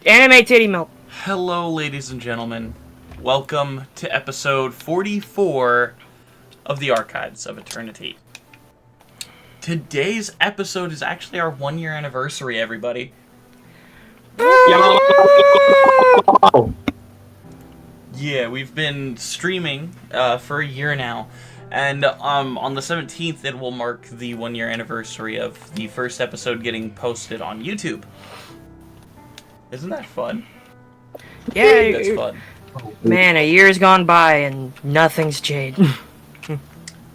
Anime titty milk. Hello, ladies and gentlemen. Welcome to episode 44 of the Archives of Eternity. Today's episode is actually our 1-year anniversary, everybody. Yeah, we've been streaming for a year now. And on the 17th, it will mark the 1-year anniversary of the first episode getting posted on YouTube. Isn't that fun? Yeah, That's fun. Man, a year's gone by and nothing's changed.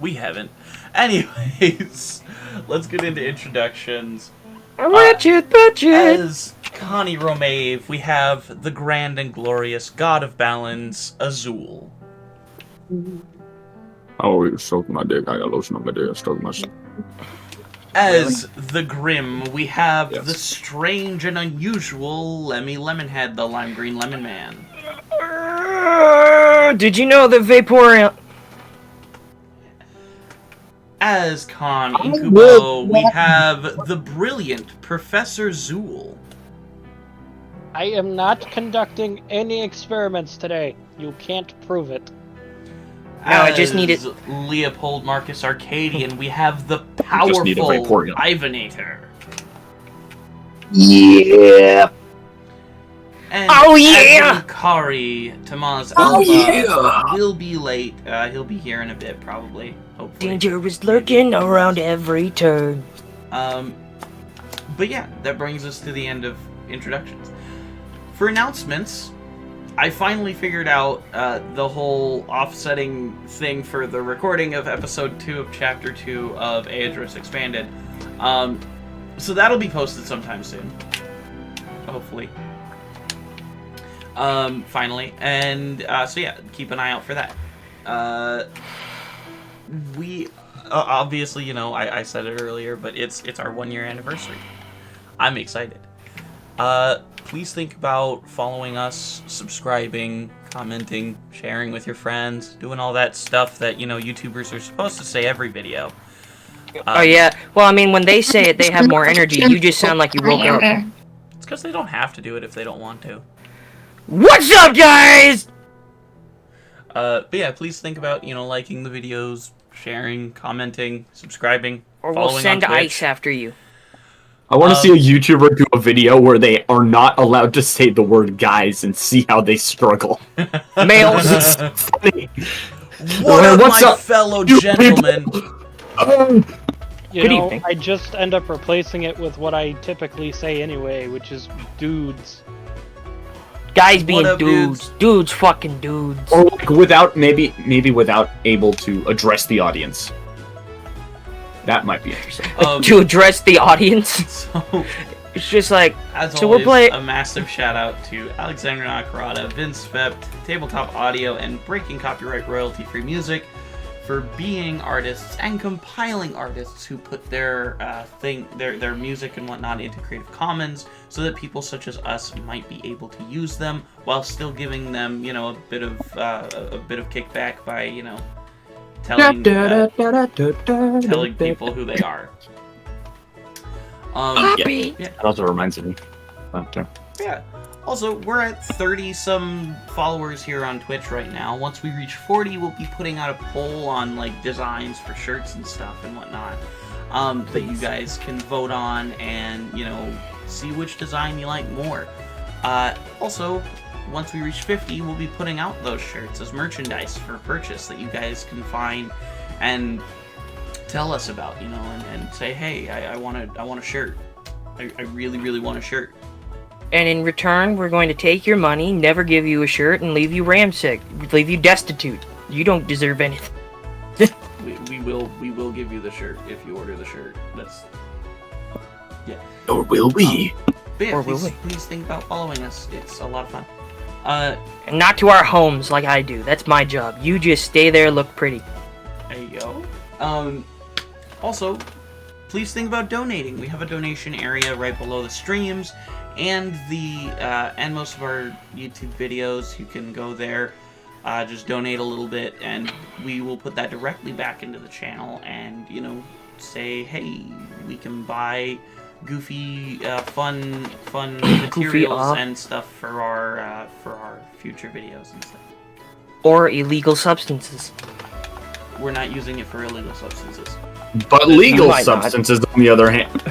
We haven't. Anyways, let's get into introductions. Wretched budget. As Connie Romave, we have the grand and glorious God of Balance, Azul. Oh, you stroked my dick. I got lotion on my dick. I stroked my shit. As the Grim, we have Yes. the strange and unusual Lemmy Lemonhead, the Lime Green Lemon Man. Did you know that Vaporeon... As Khan Incubo, we have the brilliant Professor Zool. I am not conducting any experiments today. You can't prove it. No, I just need it. As Leopold Marcus Arcadian, we have the just need a powerful Vaporeon. Ivanator. Yeah. And Oh, yeah! Edwin Kari, Tomas Oh, Alba yeah! will be late. He'll be here in a bit, probably. Hopefully. Danger is lurking around every turn. But yeah, that brings us to the end of introductions. For announcements, I finally figured out the whole offsetting thing for the recording of episode 2 of chapter 2 of Aeidros Expanded. So that'll be posted sometime soon. Hopefully. Finally. And so yeah, keep an eye out for that. We obviously, you know, I said it earlier, but it's our 1-year anniversary. I'm excited. Please think about following us, subscribing, commenting, sharing with your friends, doing all that stuff that, you know, YouTubers are supposed to say every video. Oh yeah, well I mean when they say it they have more energy, you just sound like you woke up. It's because they don't have to do it if they don't want to. What's up guys? But yeah, please think about, you know, liking the videos, sharing, commenting, subscribing, Or we'll following send on Twitch. ice after you. I want to see a YouTuber do a video where they are not allowed to say the word guys and see how they struggle. Males. It's funny. What up, What's my up, fellow you gentlemen? You Good know, evening. I just end up replacing it with what I typically say anyway, which is dudes. Guys being up, dudes. Dudes fucking dudes. Or like without maybe without able to address the audience. That might be interesting. To address the audience. So, It's just like, as so always, we're playing... a massive shout out to Alexander Nakarada, vindsvept, Tabletop Audio, and Breaking Copyright Royalty-Free Music for being artists and compiling artists who put their their music and whatnot into Creative Commons, so that people such as us might be able to use them while still giving them, you know, a bit of kickback by, you know, telling people who they are. Happy. Yeah. That also reminds me. Yeah. Also, we're at 30-some followers here on Twitch right now. Once we reach 40, we'll be putting out a poll on, like, designs for shirts and stuff and whatnot. That you guys can vote on and, you know, see which design you like more. Also, once we reach 50, we'll be putting out those shirts as merchandise for purchase that you guys can find and tell us about, you know, and say, hey, I want a shirt. I really, really want a shirt. And in return, we're going to take your money, never give you a shirt, and leave you ramsick, leave you destitute. You don't deserve anything. We will give you the shirt if you order the shirt. That's yeah. Or will we? But yeah, Or will please think about following us. It's a lot of fun. And not to our homes like I do. That's my job. You just stay there, look pretty. There you go. Also, please think about donating. We have a donation area right below the streams and and most of our YouTube videos. You can go there, just donate a little bit, and we will put that directly back into the channel and, you know, say, hey, we can buy goofy, fun materials off. and stuff for our future videos and stuff. Or illegal substances. We're not using it for illegal substances. But legal might not. substances, on the other hand.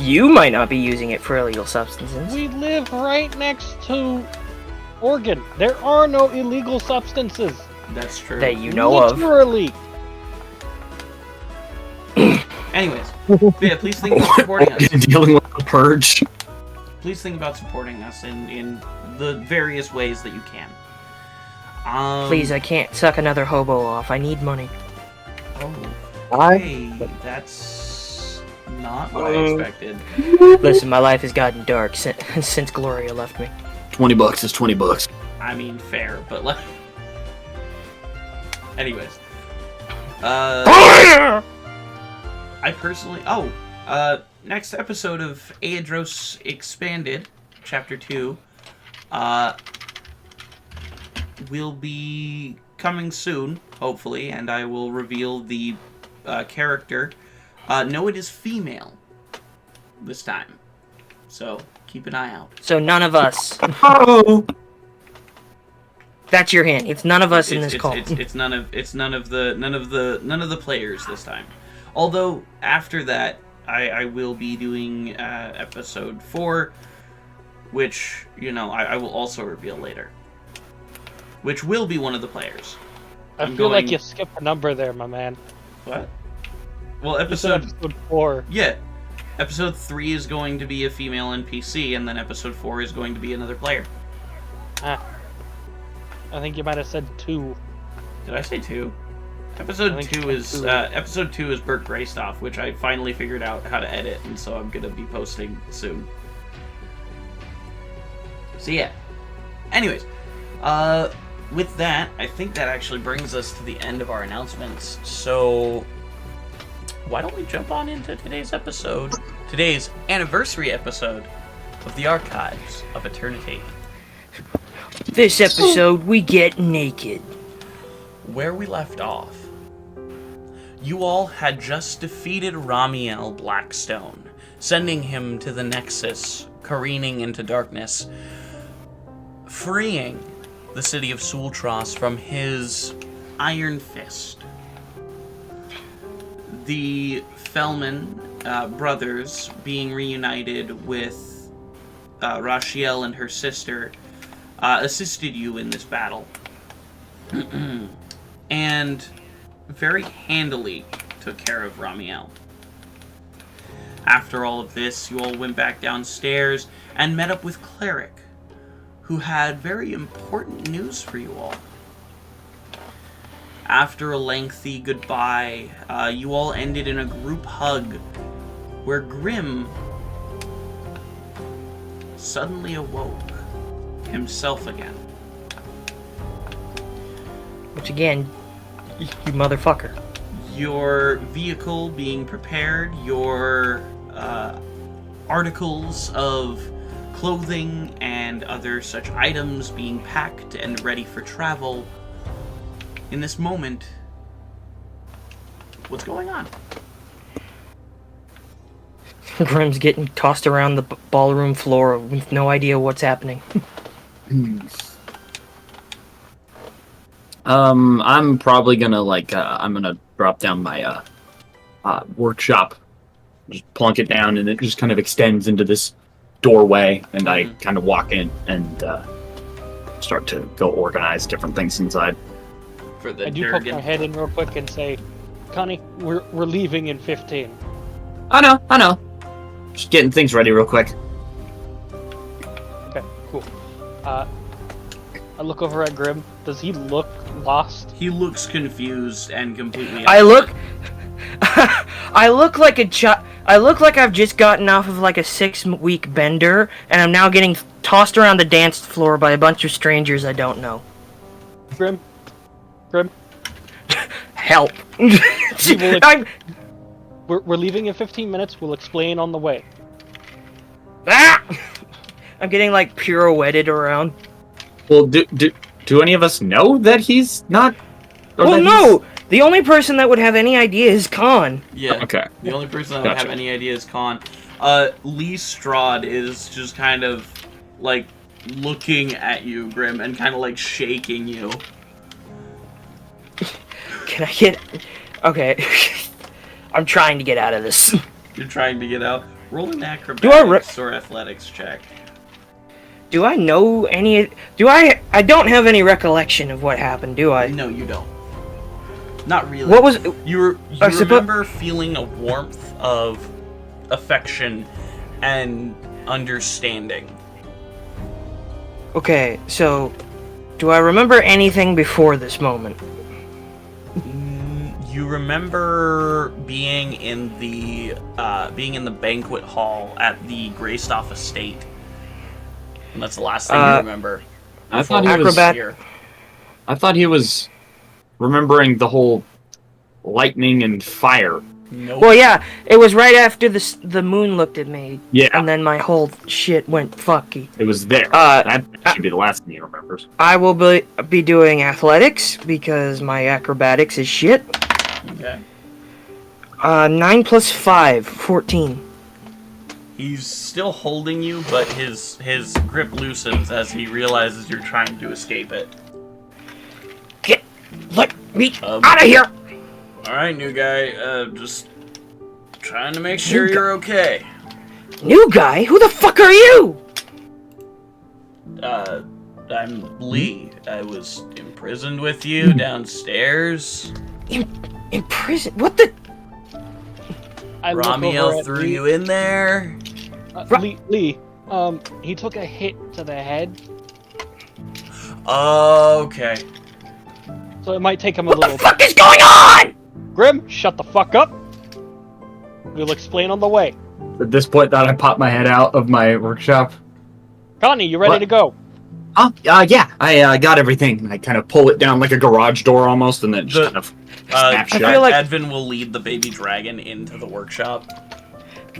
You might not be using it for illegal substances. We live right next to Oregon. There are no illegal substances. That's true. That you know of. Literally. Anyways, yeah, please think about supporting us. Dealing with the purge. Please think about supporting us in the various ways that you can. Please, I can't suck another hobo off. I need money. Oh, hey, that's not what I expected. Listen, my life has gotten dark since Gloria left me. $20 is $20. I mean, fair, but like... Anyways. I personally... next episode of Aeidros Expanded, Chapter 2, will be coming soon, hopefully, and I will reveal the character. No, it is female this time, so keep an eye out. So none of us. Oh! That's your hint. It's none of us in this call. It's none of the players this time. Although after that, I will be doing episode 4, which I will also reveal later. Which will be one of the players. I feel like you skipped a number there, my man. What? Well, Episode 4. Yeah. Episode 3 is going to be a female NPC, and then episode 4 is going to be another player. I think you might have said 2. Did I say 2? Episode 2 is Burt Greystoff, which I finally figured out how to edit, and so I'm gonna be posting soon. So yeah. Anyways, with that, I think that actually brings us to the end of our announcements. So why don't we jump on into today's episode? Today's anniversary episode of the Archives of Eternity. This episode, we get naked. Where we left off, you all had just defeated Ramiel Blackstone, sending him to the Nexus, careening into darkness, freeing the city of Sultros from his iron fist. The Fellman brothers, being reunited with Rashiel and her sister, assisted you in this battle. And very handily took care of Ramiel. After all of this, you all went back downstairs and met up with Cleric, who had very important news for you all. After a lengthy goodbye, you all ended in a group hug, where Grimm suddenly awoke himself again. Which again, you motherfucker. Your vehicle being prepared, your articles of clothing and other such items being packed and ready for travel. In this moment, what's going on? Grimm's getting tossed around the ballroom floor with no idea what's happening. I'm probably gonna I'm gonna drop down my workshop, just plunk it down, and it just kind of extends into this doorway, and I kind of walk in and start to go organize different things inside. For the I do poke my head in real quick and say, Connie, we're leaving in 15. I know. Just getting things ready real quick. Okay, cool. I look over at Grimm. Does he look lost? He looks confused and completely... I look like a child. I look like I've just gotten off of like a 6-week bender, and I'm now getting tossed around the dance floor by a bunch of strangers I don't know. Grimm? Help. We're leaving in 15 minutes. We'll explain on the way. I'm getting like pirouetted around. Well, do any of us know that he's not? Well, no. The only person that would have any idea is Khan. Yeah. Okay. The only person that would have any idea is Khan. Lee Strahd is just kind of, like, looking at you, Grim, and kind of, like, shaking you. Can I get... Okay. I'm trying to get out of this. You're trying to get out. Roll an acrobatics or athletics check. Do I know any... I don't have any recollection of what happened, do I? No, you don't. Not really. What was... You remember feeling a warmth of affection and understanding. Okay, so... Do I remember anything before this moment? You remember being in the banquet hall at the Greystoff estate. And that's the last thing you remember. I thought he was Acrobat. I thought he was remembering the whole lightning and fire. Nope. Well, yeah, it was right after the moon looked at me. Yeah. And then my whole shit went fucky. It was there. That should be the last thing he remembers. I will be doing athletics because my acrobatics is shit. Okay. 9 plus 5, 14. He's still holding you, but his grip loosens as he realizes you're trying to escape it. Let me out of here! Alright, new guy, just trying to make sure you're okay. New guy? Who the fuck are you? I'm Lee. I was imprisoned with you downstairs. In prison? What the? I look over Ramiel at threw Lee. you in there. Lee, he took a hit to the head, Okay. so it might take him a What little. the fuck is going on? Grim, shut the fuck up. We'll explain on the way. At this point, that I pop my head out of my workshop. Connie, you ready What? to go? Oh, yeah. I got everything. I kind of pull it down like a garage door almost, and then just kind of snap shut. I feel like- Edvin will lead the baby dragon into the workshop.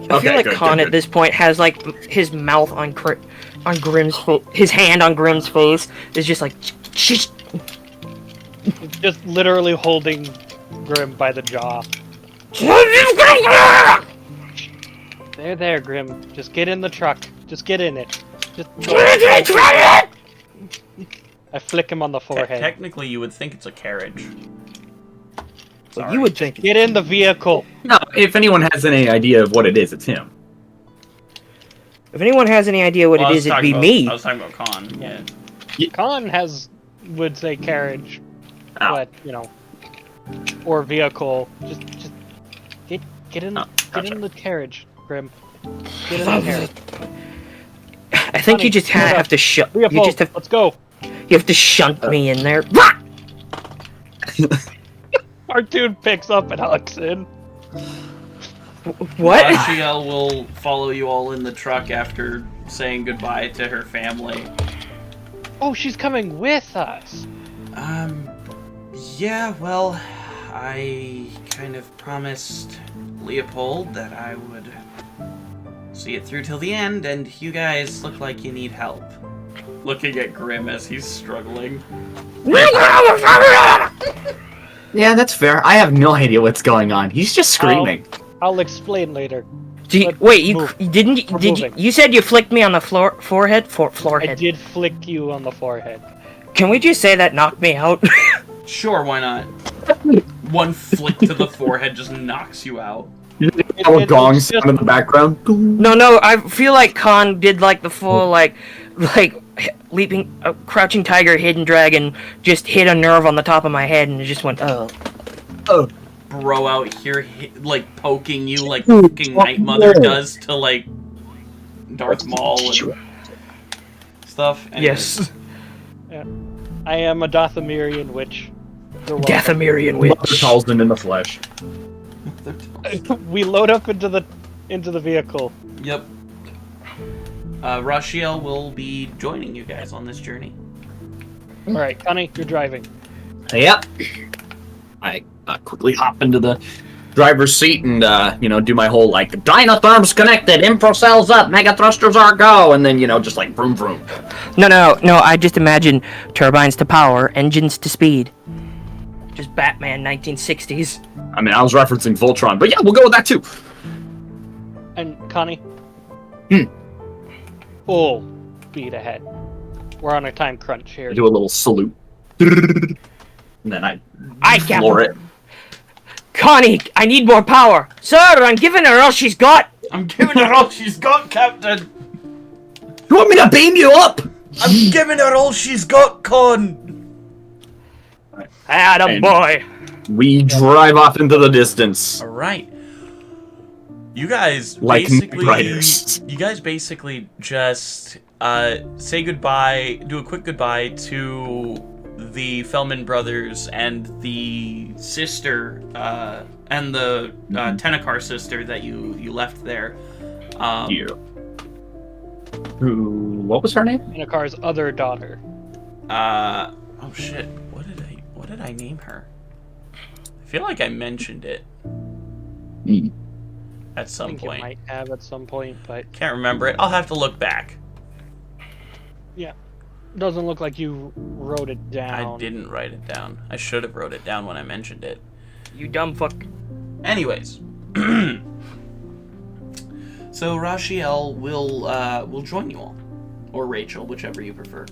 I feel like good, Khan good, at good. this point has like his mouth on Grim's face, his hand on Grim's face is just like, shh. Just literally holding Grim by the jaw. There, Grim. Just get in the truck. Just get in it. I flick him on the forehead. Technically, you would think it's a carriage. Well, you would think. Get in the vehicle. No, if anyone has any idea of what it is, it's him. If anyone has any idea what Well, I it was is, it'd talking be about- me. I was talking about Khan, yeah. Khan would say carriage, Oh. but or vehicle. Just get in. Oh, Get gotcha. in the carriage, Grim. Get in the carriage. I think you just Honey, have to shut. You Vehicle, just have. let's go. You have to shunt me in there. Our dude picks up and hucks in. What? Ashiel will follow you all in the truck after saying goodbye to her family. Oh, she's coming with us. Yeah, well, I kind of promised Leopold that I would see it through till the end, and you guys look like you need help. Looking at Grim as he's struggling. Yeah, that's fair. I have no idea what's going on. He's just screaming. I'll explain later. Wait, you Move. didn't? We're Did you? moving. You said you flicked me on the forehead. I Floorhead. did flick you on the forehead. Can we just say that knocked me out? Sure, why not? One flick to the forehead just knocks you out. Our gong sound in the background. No, I feel like Khan did like the full like leaping, crouching tiger, hidden dragon, just hit a nerve on the top of my head and it just went oh. Bro out here, like, poking you like fucking Night Mother does to, like, Darth Maul and stuff. Anyways. Yes, I am a Dathomirian witch. You're welcome. Dathomirian witch. Talsden in the flesh. We load up into the vehicle. Yep. Rashiel will be joining you guys on this journey. All right, Connie, you're driving. Yep. I quickly hop into the driver's seat and, do my whole, like, dynatherms connected, infra cells up, mega thrusters are go, and then, just like, vroom vroom. No, I just imagine turbines to power, engines to speed. Just Batman 1960s. I mean, I was referencing Voltron, but yeah, we'll go with that too. And Connie? Hmm. Full speed ahead. We're on a time crunch here. I do a little salute. And then I floor it. Connie, I need more power. Sir, I'm giving her all she's got. I'm giving her all she's got, Captain. You want me to beam you up? I'm giving her all she's got, Con. Atta boy. We drive off into the distance. All right. You guys Like basically, writers. you guys basically just say goodbye, do a quick goodbye to the Fellman brothers and the sister, and the Tenakar sister that you left there. What was her name? Inakar's other daughter. Oh shit! What did I name her? I feel like I mentioned it at I some think point. you might have at some point, but Can't remember it. I'll have to look back. yeah. Doesn't look like you wrote it down. I didn't write it down. I should have wrote it down when I mentioned it. You dumb fuck. Anyways, so Rashiel will join you all, or Rachel, whichever you prefer.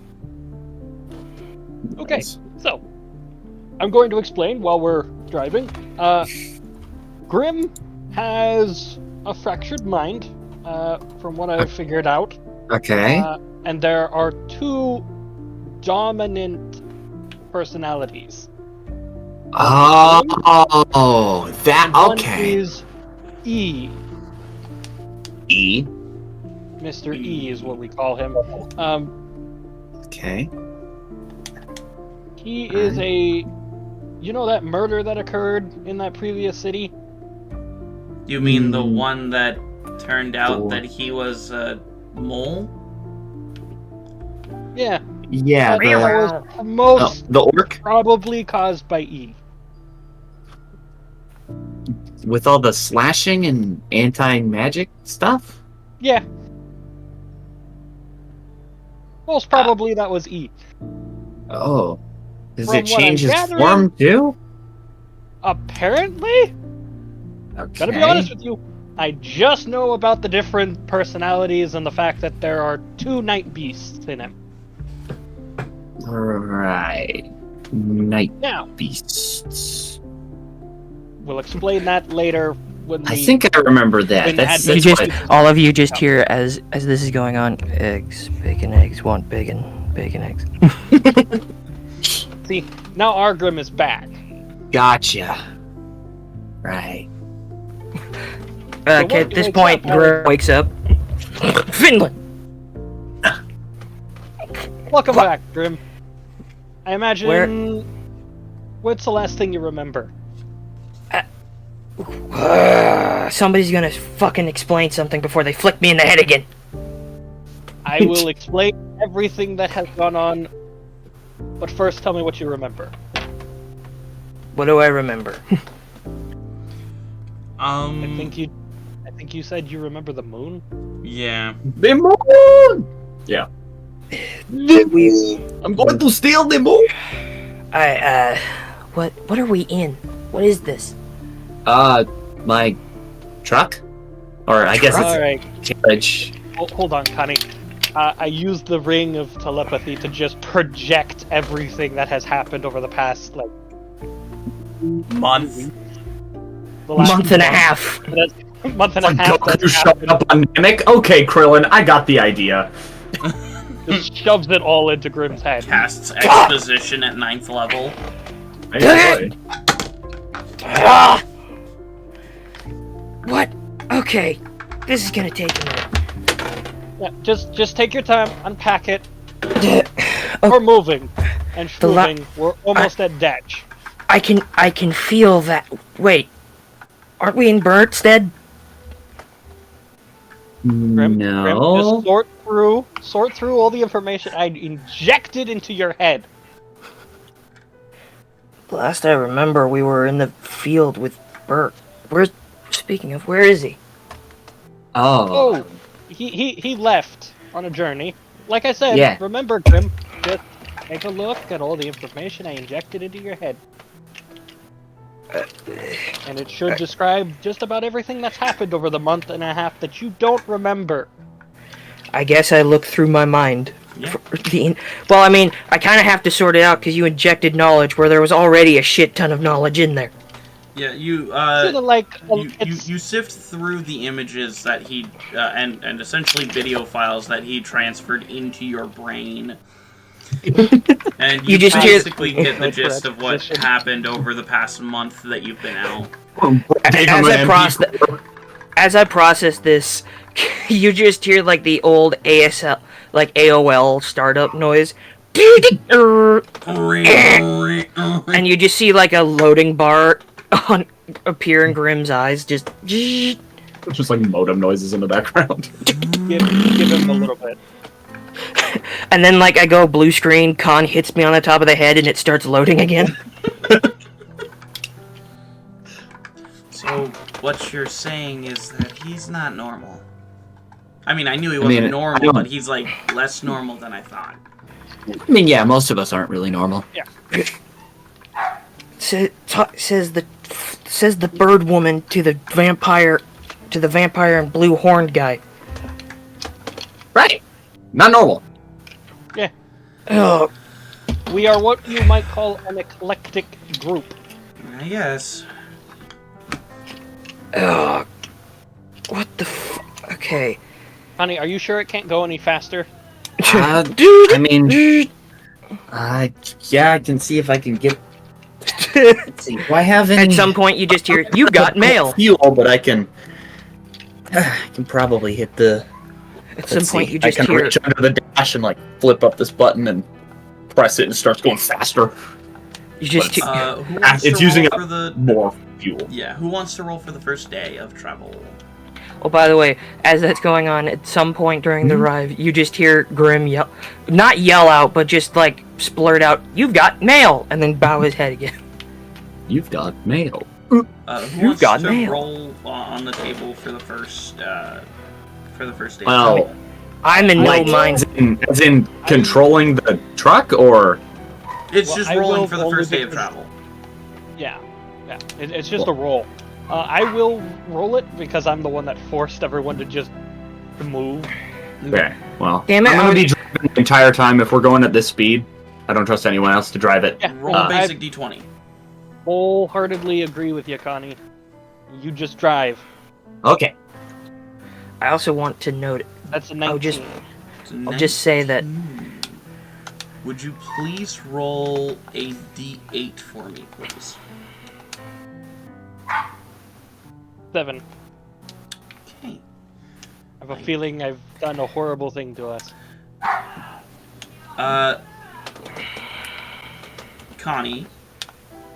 Okay, Nice. so I'm going to explain while we're driving. Grim has a fractured mind, from what I've figured out. Okay. And there are two dominant personalities. Oh, that One okay. is E. E. Mr. E is what we call him. Okay. He is a... You know that murder that occurred in that previous city? You mean the one that turned out Cool. that he was a mole? Yeah. Yeah. That was Oh, most the orc probably caused by E. with all the slashing and anti-magic stuff. Yeah. Most probably that was E. Oh, does From it what change I'm his gathering- form too? Apparently? Okay. Gotta be honest with you, I just know about the different personalities and the fact that there are two night beasts in him. Right. Night Now, beasts. we'll explain that later when we... I think I remember that. when That's You Admin- just, what- all of you just hear as this is going on. Eggs, bacon, eggs. Want bacon, bacon, eggs. See, now our Grim is back. Gotcha. Right. Okay, at this point, Grim wakes up. Finland. Welcome back, Grim. I imagine... Where- What's the last thing you remember? Somebody's gonna fucking explain something before they flick me in the head again. I will explain everything that has gone on, but first tell me what you remember. What do I remember? I think you said you remember the moon? Yeah. The moon. Yeah. I'm going to steal the moon. What are we in? What is this? My truck, or I guess Alright, it's carriage. hold on, Connie. I used the ring of telepathy to just project everything that has happened over the past, like, Month. the last Month and a half. month and a half. Goku that's showed happened. up on Namek. Okay, Krillin, I got the idea. Just shoves it all into Grim's head. Casts exposition at 9th level. Hey, Ah! What? Okay, this is gonna take a minute. Yeah, just take your time, unpack it. Oh, We're moving and The la- schmoving. We're almost at Datch. I can feel that. Wait, aren't we in Birdstead? Grim, no. Grim, just sort through all the information I injected into your head. Last I remember, we were in the field with Bert. Speaking of, where is he? Oh. Oh, he left on a journey. Like I said, Yeah. remember, Grim, just take a look at all the information I injected into your head. And it should describe just about everything that's happened over the month and a half that you don't remember. I guess I look through my mind. Yeah. Well, I mean, I kind of have to sort it out because you injected knowledge where there was already a shit ton of knowledge in there. Yeah, you Sort of like you sift through the images that he and essentially video files that he transferred into your brain, and you just hear- basically get the gist of what happened over the past month that you've been out. As I process this, you just hear like the old ASL, like AOL startup noise. And you just see like a loading bar appear in Grimm's eyes, just like modem noises in the background. give him a little bit. and then like I go blue screen, Khan hits me on the top of the head and it starts loading again. So what you're saying is that he's not normal. I mean, I knew he wasn't normal, but he's like less normal than I thought. I mean, yeah, most of us aren't really normal. Yeah. Says the bird woman to the vampire and blue horned guy. Right. Not normal. Yeah. Oh, We are what you might call an eclectic group. I guess. what the okay. Honey, are you sure it can't go any faster? I mean, yeah, I can see if I can get. Let's see. Do I have any? At some point, you just hear, "You got mail." Fuel, but I can probably hit the. At some point, you just I can hear. reach under the dash and like flip up this button and press it, and it starts going faster. You just hear, Who wants It's to using roll up for the more fuel. yeah? Who wants to roll for the first day of travel? Oh, by the way, as that's going on, at some point during the ride, you just hear Grimm not yell out, but just like splurt out, "You've got mail," and then bow his head again. You've got mail. Who You've wants got to mail. roll on the table for the first day? Well, I'm in no mind. As in controlling the truck, or It's Well, just I rolling will for the roll first the day of difference. travel. Yeah. It's just a roll. I will roll it because I'm the one that forced everyone to just move. okay. Well, Damn it, I'm I gonna was- be driving the entire time if we're going at this speed. I don't trust anyone else to drive it. Yeah, Roll a I basic d20. wholeheartedly agree with you, Connie. You just drive. Okay. I also want to note. That's a 19. I'll just say that. Would you please roll a d8 for me, please? 7. Okay. I have a feeling I've done a horrible thing to us. Connie,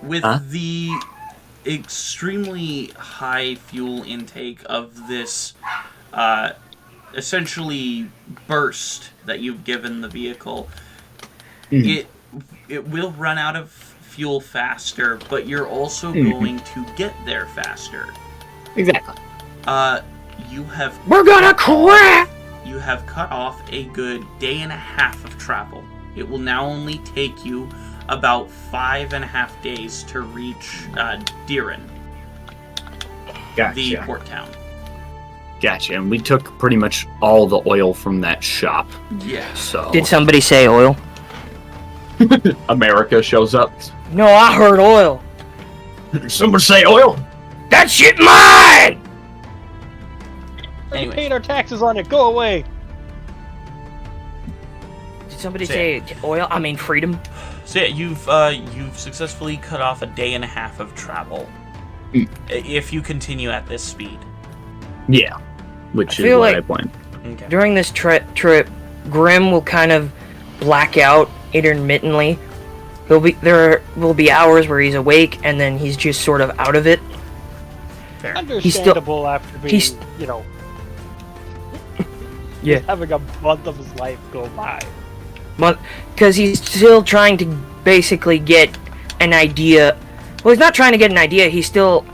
with the extremely high fuel intake of this essentially burst that you've given the vehicle, it will run out of fuel faster, but you're also going to get there faster. Exactly. We're gonna crash! You have cut off a good day and a half of travel. It will now only take you about 5.5 days to reach Diran, Gotcha. the port town. Gotcha. And we took pretty much all the oil from that shop. Yeah. So Did somebody say oil? America shows up. No, I heard oil. Somebody say oil. That shit mine! We Anyway. paid our taxes on it. Go away. Did somebody say oil? I mean freedom. So yeah, you've successfully cut off a day and a half of travel. If you continue at this speed. Yeah. Which I is feel what like- I planned. Okay. During this trip, Grimm will kind of black out intermittently. There will be hours where he's awake and then he's just sort of out of it. Fair. Understandable after being, he's- Yeah. having a month of his life go by. Because he's still trying to basically get an idea. Well, he's not trying to get an idea. He's still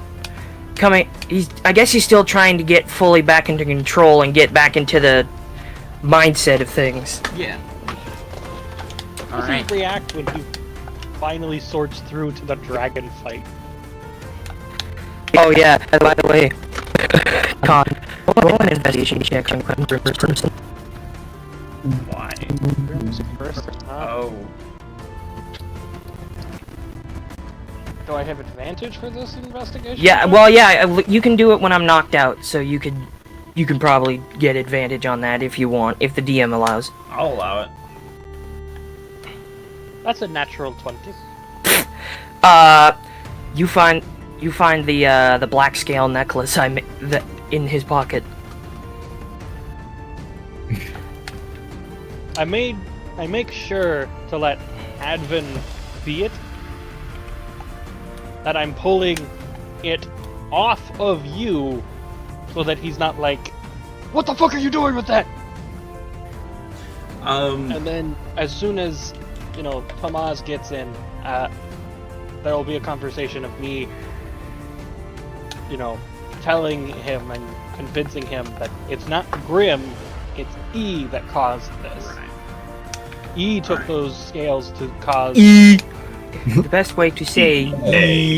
I guess he's still trying to get fully back into control and get back into the mindset of things. Yeah. How does he react when he finally sorts through to the dragon fight? Oh yeah, by the way, Con, roll an investigation check on Grim's person. Why? Grim's person, huh? Oh. Do I have advantage for this investigation? Yeah, check? well, yeah, you can do it when I'm knocked out, so you can probably get advantage on that if you want, if the DM allows. I'll allow it. That's a natural 20. You find the black scale necklace in his pocket. I make sure to let Advin see it. That I'm pulling it off of you so that he's not like, what the fuck are you doing with that? And then as soon as, Tomas gets in, there will be a conversation of me, telling him and convincing him that it's not Grim, it's E that caused this. E took those scales to cause... The best way to say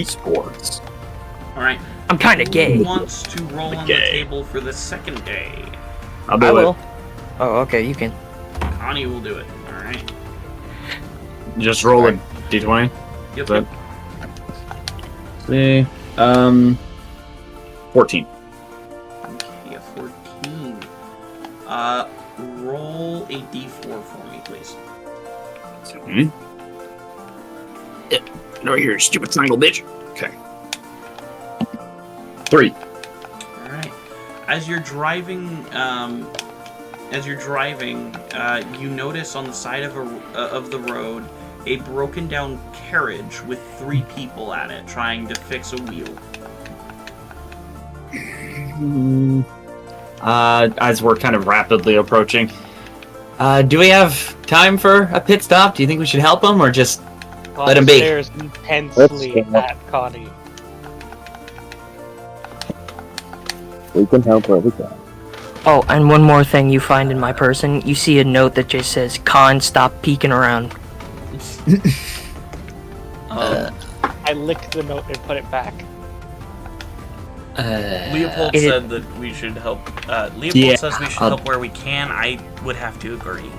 sports. Alright. I'm kinda gay. Who wants to roll on the table for the second day? I'll do I it. will. Oh, okay, you can. Connie will do it. Alright. Just roll a d20. Yep. But, see, 14. Okay, a 14. Roll a d4 for me, please. Hmm? Get over here, stupid triangle bitch. Okay. 3. Alright. As you're driving, you notice on the side of the road a broken down carriage with 3 people at it trying to fix a wheel. As we're kind of rapidly approaching, do we have time for a pit stop? Do you think we should help him or just let him be? Stares intensely at Connie. We can help where we can. Oh, and one more thing you find in my person, you see a note that just says, Con, stop peeking around. I licked the note and put it back. Leopold said that we should help. Leopold says we should help where we can. I would have to agree.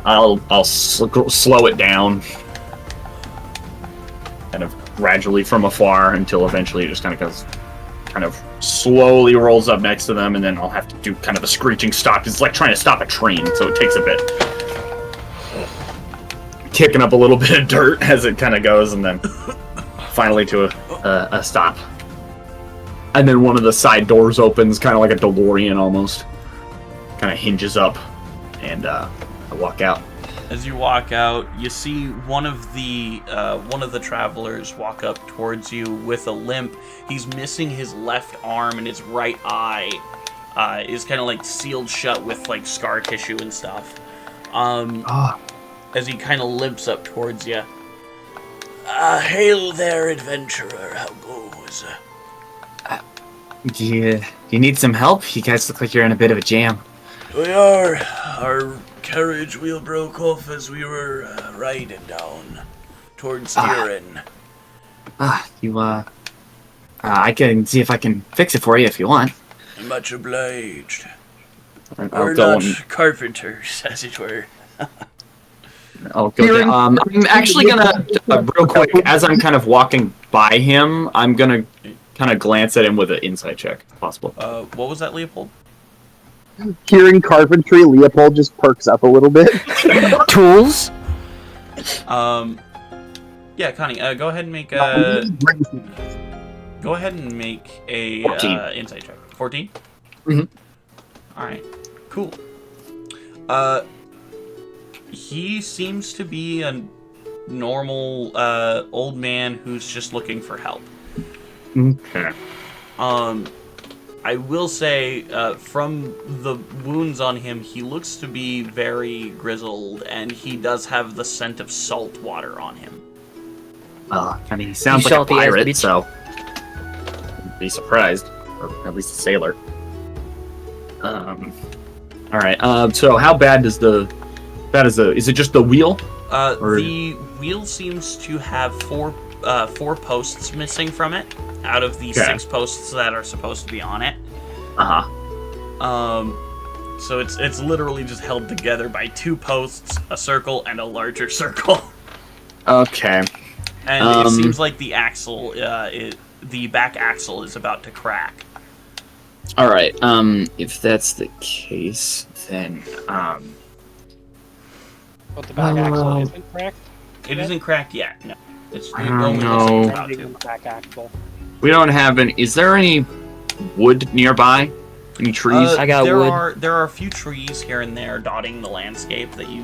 I'll slow it down, kind of gradually from afar until eventually it just kind of slowly rolls up next to them, and then I'll have to do kind of a screeching stop. It's like trying to stop a train, so it takes a bit. Kicking up a little bit of dirt as it kind of goes, and then finally to a stop. And then one of the side doors opens, kind of like a DeLorean almost. Kind of hinges up, and I walk out. As you walk out, you see one of the travelers walk up towards you with a limp. He's missing his left arm, and his right eye is kind of like sealed shut with like scar tissue and stuff. As he kind of limps up towards you. Hail there, adventurer. How goes? Do you need some help? You guys look like you're in a bit of a jam. We are. Our carriage wheel broke off as we were riding down towards Erin. I can see if I can fix it for you if you want. Much obliged. I'll go not carpenters, as it were. I'll go there. I'm actually gonna, real quick, as I'm kind of walking by him, I'm gonna kind of glance at him with an insight check, if possible. What was that, Leopold? Hearing carpentry, Leopold just perks up a little bit. Tools? Yeah, Connie, go ahead and make a... Go ahead and make a 14. Insight check. 14? Mhm. Alright, cool. He seems to be a normal old man who's just looking for help. Okay. I will say, from the wounds on him, he looks to be very grizzled, and he does have the scent of salt water on him. Well, I mean, he sounds You like a salty ass pirate, bitch. so I'd be surprised, or at least a sailor. All right. So how bad is is it just the wheel? The wheel seems to have 4 posts missing from it out of the 6 posts that are supposed to be on it. So it's literally just held together by 2 posts, a circle, and a larger circle. Okay. And it seems like the axle, the back axle, is about to crack. All right. If that's the case, then But the back axle isn't cracked? It isn't cracked yet. No. It's I don't know. about to. Back axle. We don't have any. Is there any wood nearby? Any trees? I got wood. There are a few trees here and there dotting the landscape that you.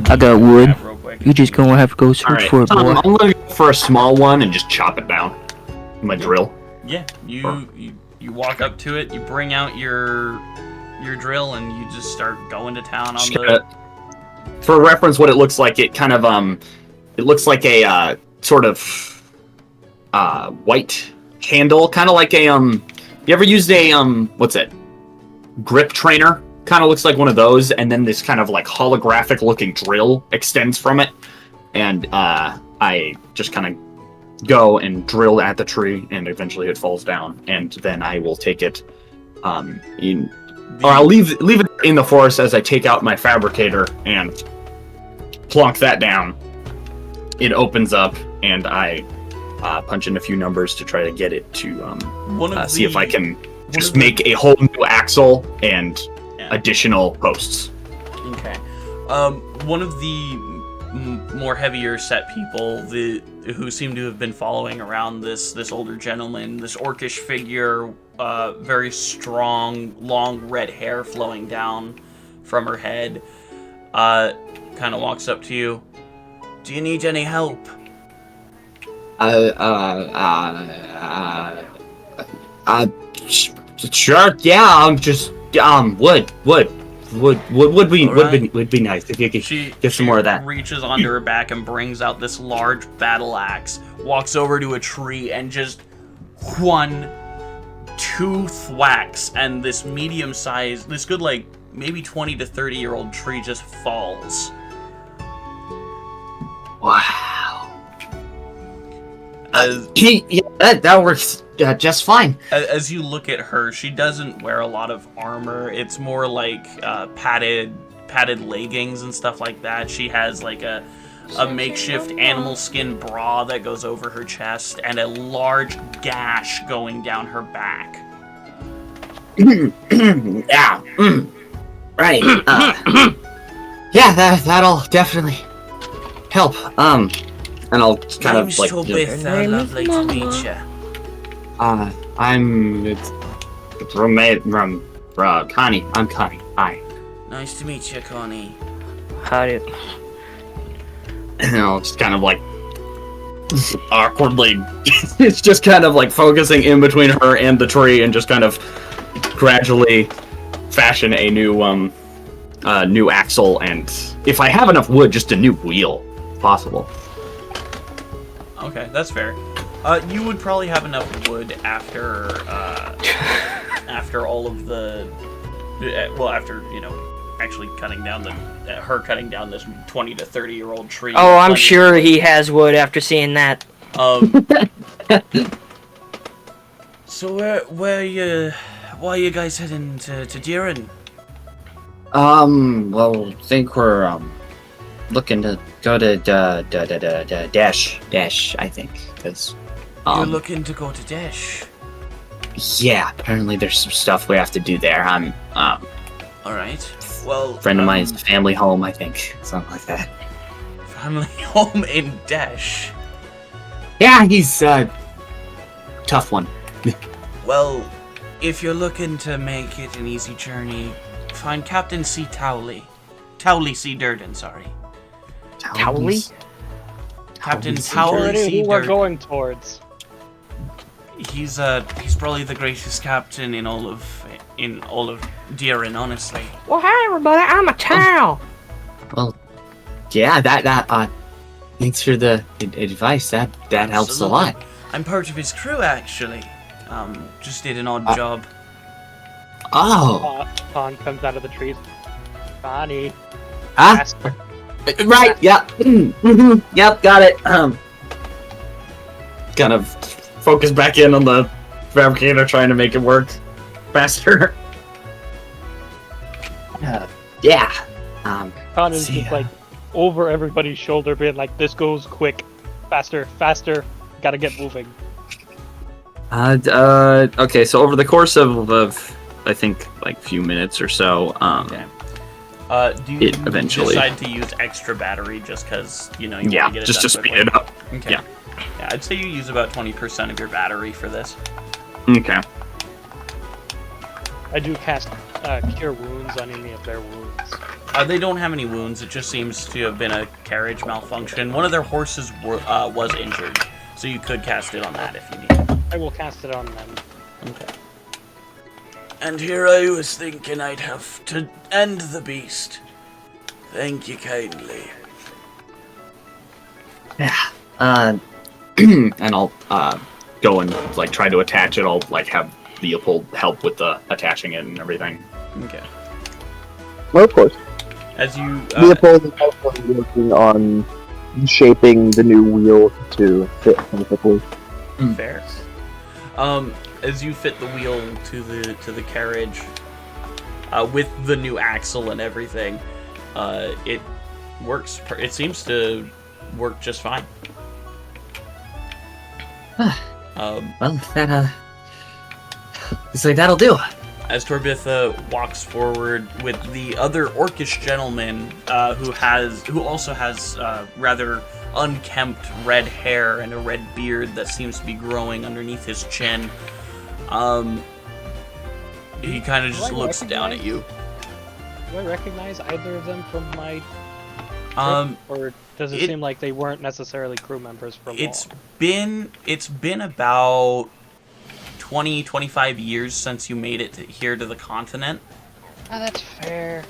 I got wood. Grab real quick. You just gonna have to go search All right. for it, boy. I'm gonna go for a small one and just chop it down. My drill. Yeah, you walk up to it, you bring out your drill, and you just start going to town on the. For reference, what it looks like, it kind of it looks like a sort of white handle, kind of like a You ever used a what's it? Grip trainer? Kind of looks like one of those, and then this kind of like holographic looking drill extends from it, and I just kind of go and drill at the tree, and eventually it falls down, and then I will take it or I'll leave it in the forest as I take out my fabricator and plonk that down. It opens up, and I punch in a few numbers to try to get it to see if I can just make a whole new axle and additional posts. Okay. One of the more heavier set people who seem to have been following around this older gentleman, this orcish figure, very strong, long red hair flowing down from her head, kind of walks up to you. Do you need any help? Sure. Yeah. I'm just wood would be nice if you could get some more of that. She reaches onto her back and brings out this large battle axe, walks over to a tree, and just 2 thwacks, and this medium-sized, this good like maybe 20 to 30-year-old tree just falls. Wow. That works just fine. As you look at her, she doesn't wear a lot of armor. It's more like padded leggings and stuff like that. She has like a makeshift animal skin bra that goes over her chest, and a large gash going down her back. Yeah. Right. Yeah, that'll definitely help. And I'll kind of like. Lovely to meet you. I'm roommate from Connie. I'm Connie. Hi. Nice to meet you, Connie. Howdy. And I'll just kind of like awkwardly. It's just kind of like focusing in between her and the tree, and just kind of gradually fashion a new axle, and if I have enough wood, just a new wheel, if possible. Okay, that's fair. You would probably have enough wood after all of the, after actually cutting down cutting down this 20 to 30-year-old tree. Oh, I'm sure he has wood after seeing that. So why are you guys heading to Diran? Well, I think we're looking to go to Dash, I think, because you're looking to go to Dash. Yeah, apparently there's some stuff we have to do there. I'm all right. Well, friend of mine's family home, I think, something like that. Family home in Dash. Yeah, he's tough one. Well, if you're looking to make it an easy journey, find Captain C. Towley C. Durden, sorry. Towley? Captain Towley C. Who we're Durden. going towards. He's probably the greatest captain in all of Diran, honestly. Well, hi everybody, I'm a Tau. Well, yeah, that thanks for the advice. That helps a lot. I'm part of his crew, actually. Just did an odd job. Oh. Con comes out of the trees. Connie. Right. Yeah. Mm-hmm. Yep. Got it. kind of focus back in on the fabricator, trying to make it work faster. Yeah. Conan's See just ya. like over everybody's shoulder, being like, "This goes quick, faster, faster. Gotta get moving." Okay, so over the course of I think like few minutes or so, Okay. Do you It eventually- decide to use extra battery just because you want to get it just done to speed quickly? it up. Okay. Yeah. Yeah, I'd say you use about 20% of your battery for this. Okay. I do cast Cure Wounds on any of their wounds. They don't have any wounds. It just seems to have been a carriage malfunction. One of their horses was injured, so you could cast it on that if you need. I will cast it on them. Okay. And here I was thinking I'd have to end the beast. Thank you kindly. Yeah. And I'll go and like try to attach it. I'll like have Leopold help with the attaching it and everything. Okay. Well, of course. As you Leopold is also working on shaping the new wheel to fit perfectly. fair. As you fit the wheel to the carriage, with the new axle and everything, it works. It seems to work just fine. Well, that looks like that'll do. As Torbitha walks forward with the other orcish gentleman, who also has rather unkempt red hair and a red beard that seems to be growing underneath his chin. He kind of just looks down at you. Do I recognize either of them from my Um, or does it seem like they weren't necessarily crew members for long? It's been about 25 years since you made it here to the continent. Ah, that's fair.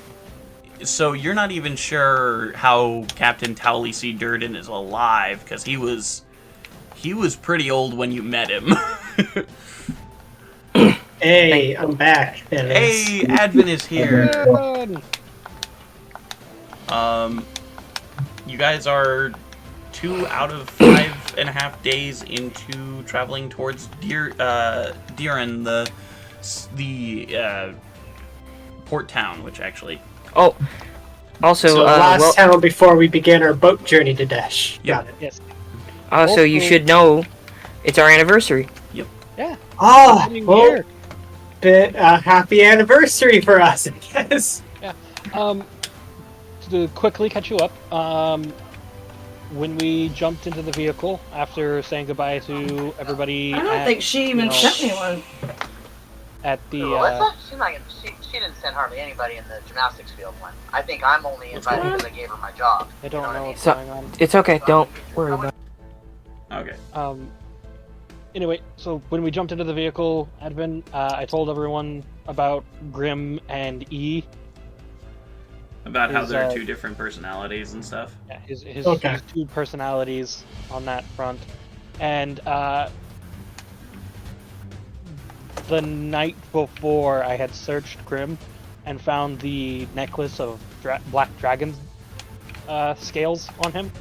So you're not even sure how Captain Towley Durden is alive, because he was pretty old when you met him. Hey, I'm back. Hey, Advin is here. Good. You guys are 2 out of 5.5 days into traveling towards Diran, the port town, which actually. Oh, also, So last well, town before we began our boat journey to Dash. Got it. Yes. also you should know it's our anniversary. Yeah. Oh, Coming well, here. happy anniversary for us, I guess. To quickly catch you up, when we jumped into the vehicle after saying goodbye to everybody, I don't think she even sent me one. at the Melissa? She's not gonna, she didn't send hardly anybody in the gymnastics field one. I think I'm only invited because I gave her my job. I don't know what's So- going on. It's okay, don't worry about it. Okay. Anyway, so when we jumped into the vehicle, Advin, I told everyone about Grim and E. About how Is, there are 2 different personalities and stuff. Yeah, his Okay. 2 personalities on that front. And the night before, I had searched Grim and found the necklace of black dragon scales on him.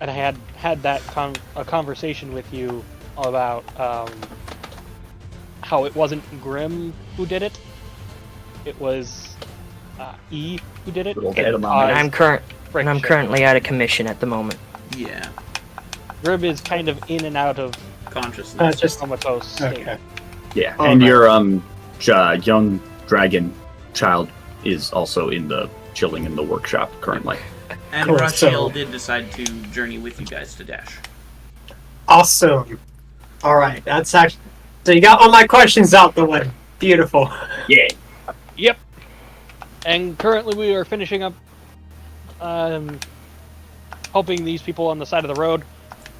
And I had that a conversation with you about how it wasn't Grim who did it. It was E who did it. Little It head of caused mine. I'm friction. currently out of commission at the moment. Yeah. Grim is kind of in and out of Consciousness. Just comatose state. okay. Yeah, All and right. your young dragon child is also chilling in the workshop currently. And Cool, Rachiel so- did decide to journey with you guys to Dash. Awesome. All right, that's actually. So you got all my questions out the way. Beautiful. Yeah. Yep. And currently we are finishing up helping these people on the side of the road.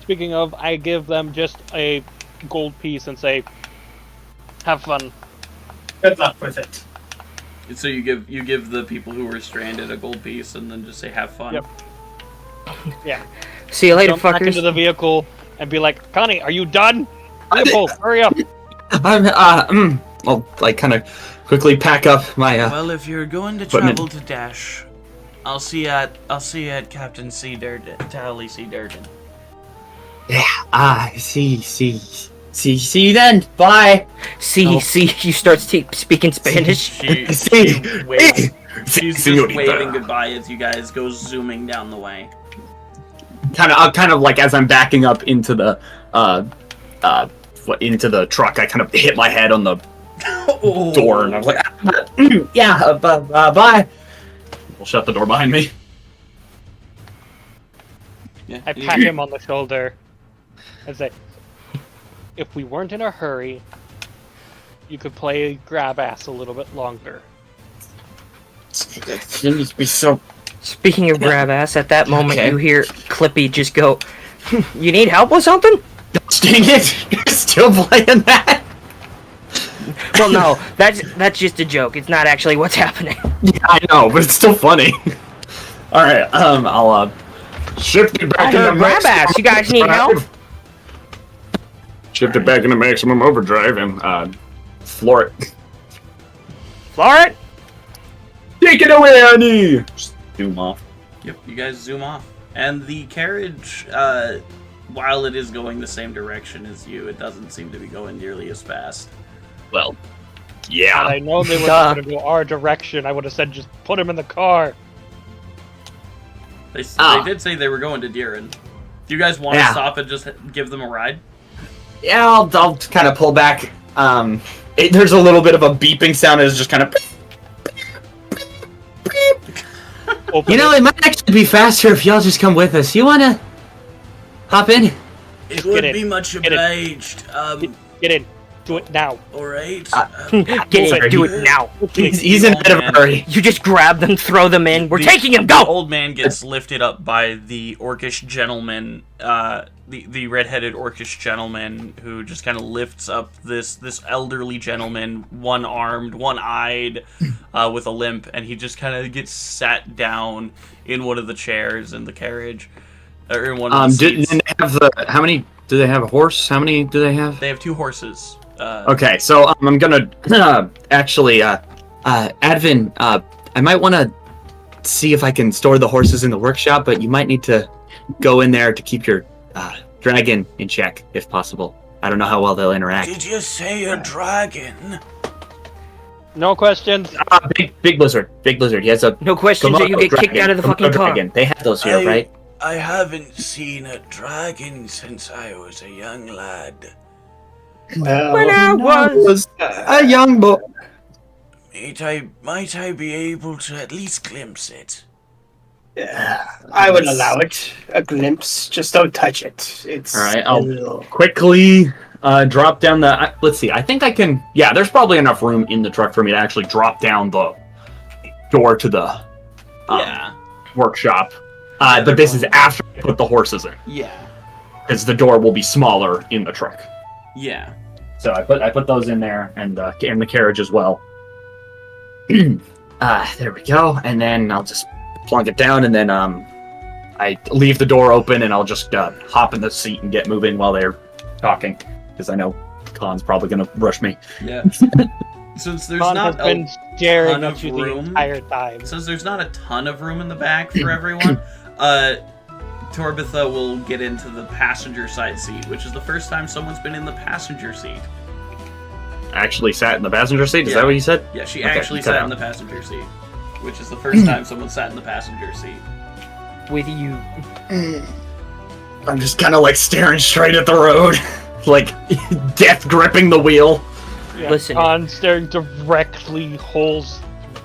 Speaking of, I give them just a gold piece and say, have fun. Good luck with it. So you give the people who were stranded a gold piece and then just say have fun. Yep. Yeah. See you later, Jump back fuckers. into the vehicle and be like, Connie, are you done? Leopold, hurry up. I'll like kind of quickly pack up my Well, if you're going to Equipment. travel to Dash, I'll see you at Captain C. Durden, Towley C. Durden. Yeah. See you then. Bye. See, you start speaking Spanish. She See. waves. She's just Señorita. waving goodbye as you guys go zooming down the way. Kind of like as I'm backing up into the into the truck, I kind of hit my head on the door, and I was like, bye. We'll shut the door behind me. Yeah. I pat him on the shoulder and say, if we weren't in a hurry, you could play grab ass a little bit longer. You need to be so. Speaking of grab ass, at that moment Okay. you hear Clippy just go, "You need help with something?" Dang it! You're still playing that? Well, no, that's just a joke. It's not actually what's happening. Yeah, I know, but it's still funny. All right, I'll shift it back into Grab ass. You guys need help? Shift it back into maximum overdrive and floor it. Floor it. Take it away, Annie. Just zoom off. Yep, you guys zoom off. And the carriage, while it is going the same direction as you, it doesn't seem to be going nearly as fast. Well, Had yeah. I known they were Duh. going to go our direction, I would have said just put him in the car. They Ah. did say they were going to Deeren. Do you guys want to Yeah. stop and just give them a ride? Yeah, I'll kind of pull back. There's a little bit of a beeping sound. It's just kind of. Open You know, it might actually be faster if y'all just come with us. You wanna hop in? It would be much Get it. obliged. Get in. Do it now. Alright. Get it. Do it now. He's in a bit of a hurry. You just grab them, throw them in. We're taking him. The Go. old man gets lifted up by the orcish gentleman, the red-headed orcish gentleman who just kind of lifts up this elderly gentleman, one-armed, one-eyed, with a limp, and he just kind of gets sat down in one of the chairs in the carriage, or in one of the seats. Didn't they have how many? Do they have a horse? How many do they have? They have 2 horses. Okay, so I'm gonna actually, Advin, I might want to see if I can store the horses in the workshop, but you might need to go in there to keep your dragon in check, if possible. I don't know how well they'll interact. Did you say a dragon? No questions. Big blizzard. He has a No questions, or you get kicked out of the fucking car. dragon. They have those here, right? I haven't seen a dragon since I was a young lad. When I was a young boy. Might I be able to at least glimpse it? I would allow it. A glimpse. Just don't touch it. It's All right, a I'll little... quickly drop down the. Let's see. I think I can. Yeah, there's probably enough room in the truck for me to actually drop down the door to the workshop. But this is after I put the horses in, Yeah. because the door will be smaller in the truck. Yeah. So I put those in there and the carriage as well. There we go, and then I'll just plunk it down, and then I leave the door open, and I'll just hop in the seat and get moving while they're talking, because I know Khan's probably gonna rush me. Yeah. Since there's Ron not has been staring ton at of you the room. entire time. Since there's not a ton of room in the back for everyone, Torbitha will get into the passenger side seat, which is the first time someone's been in the passenger seat. Actually sat in the passenger seat? Is Yeah. that what you said? Yeah, she Okay, actually you cut sat out. in the passenger seat, which is the first time someone sat in the passenger seat. with you. I'm just kind of like staring straight at the road, like death gripping the wheel. Yeah, Listen. Khan staring directly holes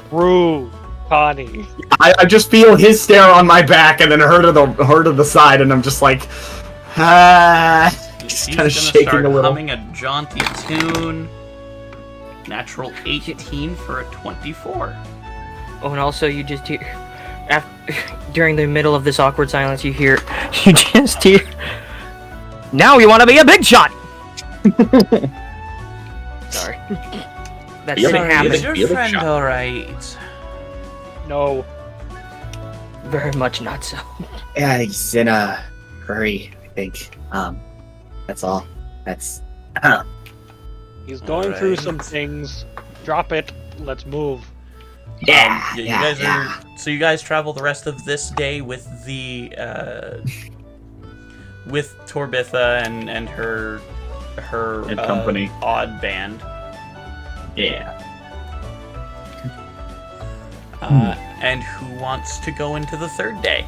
through Connie. I just feel his stare on my back, and then her to the side, and I'm just like, just She's kind gonna of shaking start a little. humming a jaunty tune. Natural 18 for a 24. Oh, and also you just hear, during the middle of this awkward silence, you just hear, now you want to be a big shot! Sorry. That Feel didn't it, happen. feel it. Feel the shot. alright? No. Very much not so. Yeah, he's in a hurry, I think. That's all. That's. He's going through Alright. some things. Drop it. Let's move. Yeah, you yeah, guys yeah. So you guys travel the rest of this day with the with Torbitha and her And company. odd band. Yeah. And who wants to go into the third day?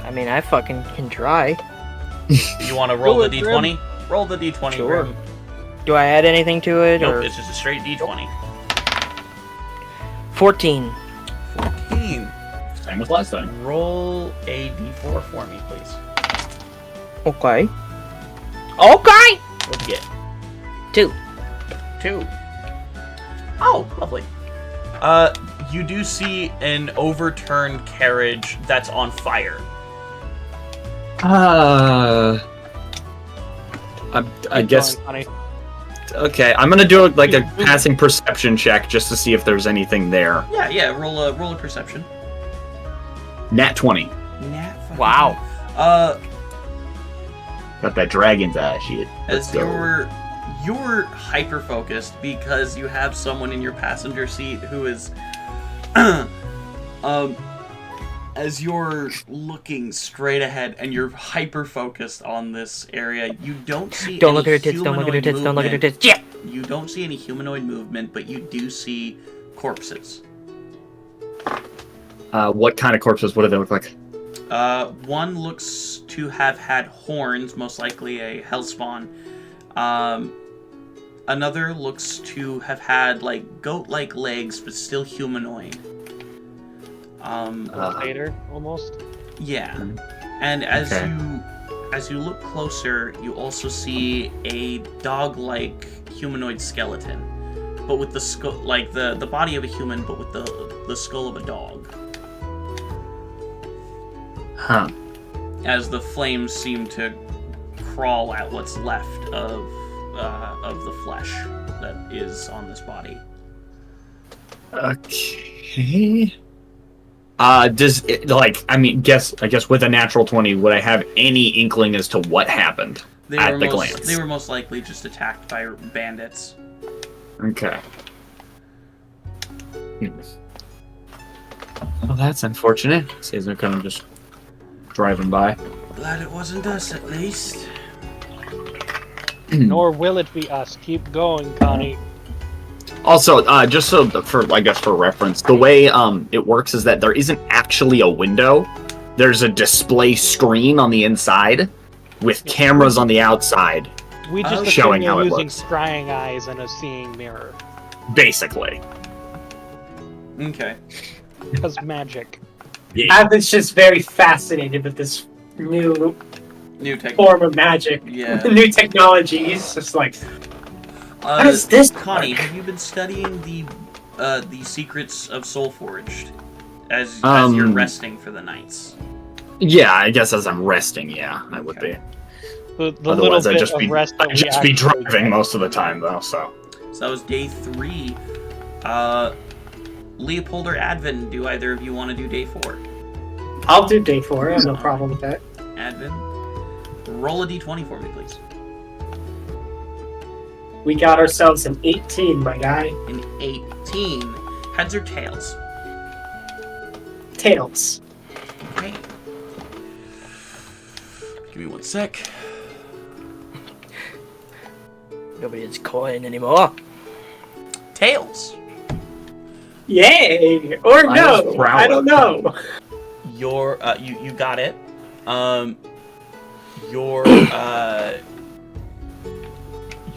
I mean, I fucking can try. You want to roll the Do it, d20? Roll the d20, Sure. Grim. Do I add anything to it? Nope, or it's just a straight d20. 14. 14. Same as last time. Roll a d4 for me, please. Okay. Okay! What'd you get? 2. 2. Oh, lovely. You do see an overturned carriage that's on fire. I Keep guess. going, honey. Okay, I'm gonna do like a passing perception check just to see if there's anything there. Yeah. Roll a perception. Nat 20. Wow. Got that dragon's eye shit. Let's As go. you're hyper focused because you have someone in your passenger seat who is as you're looking straight ahead and you're hyper focused on this area, you don't see Don't any look at her tits, don't look at her tits, don't look at her movement. tits. Yeah! You don't see any humanoid movement, but you do see corpses. What kind of corpses? What do they look like? One looks to have had horns, most likely a hellspawn. Another looks to have had like goat-like legs, but still humanoid. Later, almost. Yeah, and as Okay. you look closer, you also see a dog-like humanoid skeleton, but with the skull, like the body of a human, but with the skull of a dog. Huh. As the flames seem to crawl at what's left of the flesh that is on this body. Okay. Does it, like, I guess with a natural 20, would I have any inkling as to what happened at the glance? They were most likely just attacked by bandits. Okay. Well, that's unfortunate. Seems they're kind of just driving by. Glad it wasn't us, at least. Nor will it be us. Keep going, Connie. Also, just so for reference, the way it works is that there isn't actually a window. There's a display screen on the inside with cameras on the outside, We just assume showing how you're it using looks. scrying eyes and a seeing mirror. basically. Okay. Because magic. Avin's just very fascinated with this new New tech. form of magic. Yeah. New technology. He's just like, how Uh, does this Connie, work? have you been studying the secrets of Soulforged as you're resting for the nights? Yeah, I guess as I'm resting, yeah, I would be. The Otherwise, little I'd bit just of be rest that I'd we just be actually driving get. most of the time, though. So So that was day 3. Leopold or Advin, do either of you want to do day 4? I'll do day 4. I have no problem with that. Advin, roll a d20 for me, please. We got ourselves an 18, my guy. An 18. Heads or tails? Tails. Okay. Give me 1 sec. Nobody's coin anymore. Tails. Yay! Or I was no! proud. I don't know. Your you got it.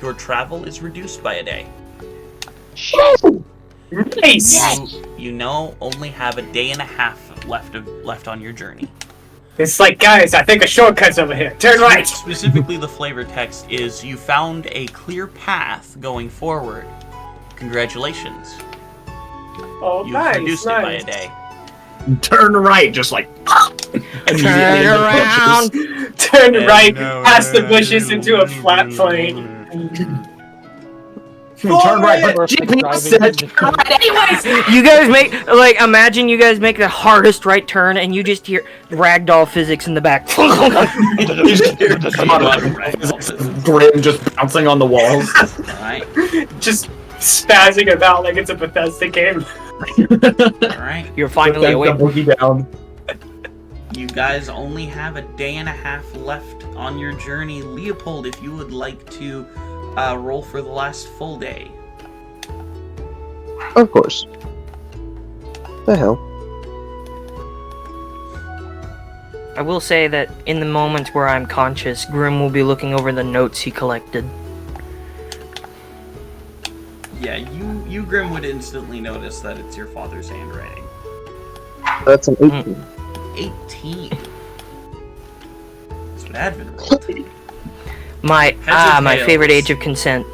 Your travel is reduced by a day. Nice! You know only have a day and a half left on your journey. It's like, guys, I think a shortcut's over here. Turn right! Specifically, the flavor text is you found a clear path going forward. Congratulations. Oh, You've nice, reduced nice. it by a day. turn right, just like Turn around. Turn And right, no, past the bushes into a flat plane. Turn right. But Perfect GPS driving said conditions. turn right anyways. You guys make, like, imagine you guys make the hardest right turn and you just hear ragdoll physics in the back. Grim just bouncing on the walls. Alright. Just spazzing about like it's a Bethesda game. Alright. You're finally awake. Boogie down. You guys only have a day and a half left on your journey. Leopold, if you would like to roll for the last full day. Of course. The hell? I will say that in the moments where I'm conscious, Grim will be looking over the notes he collected. Yeah, you Grim would instantly notice that it's your father's handwriting. That's an 18. 18. That's what Advin rolled. My tails? favorite age of consent.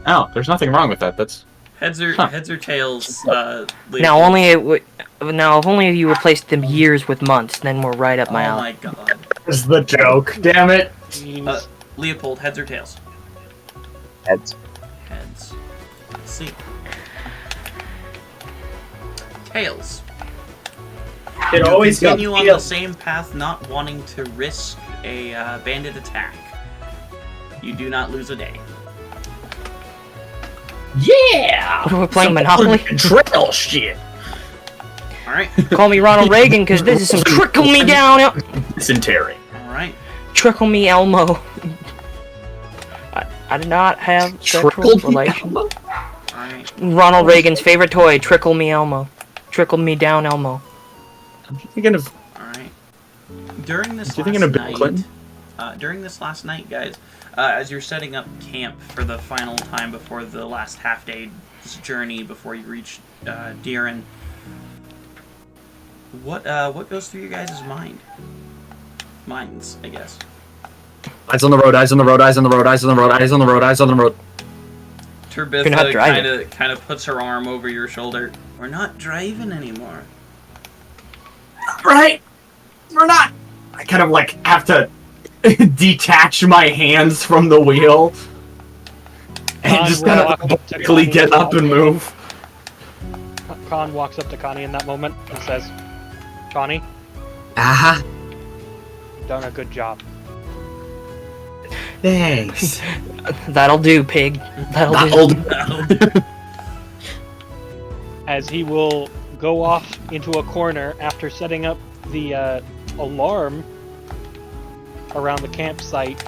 Oh, there's nothing wrong with that. That's Heads or tails? Now Leopold? if only you replaced the years with months, then we're right up my Oh alley. my god. is the joke. Damn it. Jeez. Leopold, heads or tails? Heads. Heads. Let's see. Tails. It always got continue on the same path, not wanting to risk a bandit attack. You do not lose a day. Yeah. We're playing Monopoly. Trail shit. All right. Call me Ronald Reagan because this is some trickle me down, Dysentery. All right. trickle me Elmo. I did not have sexual relations. All right. Ronald Reagan's favorite toy, Trickle Me Elmo. Trickle me down, Elmo. I'm thinking of. All right. During this You last thinking of Bill night, Clinton? During this last night, guys, as you're setting up camp for the final time before the last half-day's journey before you reach Deeren, what goes through your guys' minds, I guess. Eyes on the road. Eyes on the road. Eyes on the road. Eyes on the road. Eyes on the road. Eyes on the road. You're not Turbitha driving. kind of puts her arm over your shoulder. We're not driving anymore. Right. We're not. I kind of like have to detach my hands from the wheel and Khan just will kind walk of up to quickly Connie get up and move. Khan walks up to Connie in that moment and says, Connie, Uh-huh. you've done a good job. Thanks. That'll do, pig. That'll do. As he will go off into a corner after setting up the alarm around the campsite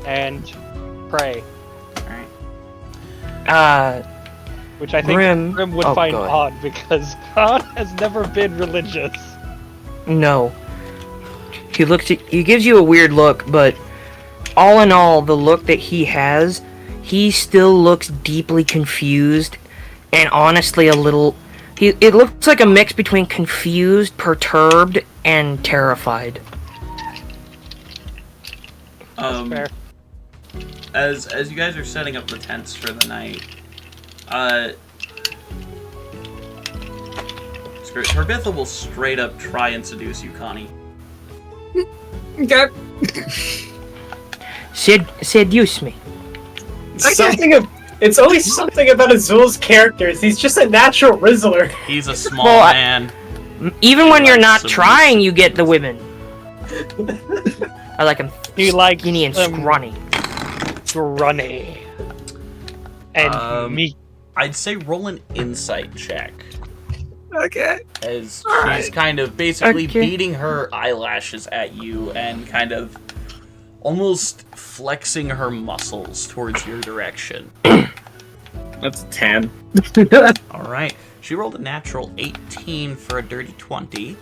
and pray, which I think Grim would find God. odd because Khan has never been religious. No. He gives you a weird look, but all in all, the look that he has, he still looks deeply confused and honestly a little... It looks like a mix between confused, perturbed, and terrified. Fair. As you guys are setting up the tents for the night, Turbitha will straight up try and seduce you, Connie. Okay. Seduce me. It's always something about Azul's characters. He's just a natural rizzler. He's a small Well, man. Even when you're not Some- trying, you get the women. I like him He likes skinny and them scrawny. scrawny. And me. I'd say roll an insight check. Okay. As Alright. she's kind of basically Okay. beating her eyelashes at you and kind of almost flexing her muscles towards your direction. That's a 10. Alright. She rolled a natural 18 for a dirty 20.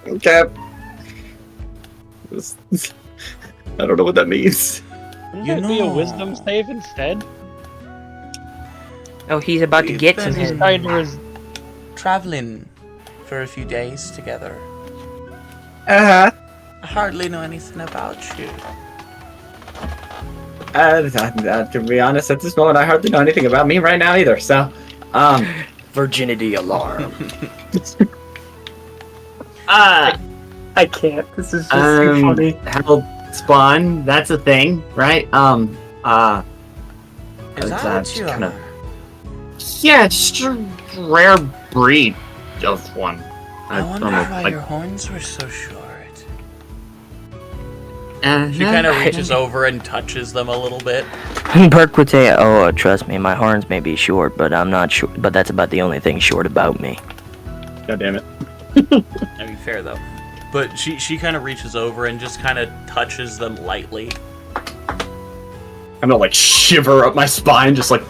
Okay. I don't know what that means. Wouldn't You that be a know- wisdom save instead? Oh, he's about to We've get been some in- head. Kind of Traveling for a few days together. Uh-huh. I hardly know anything about you. To be honest, at this moment, I hardly know anything about me right now either, so, Virginity alarm. I can't. This is just too funny. hell spawn, that's a thing, right? Is that what you kinda- are? Yeah, just a rare breed of one. I wonder don't know, why like- your horns were so short. Uh-huh. She kind of reaches over and touches them a little bit. Burke would say, "Oh, trust me, my horns may be short, but I'm not short. But that's about the only thing short about me." God damn it. I mean, fair though. But she kind of reaches over and just kind of touches them lightly. I'm gonna like shiver up my spine, just like.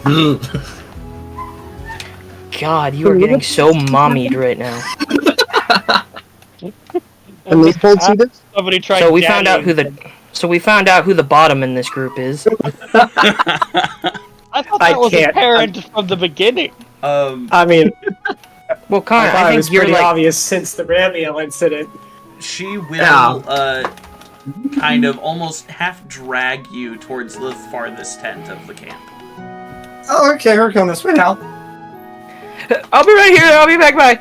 God, you are getting so mommied right now. And Leopold see this? Somebody tried. So we found out jamming. we found out who the bottom in this group is. I thought that was apparent from the beginning. I mean, Well, I Connor, thought I it was think you're pretty like obvious since the Ramiel incident. She will kind of almost half drag you towards the farthest tent of the camp. Oh, okay, we're going this way now. I'll be right here. I'll be back by.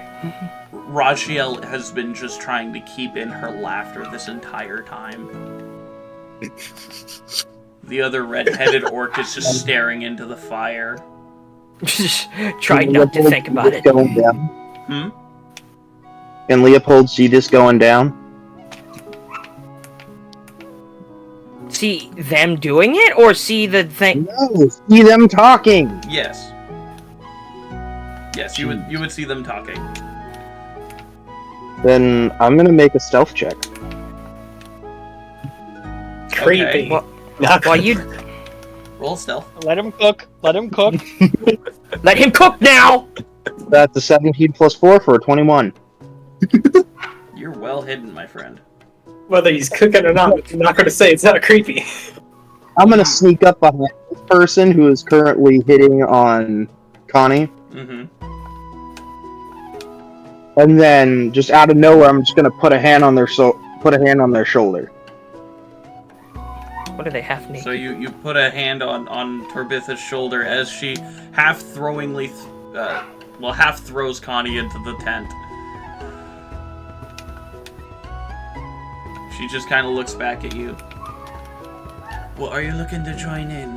Raziel has been just trying to keep in her laughter this entire time. The other red-headed orc is just staring into the fire. Just try not to think about it. Going down. Hmm? Can Leopold see this going down? See them doing it, or see the thing? No, see them talking. Yes. Yes, you would see them talking. Then I'm gonna make a stealth check. Creepy. Okay. Well, Not While you Roll stealth. Let him cook. Let him cook. let him cook now. That's a 17 plus 4 for a 21. You're well hidden, my friend. Whether he's cooking or not, I'm not going to say it's not creepy. I'm gonna sneak up behind this person who is currently hitting on Connie, Mm-hmm. and then just out of nowhere, I'm just gonna put a hand on their shoulder. What are they half naked? So you put a hand on Torbitha's shoulder as she half throws Connie into the tent. She just kind of looks back at you. Well, are you looking to join in?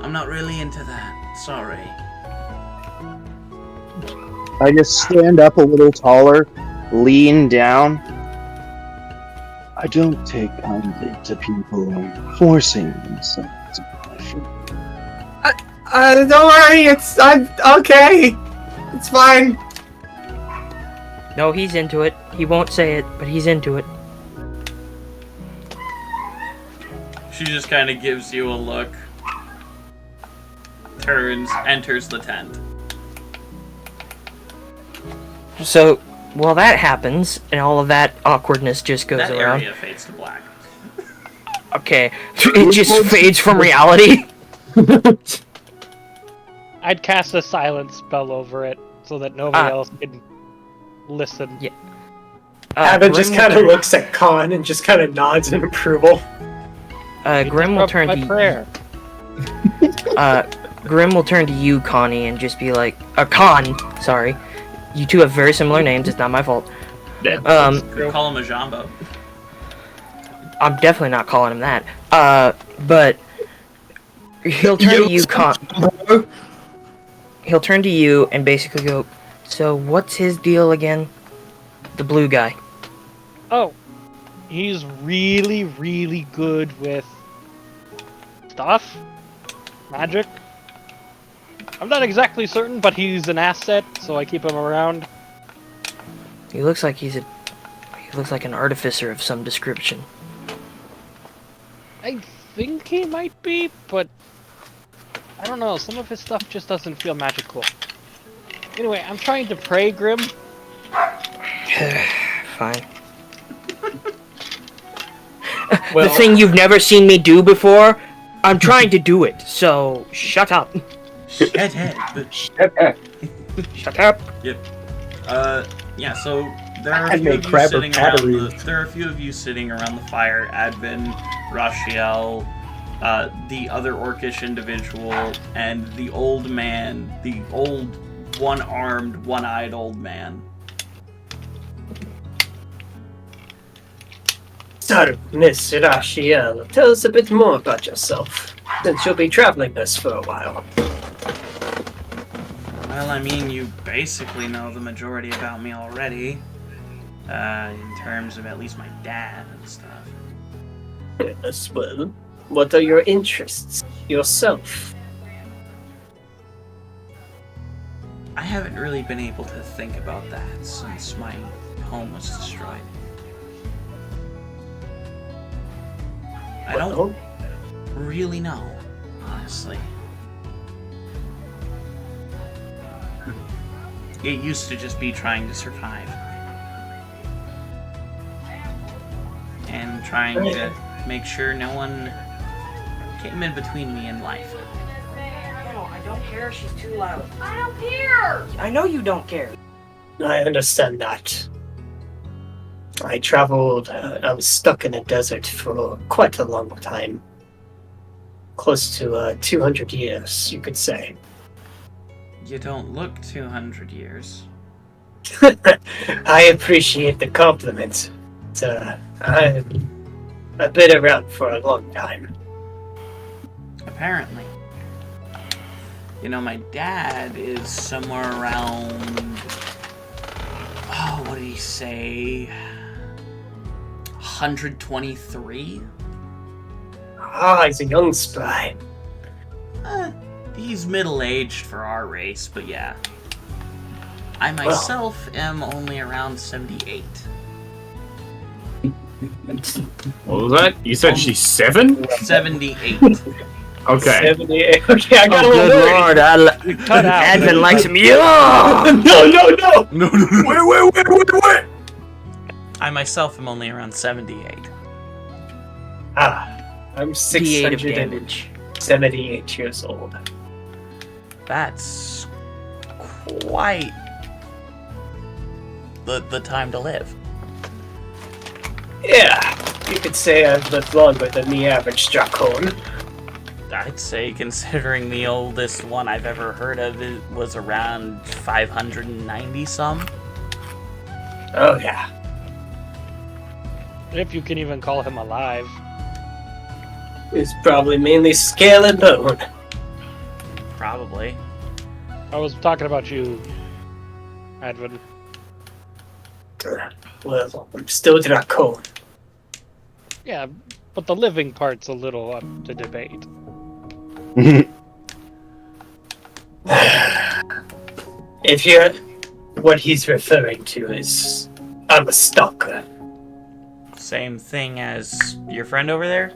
I'm not really into that. Sorry. I just stand up a little taller, lean down. I don't take kindly to people forcing themselves upon my food. Don't worry, I'm okay. It's fine. No, he's into it. He won't say it, but he's into it. She just kind of gives you a look. Turns, enters the tent. So, while that happens, and all of that awkwardness just goes That around. area fades to black. Okay, it just fades from reality. I'd cast a silence spell over it so that nobody else can listen. Yeah. Abin just Grim kind will of looks at Khan and just kind of nods in approval. Grim will turn my to prayer. Grim will turn to you, Connie, and just be like, Con, sorry. You two have very similar names, it's not my fault. Could call him a Jumbo. I'm definitely not calling him that. But he'll turn to you, he'll turn to you and basically go, so what's his deal again? The blue guy. Oh, he's really, really good with stuff, magic. I'm not exactly certain, but he's an asset, so I keep him around. He looks like he looks like an artificer of some description. I think he might be, but I don't know. Some of his stuff just doesn't feel magical. Anyway, I'm trying to pray, Grim. Fine. Well, The thing you've never seen me do before, I'm trying to do it, so shut up. Shut up. Yep. Yeah, so there are I a few made of you crab or sitting around patterns. there are a few of you sitting around the fire, Advin, Raziel, the other orcish individual, and the old man, the old one-armed, one-eyed old man. So, Miss Raziel, tell us a bit more about yourself, since you'll be traveling us for a while. Well, I mean, you basically know the majority about me already. In terms of at least my dad and stuff. Yes, well, what are your interests yourself? I haven't really been able to think about that since my home was destroyed. I don't really know, honestly. It used to just be trying to survive. And trying to make sure no one came in between me and life. No, I don't care. She's too loud. I don't care. I know you don't care. I understand that. I traveled, I was stuck in the desert for quite a long time. Close to 200 years, you could say. You don't look 200 years. I appreciate the compliment. I've been around for a long time. Apparently. You know, my dad is somewhere around... Oh, what did he say? 123? Ah, he's a young spry. He's middle-aged for our race, but yeah. I myself am only around 78. What was that? You said she's 7? 78. Okay. 78. Okay, I got a Oh, little good worried. lord. Cut out. Advent likes him. Yeah! No. Wait. I myself am only around 78. I'm D8 of damage. 678 years old. That's quite the time to live. Yeah, you could say I've lived longer than the average Dracon. I'd say, considering the oldest one I've ever heard of it was around 590 some. Oh yeah. If you can even call him alive. It's probably mainly scale and bone. Probably. I was talking about you, Advin. Well, I'm still Dracon. Yeah, but the living part's a little up to debate. If you're... What he's referring to is... I'm a stalker. Same thing as your friend over there?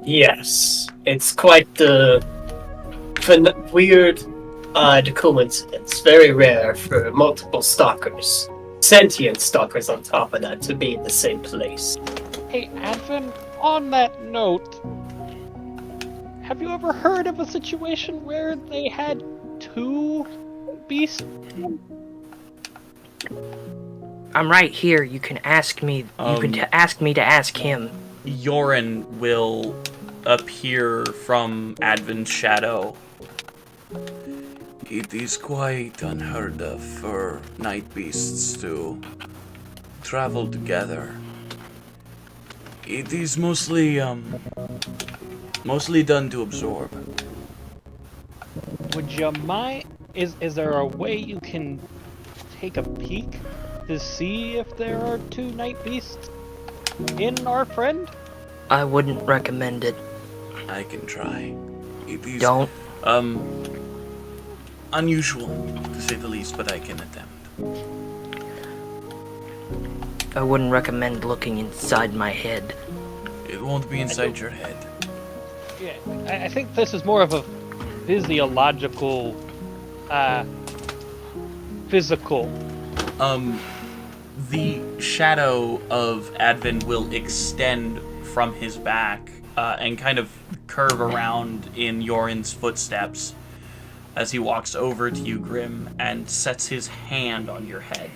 Yes. It's quite the... weird, odd coincidence. Very rare for multiple stalkers. Sentient stalkers on top of that to be in the same place. Hey, Advin, on that note, have you ever heard of a situation where they had 2 beasts? I'm right here. You can ask me. You can ask me to ask him. Yorin will appear from Advin's shadow. It is quite unheard of for night beasts to travel together. It is mostly done to absorb. Would you mind? Is there a way you can take a peek to see if there are 2 night beasts in our friend? I wouldn't recommend it. I can try. It is Don't. Unusual, to say the least, but I can attempt. I wouldn't recommend looking inside my head. It won't be inside your head. Yeah, I think this is more of a physiological, physical. The shadow of Advin will extend from his back and kind of curve around in Yorin's footsteps as he walks over to you, Grim, and sets his hand on your head.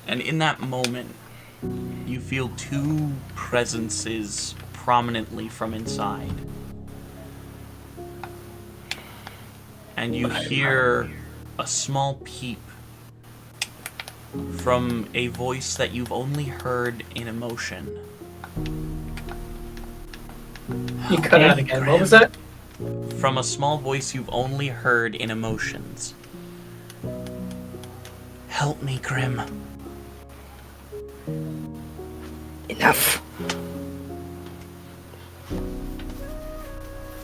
And in that moment, you feel 2 presences prominently from inside. And you hear a small peep from a voice that you've only heard in emotion. You cut out again. What was that? From a small voice you've only heard in emotions. Help me, Grim. Enough.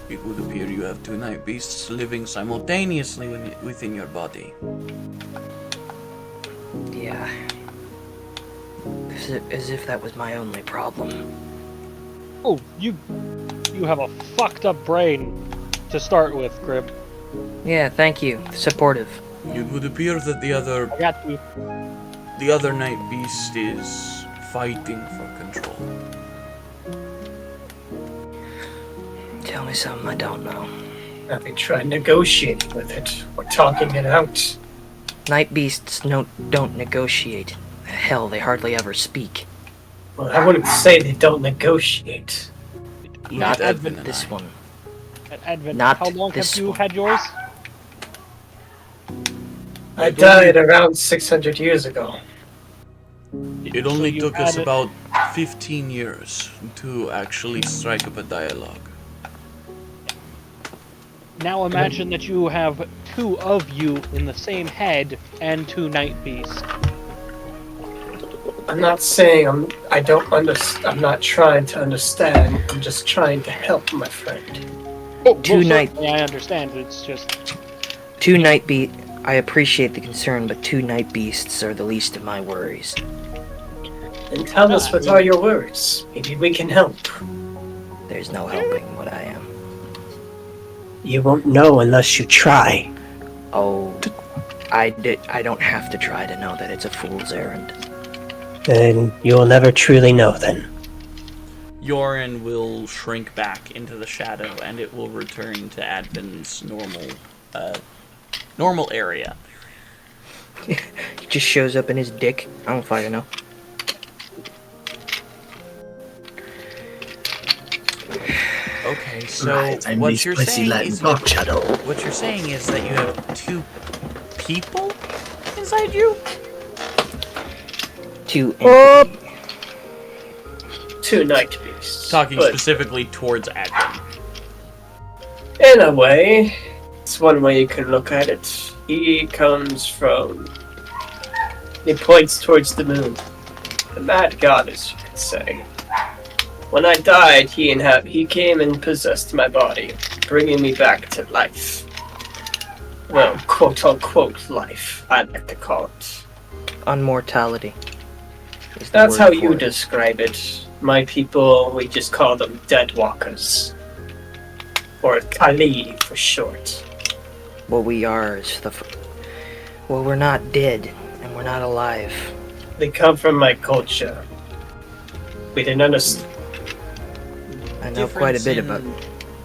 It would appear you have two night beasts living simultaneously within your body. Yeah. As if that was my only problem. Oh, you have a fucked up brain to start with, Grib. Yeah, thank you. Supportive. It would appear that the I got you. other night beast is fighting for control. Tell me something I don't know. Have we tried negotiating with it or talking it out? Night beasts don't negotiate. Hell, they hardly ever speak. Well, I wouldn't say they don't negotiate. Not Advent and this I. one. Advent, Not how long have this you one. had yours? I died around 600 years ago. It So only you took had us it- about 15 years to actually strike up a dialogue. Now imagine that you have two of you in the same head and two night beasts. I'm not saying I'm not trying to understand. I'm just trying to help my friend. Two Most night- certainly I understand. It's just Two night beast. I appreciate the concern, but two night beasts are the least of my worries. And tell us what are your words. Maybe we can help. There's no helping what I am. You won't know unless you try. Oh, I don't have to try to know that it's a fool's errand. Then you'll never truly know then. Yorin will shrink back into the shadow, and it will return to Advin's normal area. He just shows up in his dick. I don't fucking know. Okay, so what you're saying is what you're saying is that you have two people inside you? Two. Two night beasts. Talking But specifically towards Advin. in a way, it's one way you can look at it. He comes from... He points towards the moon. The mad goddess, you could say. When I died, he came and possessed my body, bringing me back to life. Well, quote-unquote life, I'd like to call it. Unmortality. is the That's word how for you it. describe it. My people, we just call them dead walkers. Or Kali for short. What we are is well, we're not dead, and we're not alive. They come from my culture. We didn't understand. I know quite a bit about.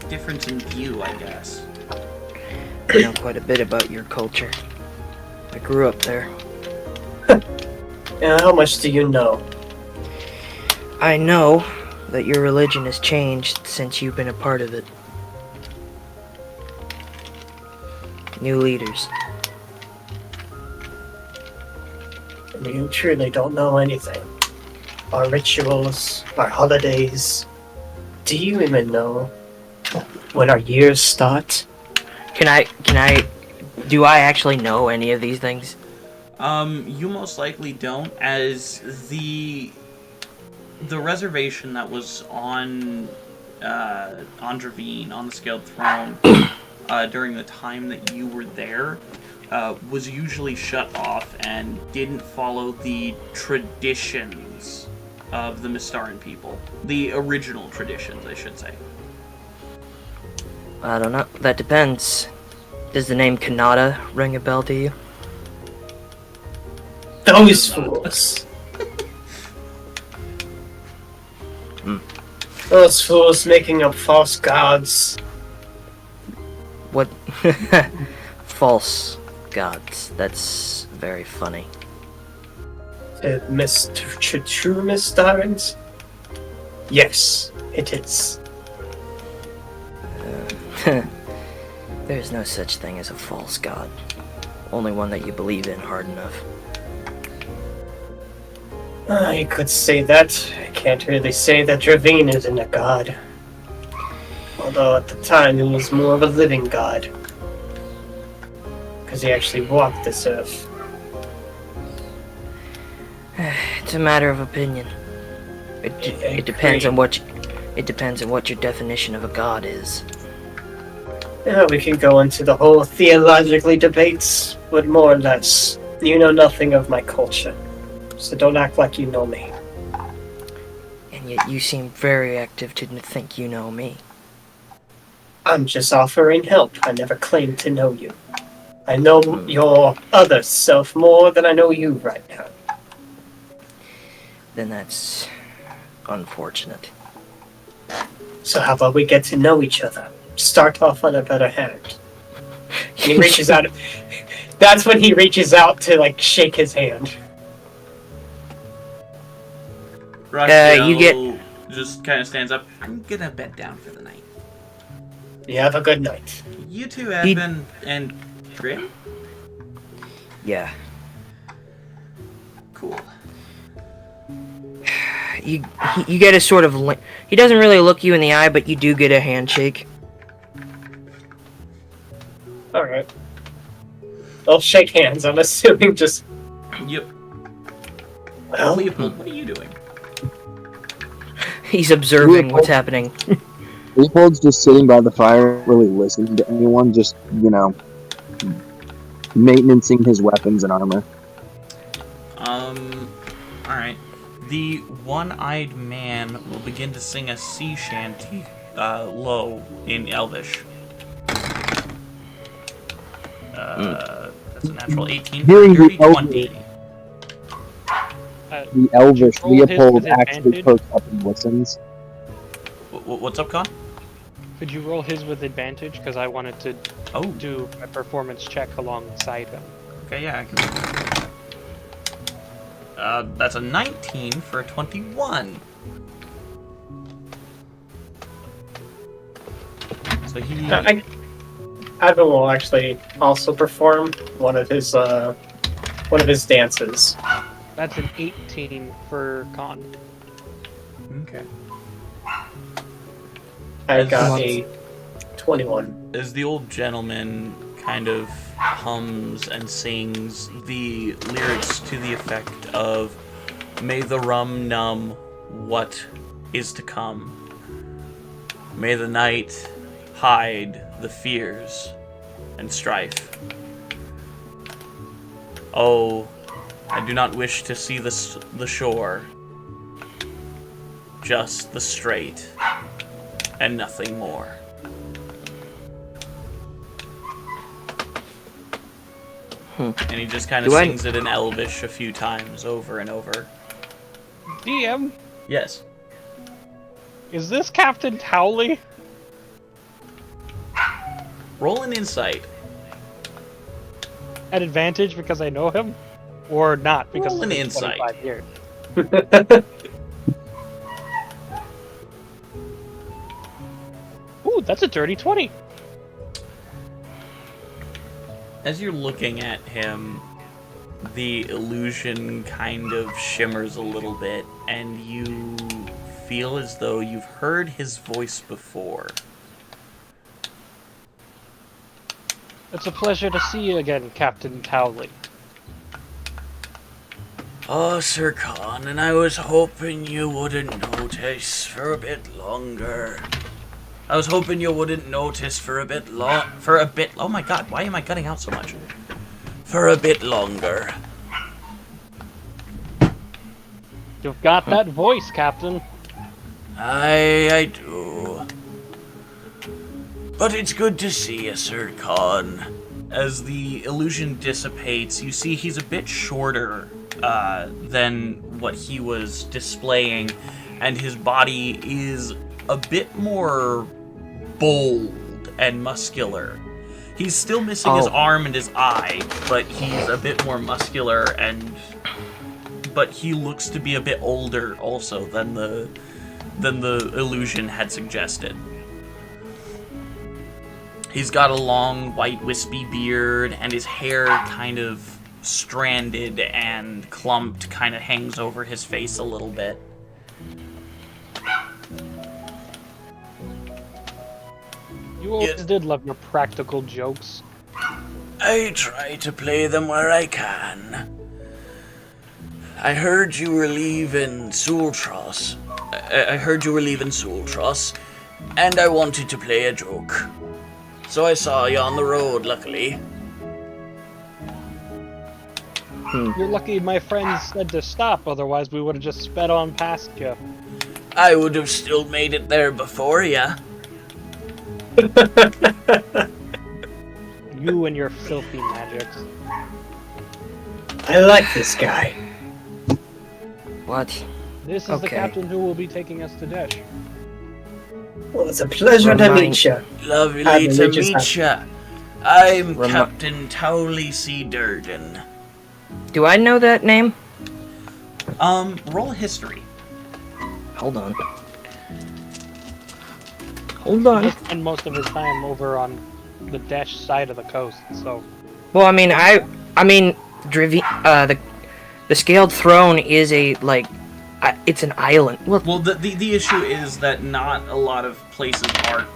Difference in view, I guess. I know quite a bit about your culture. I grew up there. How much do you know? I know that your religion has changed since you've been a part of it. New leaders. You truly don't know anything. Our rituals, our holidays. Do you even know when our years start? Do I actually know any of these things? You most likely don't, as the reservation that was on Dravine, on the Scaled Throne, during the time that you were there, was usually shut off and didn't follow the traditions of the Mistaran people. The original traditions, I should say. I don't know. That depends. Does the name Kanata ring a bell to you? Those fools. Those fools making up false gods. What? False gods. That's very funny. True Mistarans? Yes, it is. There's no such thing as a false god. Only one that you believe in hard enough. I could say that. I can't really say that Dravine isn't a god. Although at the time he was more of a living god. Because he actually walked this earth. It's a matter of opinion. It depends on what your definition of a god is. Yeah, we can go into the whole theologically debates, but more or less, you know nothing of my culture. So don't act like you know me. And yet you seem very active to think you know me. I'm just offering help. I never claimed to know you. I know your other self more than I know you right now. Then that's unfortunate. So how about we get to know each other? Start off on a better hand. And he reaches out. That's when he reaches out to, like, shake his hand. Raphael you get- just kind of stands up. I'm gonna bed down for the night. You have a good night. You two, Evan and Grim? Yeah. Cool. You get a sort of... He doesn't really look you in the eye, but you do get a handshake. Alright. They'll shake hands, I'm assuming just... Yep. Well, Leopold, what are you doing? He's observing what's happening. Leopold's just sitting by the fire, really listening to anyone, just, maintenancing his weapons and armor. Alright. The one-eyed man will begin to sing a sea shanty, low in Elvish. That's a natural 18 for a Hearing dirty the 20. The Elvish roll his Leopold with actually advantage? perks up and listens. What's up, Con? Could you roll his with advantage? Because I wanted to Oh, do a performance check alongside him. okay, yeah, I can. That's a 19 for a 21. So he... Advin will actually also perform one of his dances. That's an 18 for con. Okay. I got a 21. As the old gentleman kind of hums and sings the lyrics to the effect of "May the rum numb what is to come. May the night hide the fears and strife. Oh, I do not wish to see the shore, just the strait and nothing more." And he just kind of sings it in Elvish a few times over and over. DM, Yes. is this Captain Towley? Roll an insight. At advantage because I know him? Or not because Roll an it's been insight. 25 years? Ooh, that's a dirty 20. As you're looking at him, the illusion kind of shimmers a little bit, and you feel as though you've heard his voice before. It's a pleasure to see you again, Captain Towley. Oh, Sir Khan, and I was hoping you wouldn't notice for a bit longer. I was hoping you wouldn't notice for a bit oh my god, why am I cutting out so much? For a bit longer. You've got that voice, Captain. I do. But it's good to see you, Sir Khan. As the illusion dissipates, you see he's a bit shorter than what he was displaying, and his body is a bit more bold and muscular. He's still missing his arm and his eye, but he's a bit more muscular, but he looks to be a bit older also than the illusion had suggested. He's got a long, white, wispy beard, and his hair kind of stranded and clumped kind of hangs over his face a little bit. You always did love your practical jokes. I try to play them where I can. I heard you were leaving Sultros. I heard you were leaving Sultros, and I wanted to play a joke. So I saw you on the road, luckily. You're lucky my friends said to stop, otherwise we would have just sped on past you. I would have still made it there before ya. You and your filthy magics. I like this guy. What? This is the Okay. captain who will be taking us to Desh. Well, it's a pleasure to Remind- meet you. Lovely Have a to religious meet ya. I'm Remi- Captain Towley C. Durden. Do I know that name? Roll history. Hold on. Hold on. He spent most of his time over on the Desh side of the coast, so Well, I mean, the Scaled Throne is it's an island. Well, Well, the issue is that not a lot of places are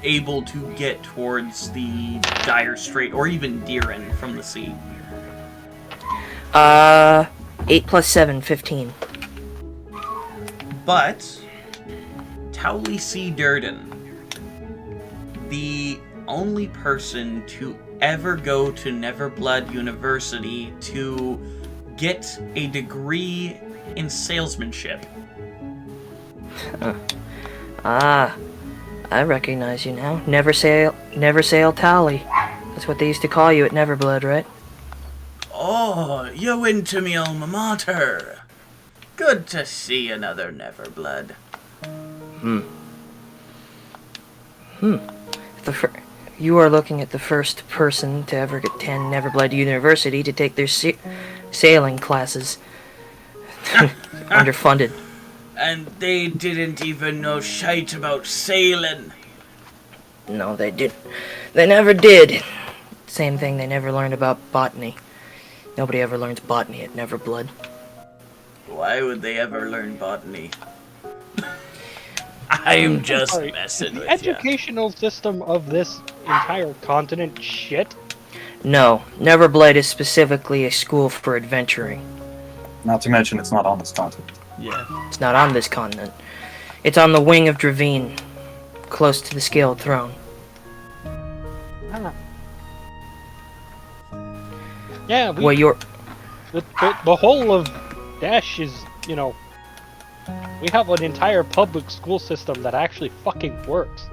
able to get towards the Dire Strait or even Deeren from the sea. 8 plus 7, 15. But Towley C. Durden, the only person to ever go to Neverblood University to get a degree in salesmanship. Ah, I recognize you now. Never sail Tally. That's what they used to call you at Neverblood, right? Oh, you went to me alma mater. Good to see another Neverblood. You are looking at the first person to ever attend Neverblood University to take their sailing classes. Underfunded. And they didn't even know shite about sailing. No, they didn't. They never did. Same thing, they never learned about botany. Nobody ever learns botany at Neverblood. Why would they ever learn botany? I'm just sorry, messing the with you. educational system of this entire continent shit. No, Neverblood is specifically a school for adventuring. Not to mention, it's not on this continent. Yeah. It's not on this continent. It's on the wing of Dravine, close to the Scaled Throne. Yeah, Well, you're... the whole of Dash is, you know, we have an entire public school system that actually fucking works.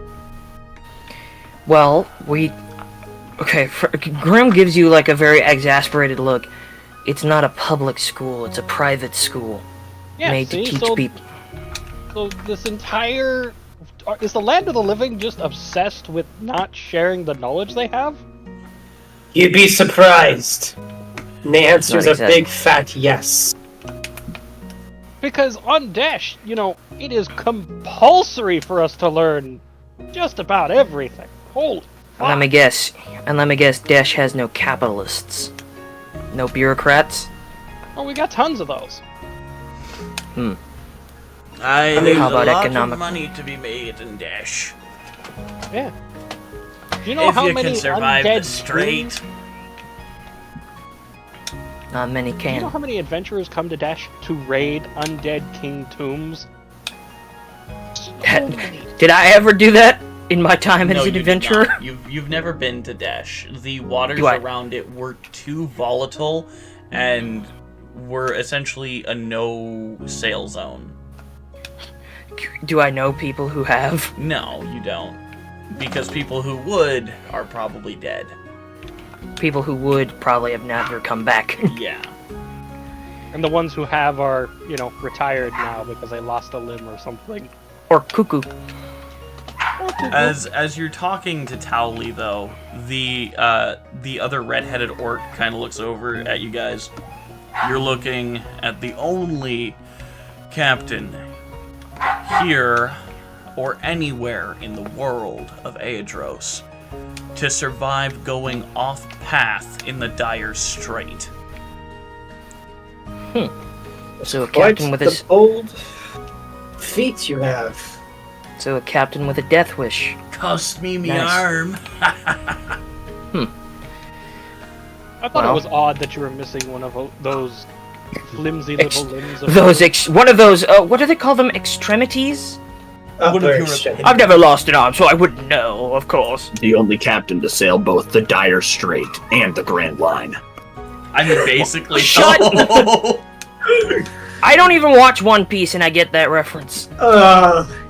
Well, okay, Grim gives you like a very exasperated look. It's not a public school, it's a private school. Yeah, made see, to teach so, people. So this entire... Is the land of the living just obsessed with not sharing the knowledge they have? You'd be surprised. And the answer is Not a exactly. big fat yes. Because on Dash, you know, it is compulsory for us to learn just about everything. Holy fuck. Let me guess, Dash has no capitalists. No bureaucrats? Oh, we got tons of those. There's How a about lot economic- of money to be made in Dash. Yeah. Do you know If how you many can survive undead the strait. kings- Not many Do you know can. how many adventurers come to Dash to raid undead king tombs? Did I ever do that in my time as No, an you did adventurer? not. You've never been to Dash. The waters Do I? around it were too volatile and were essentially a no sail zone. Do I know people who have? No, you don't. Because people who would are probably dead. People who would probably have never come back. Yeah. And the ones who have are, you know, retired now because they lost a limb or something. Or cuckoo. As you're talking to Towley, though, the other redheaded orc kind of looks over at you guys. You're looking at the only captain here or anywhere in the world of Aeidros to survive going off path in the Dire Strait. So a Quite captain with the a bold feat you have. captain with a death wish. Cost me me Nice. arm. I thought Well. it was odd that you were missing one of those flimsy little limbs of One of those, what do they call them? Extremities? One of your Upper strength. I've never lost an arm, so I wouldn't know, of course. The only captain to sail both the Dire Strait and the Grand Line. I mean, basically. Shut so. I don't even watch One Piece, and I get that reference.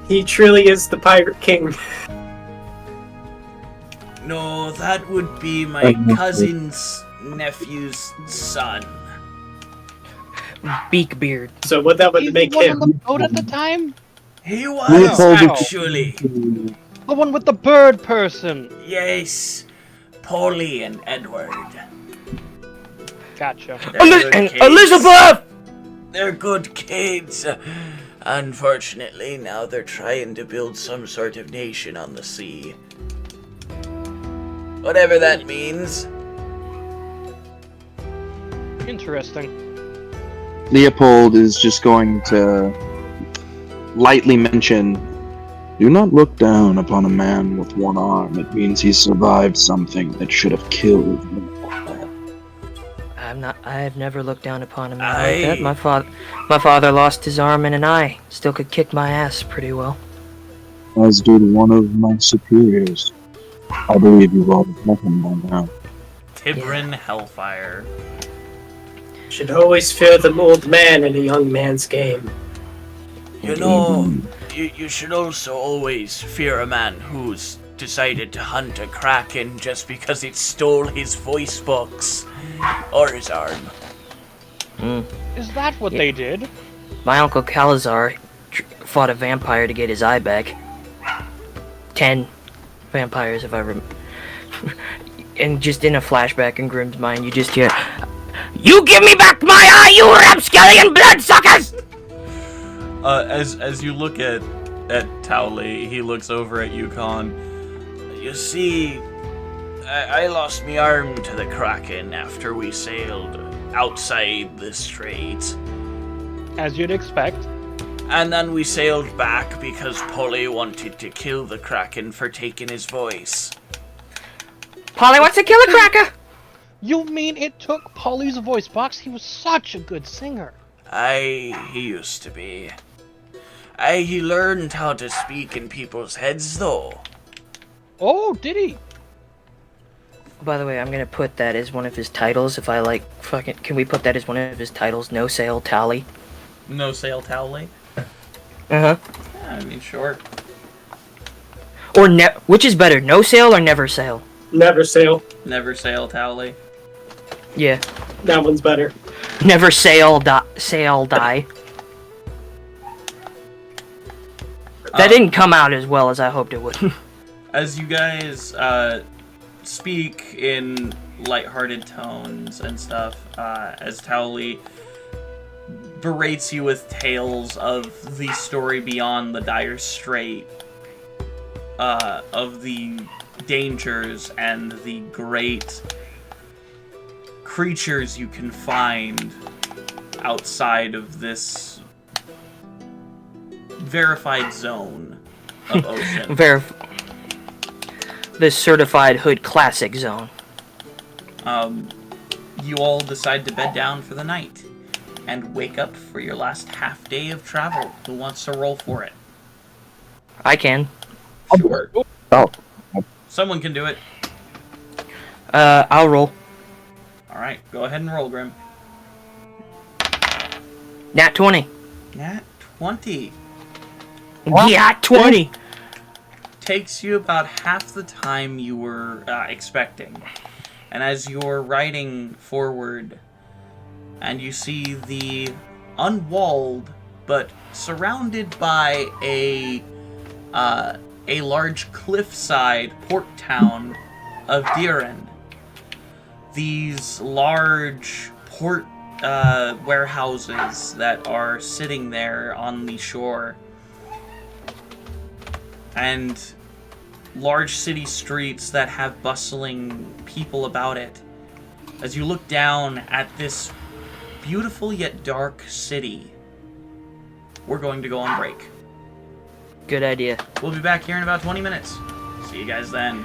He truly is the Pirate King. No, that would be my cousin's nephew's son. Beakbeard. So what that would He's make the one him? on the boat at the time? He was, Leopold- actually. The one with the bird person. Yes. Polly and Edward. Gotcha. They're good And kids. Elizabeth! They're good kids. Unfortunately, now they're trying to build some sort of nation on the sea. Whatever that means. Interesting. Leopold is just going to lightly mention, do not look down upon a man with one arm. It means he survived something that should have killed him. I've never looked down upon a man like that. My father lost his arm and an eye. Still could kick my ass pretty well. As did one of my superiors. I believe you've all met him by now. Tibrin Hellfire. Should always fear the old man in a young man's game. You know, you should also always fear a man who's decided to hunt a kraken just because it stole his voice box or his arm. Is that what they did? My uncle Calazar fought a vampire to get his eye back. 10 vampires, if I remember. And just in a flashback in Grimm's mind, you just hear, "You give me back my eye, you rapscallion bloodsuckers!" As you look at Towley, he looks over at Yukon. You see, I lost my arm to the kraken after we sailed outside the strait. As you'd expect. And then we sailed back because Polly wanted to kill the kraken for taking his voice. Polly wants to kill a cracker! You mean it took Polly's voice box? He was such a good singer. He used to be. He learned how to speak in people's heads, though. Oh, did he? By the way, I'm gonna put that as one of his titles. If I like fucking, can we put that as one of his titles? No Sail Tally. No Sail Towley? Uh huh. Yeah, I mean, sure. Or which is better, No Sail or Never Sail? Never sail. Never Sail Towley. Yeah. That one's better. Never sail die. That didn't come out as well as I hoped it would. As you guys speak in lighthearted tones and stuff, as Towley berates you with tales of the story beyond the Dire Strait, of the dangers and the great creatures you can find outside of this verified zone of ocean. This certified Hood Classic zone. You all decide to bed down for the night and wake up for your last half day of travel. Who wants to roll for it? I can. Sure. Oh. Someone can do it. I'll roll. Alright, go ahead and roll, Grim. Nat 20. Nat 20. Yeah, 20! Takes you about half the time you were expecting. And as you're riding forward, and you see the unwalled, but surrounded by a large cliffside port town of Diren. These large port warehouses that are sitting there on the shore, and large city streets that have bustling people about it. As you look down at this beautiful yet dark city, we're going to go on break. Good idea. We'll be back here in about 20 minutes. See you guys then.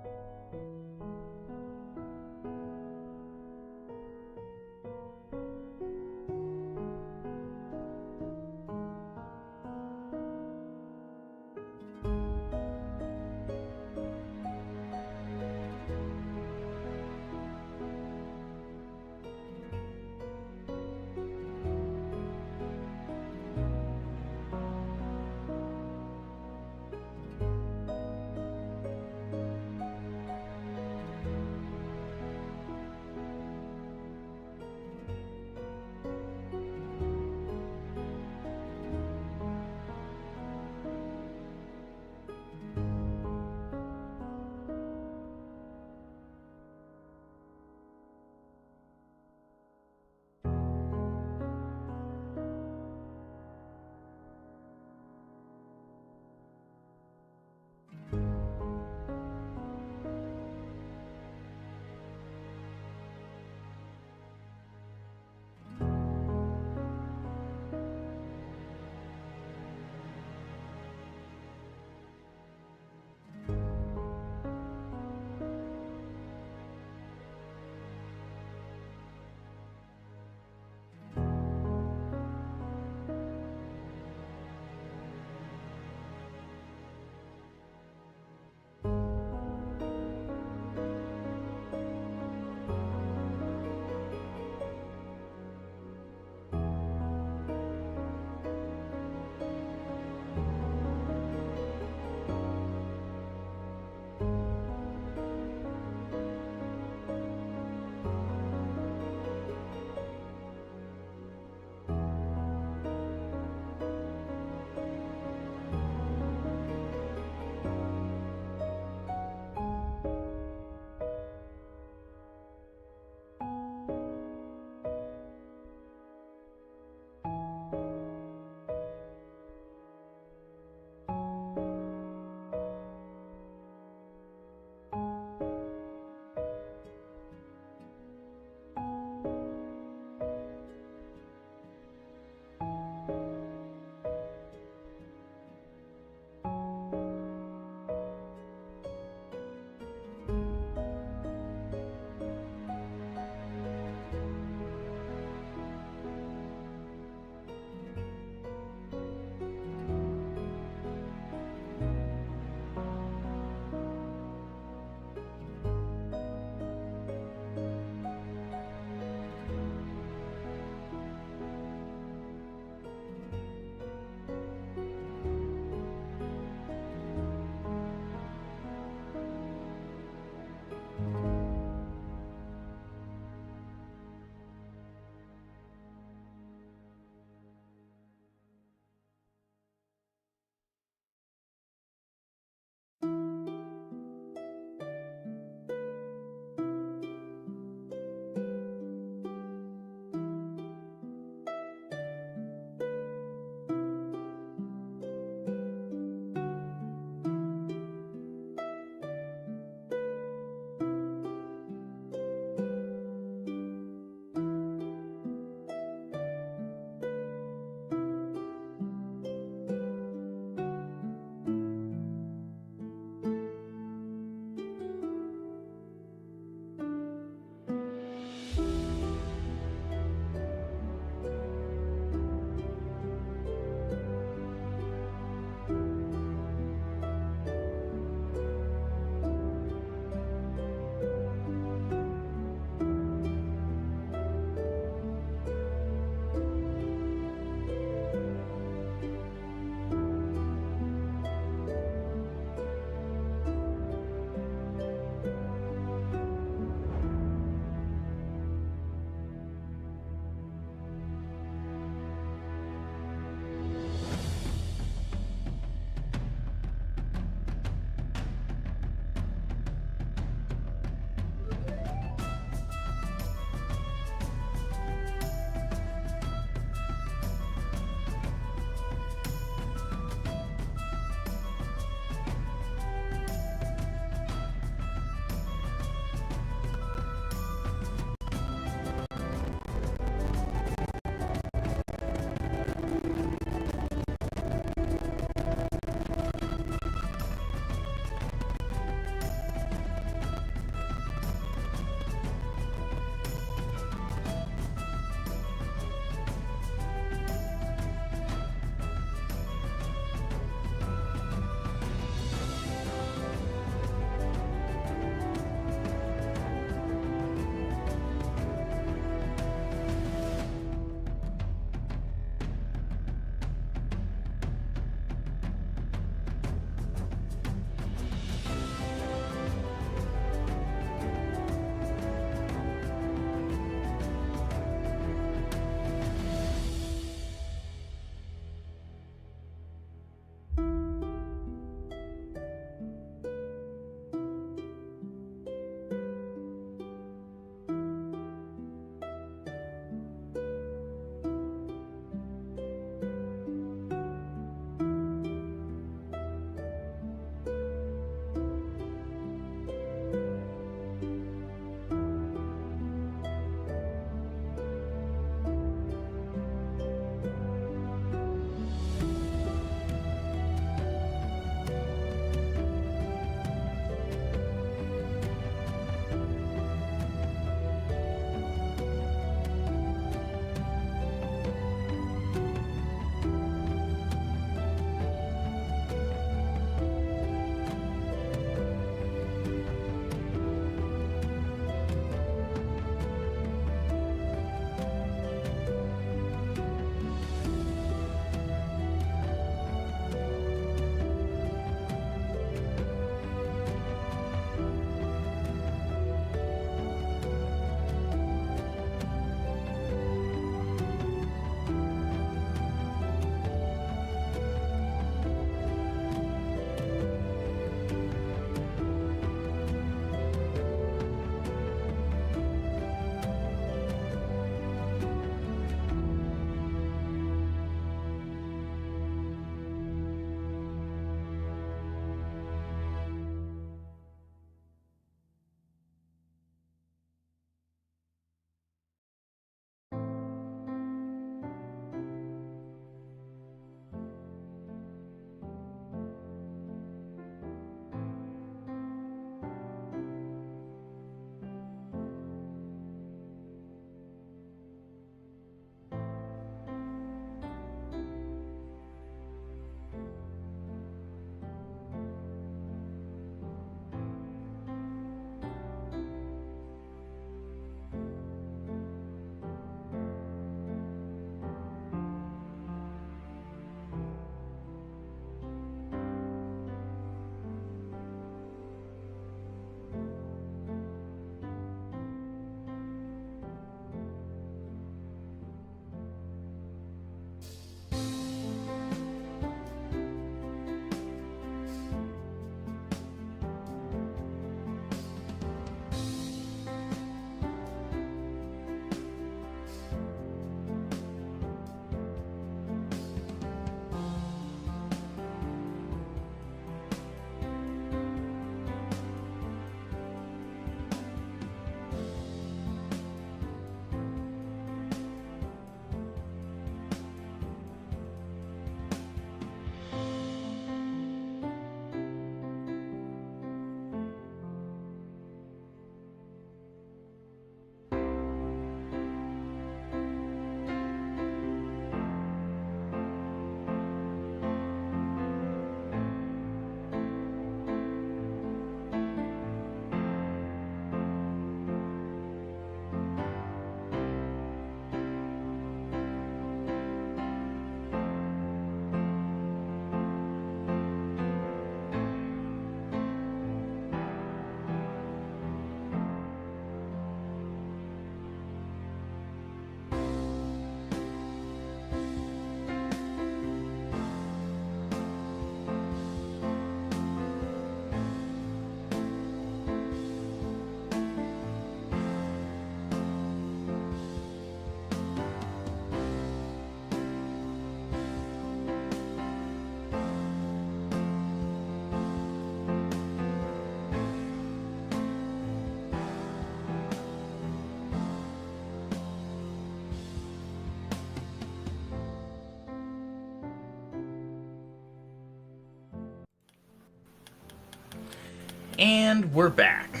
And we're back.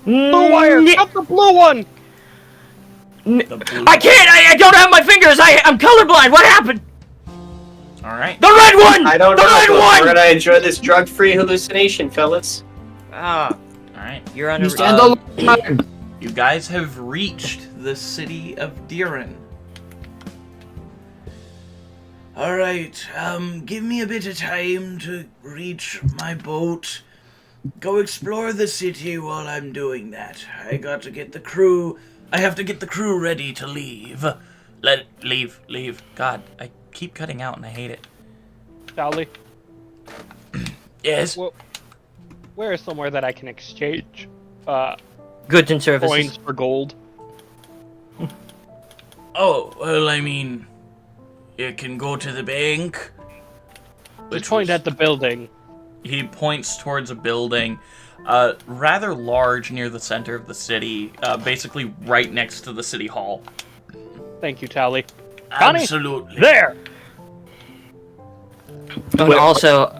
Blue wire! Cut the blue one! The blue... I can't! I don't have my fingers! I'm colorblind! What happened? Alright. The red one! I don't the know. red But one! we're gonna enjoy this drug-free hallucination, fellas. Ah, Alright. you're under... You guys have reached the city of Diran. Alright, give me a bit of time to reach my boat. Go explore the city while I'm doing that. I got to get the crew... I have to get the crew ready to leave. Leave. God, I keep cutting out and I hate it. Charlie, Yes? well, where is somewhere that I can exchange Goods and services. coins for gold? Oh, well, I mean... You can go to the bank. Just point at the building. He points towards a building, rather large near the center of the city, basically right next to the city hall. Thank you, Tally. Connie? Absolutely. There! And also,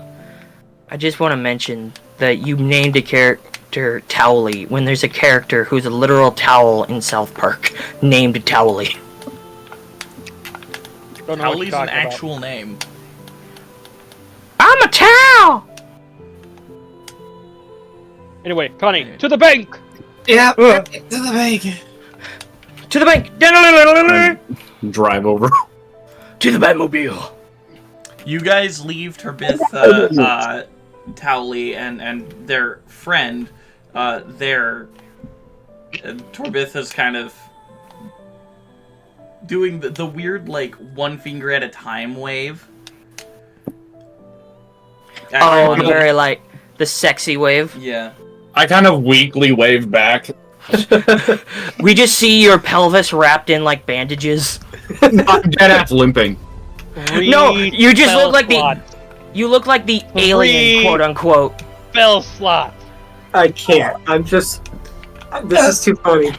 I just want to mention that you named a character Towley when there's a character who's a literal towel in South Park named Towley. Don't know what Howley's you're an talking about. actual name. I'm a towel! Anyway, Connie, to the bank! Yeah, to the bank. To the bank! Drive over. To the Batmobile! You guys leave Turbith, Towley, and their friend there. Turbith is kind of doing the weird, like, one finger at a time wave. Oh, very like the sexy wave. Yeah. I kind of weakly wave back. We just see your pelvis wrapped in like bandages. I'm dead ass limping. No, you just look like slot. you look like the alien, quote unquote. Spell slot. I can't. I'm just... This is too funny.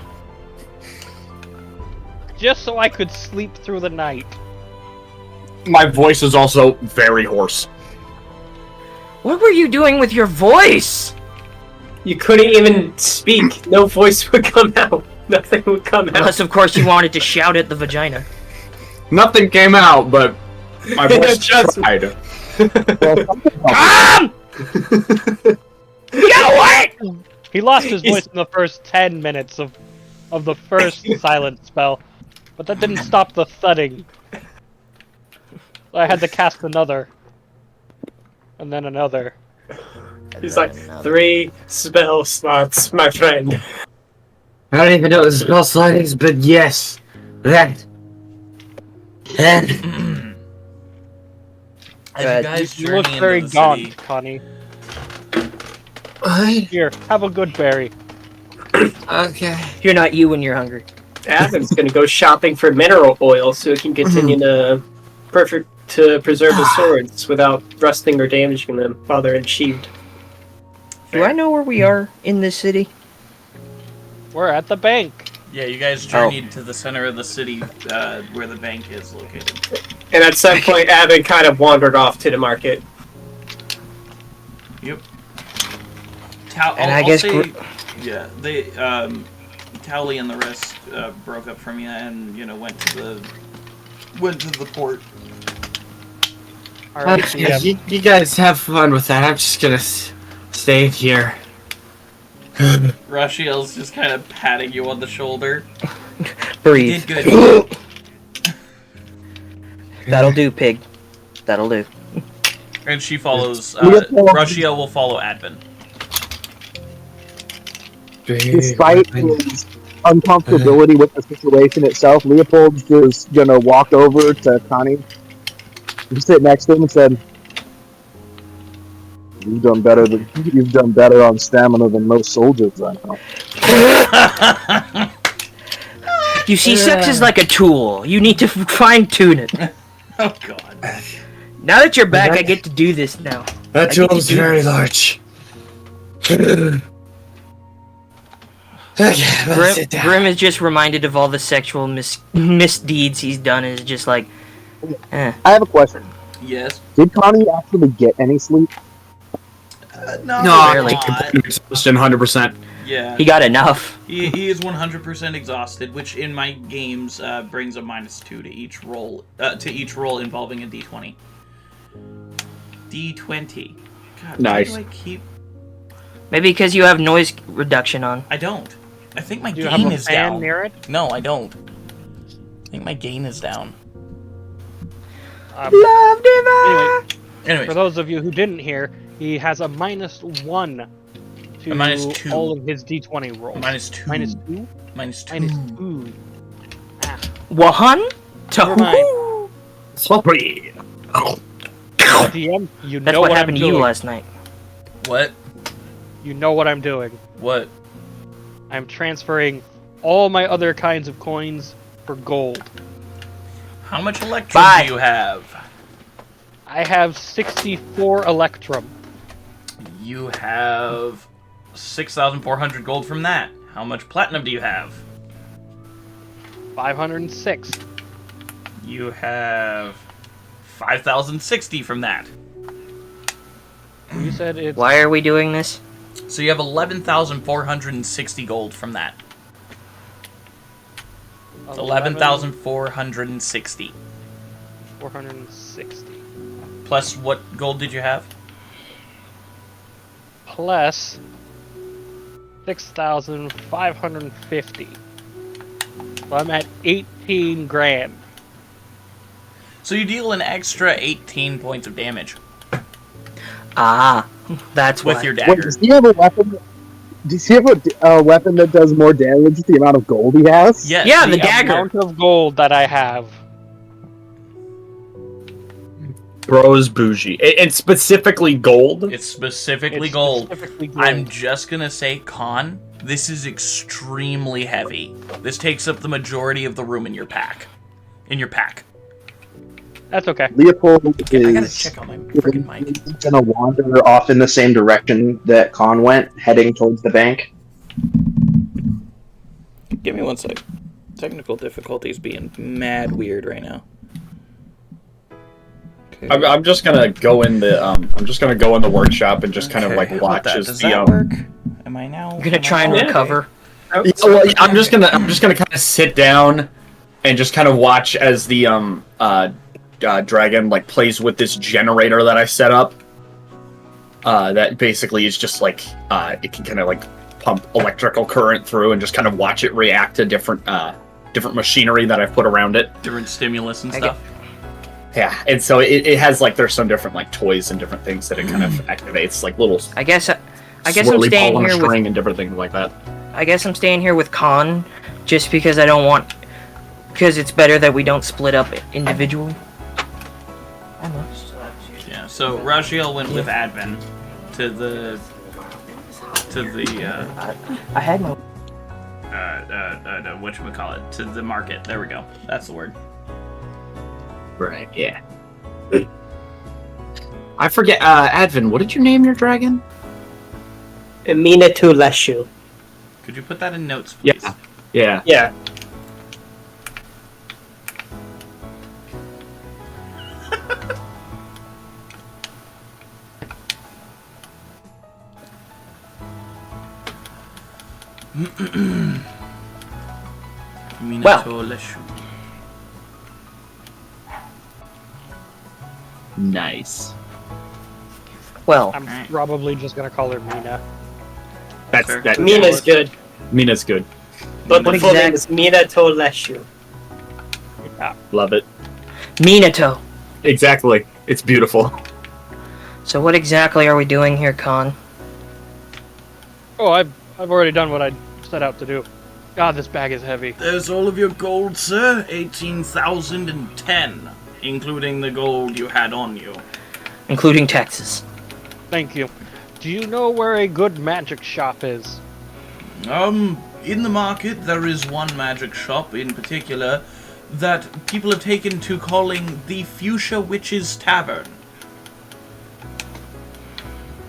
Just so I could sleep through the night. My voice is also very hoarse. What were you doing with your voice? You couldn't even speak. No voice would come out. Nothing would come out. Unless, of course, you wanted to shout at the vagina. Nothing came out, but my voice Just- tried. Come! Get away! He lost his voice in the first 10 minutes of the first silent spell, but that didn't stop the thudding. So I had to cast another. And then another. He's like, 3 spell slots, my friend. I don't even know what the spell slot is, but yes. That. As you guys You look journey very into the gaunt, city, Connie. What? Here, have a good berry. Okay. You're not you when you're hungry. Adam's gonna go shopping for mineral oil so he can continue to preserve his swords without rusting or damaging them while they're unsheathed. Do I know where we are in this city? We're at the bank. yeah, you guys journeyed to the center of the city where the bank is located. And at some point, Adam kind of wandered off to the market. Yep. And I guess yeah, they Towley and the rest broke up from you and went to the port. Alright, Okay, you guys have fun with that. I'm just gonna stay here. Rashiel's just kind of patting you on the shoulder. You breathe. did good. That'll do, pig. That'll do. And she follows. Rashiel will follow Advin. Despite his uncomfortability with the situation itself, Leopold's just gonna walk over to Connie, sit next to him, and said, "You've done better on stamina than most soldiers I know." You see, sex is like a tool. You need to fine tune it. Oh God. Now that you're back, I get to do this now. That I get tool is to do very this. large. Okay, let's sit down. Grim is just reminded of all the sexual misdeeds he's done, and is just like, I have a question. Yes. Did Connie actually get any sleep? No, barely. Exhaustion 100%. Yeah. He got enough. He is 100% exhausted, which in my games brings a -2 to each roll involving a d20. D20. God, Nice. why do I keep? Maybe because you have noise reduction on. I don't. I think my Do you have gain a is fan down. near it? No, I don't. I think my gain is down. Love divine. Anyways, For those of you who didn't hear, he has a -1 to A -2. all of his d20 rolls. -2. -2? -2. -2. Wahan? Never mind. Sorry. DM, you That's know what what happened I'm to you doing. last night. What? You know what I'm doing. What? I'm transferring all my other kinds of coins for gold. How much electrum Bye. do you have? I have 64 electrum. You have 6,400 gold from that. How much platinum do you have? 506. You have 5,060 from that. You said it's Why are we doing this? So you have 11,460 gold from that. 11,460. 460. Plus, what gold did you have? Plus 6,550. So I'm at 18 grand. So you deal an extra 18 points of damage Ah, that's with why. your Wait, dagger. does he have a weapon? Does he have a weapon that does more damage with the amount of gold he has? Yes. Yeah, the dagger. amount of gold that I have. Bro's bougie. It's specifically gold. It's specifically It's gold. specifically gold. I'm just gonna say, Con, this is extremely heavy. This takes up the majority of the room in your pack. That's okay. Leopold I gotta is check on my freaking mic. gonna wander off in the same direction that Khan went, heading towards the bank. Give me one sec. Technical difficulties being mad weird right now. Okay. I'm just gonna go in the workshop and just kind of like How about watch that? as Does the that work? Am I now? I'm gonna try and recover. Yeah, well, I'm just gonna kind of sit down and just kind of watch as the dragon like plays with this generator that I set up. That basically is just like it can kind of like pump electrical current through and just kind of watch it react to different machinery that I've put around it. Different stimulus and I stuff. Yeah, and so it has like there's some different like toys and different things that it kind of activates, like little I guess I'm swirly staying ball on a here string with. and different things like that. I guess I'm staying here with Khan, just because I don't want. Because it's better that we don't split up individually. I know. Yeah. So Rajiel went with Advent to the I had my. whatchamacallit, to the market. There we go. That's the word. Right. Yeah. I forget. Advin, what did you name your dragon? Minato Leshu. Could you put that in notes, please? Yeah. Yeah. Minato Leshu. Nice. Well, I'm Alright. probably just gonna call her Mina. That's Fair. that. Mina's good, Mina's good. but the What full name exact- is Minato Leshu. Love it. Minato. Exactly. It's beautiful. So what exactly are we doing here, Khan? Oh, I've already done what I set out to do. God, this bag is heavy. There's all of your gold, sir. 18,010, including the gold you had on you. Including taxes. Thank you. Do you know where a good magic shop is? In the market, there is one magic shop in particular that people have taken to calling the Fuchsia Witch's Tavern.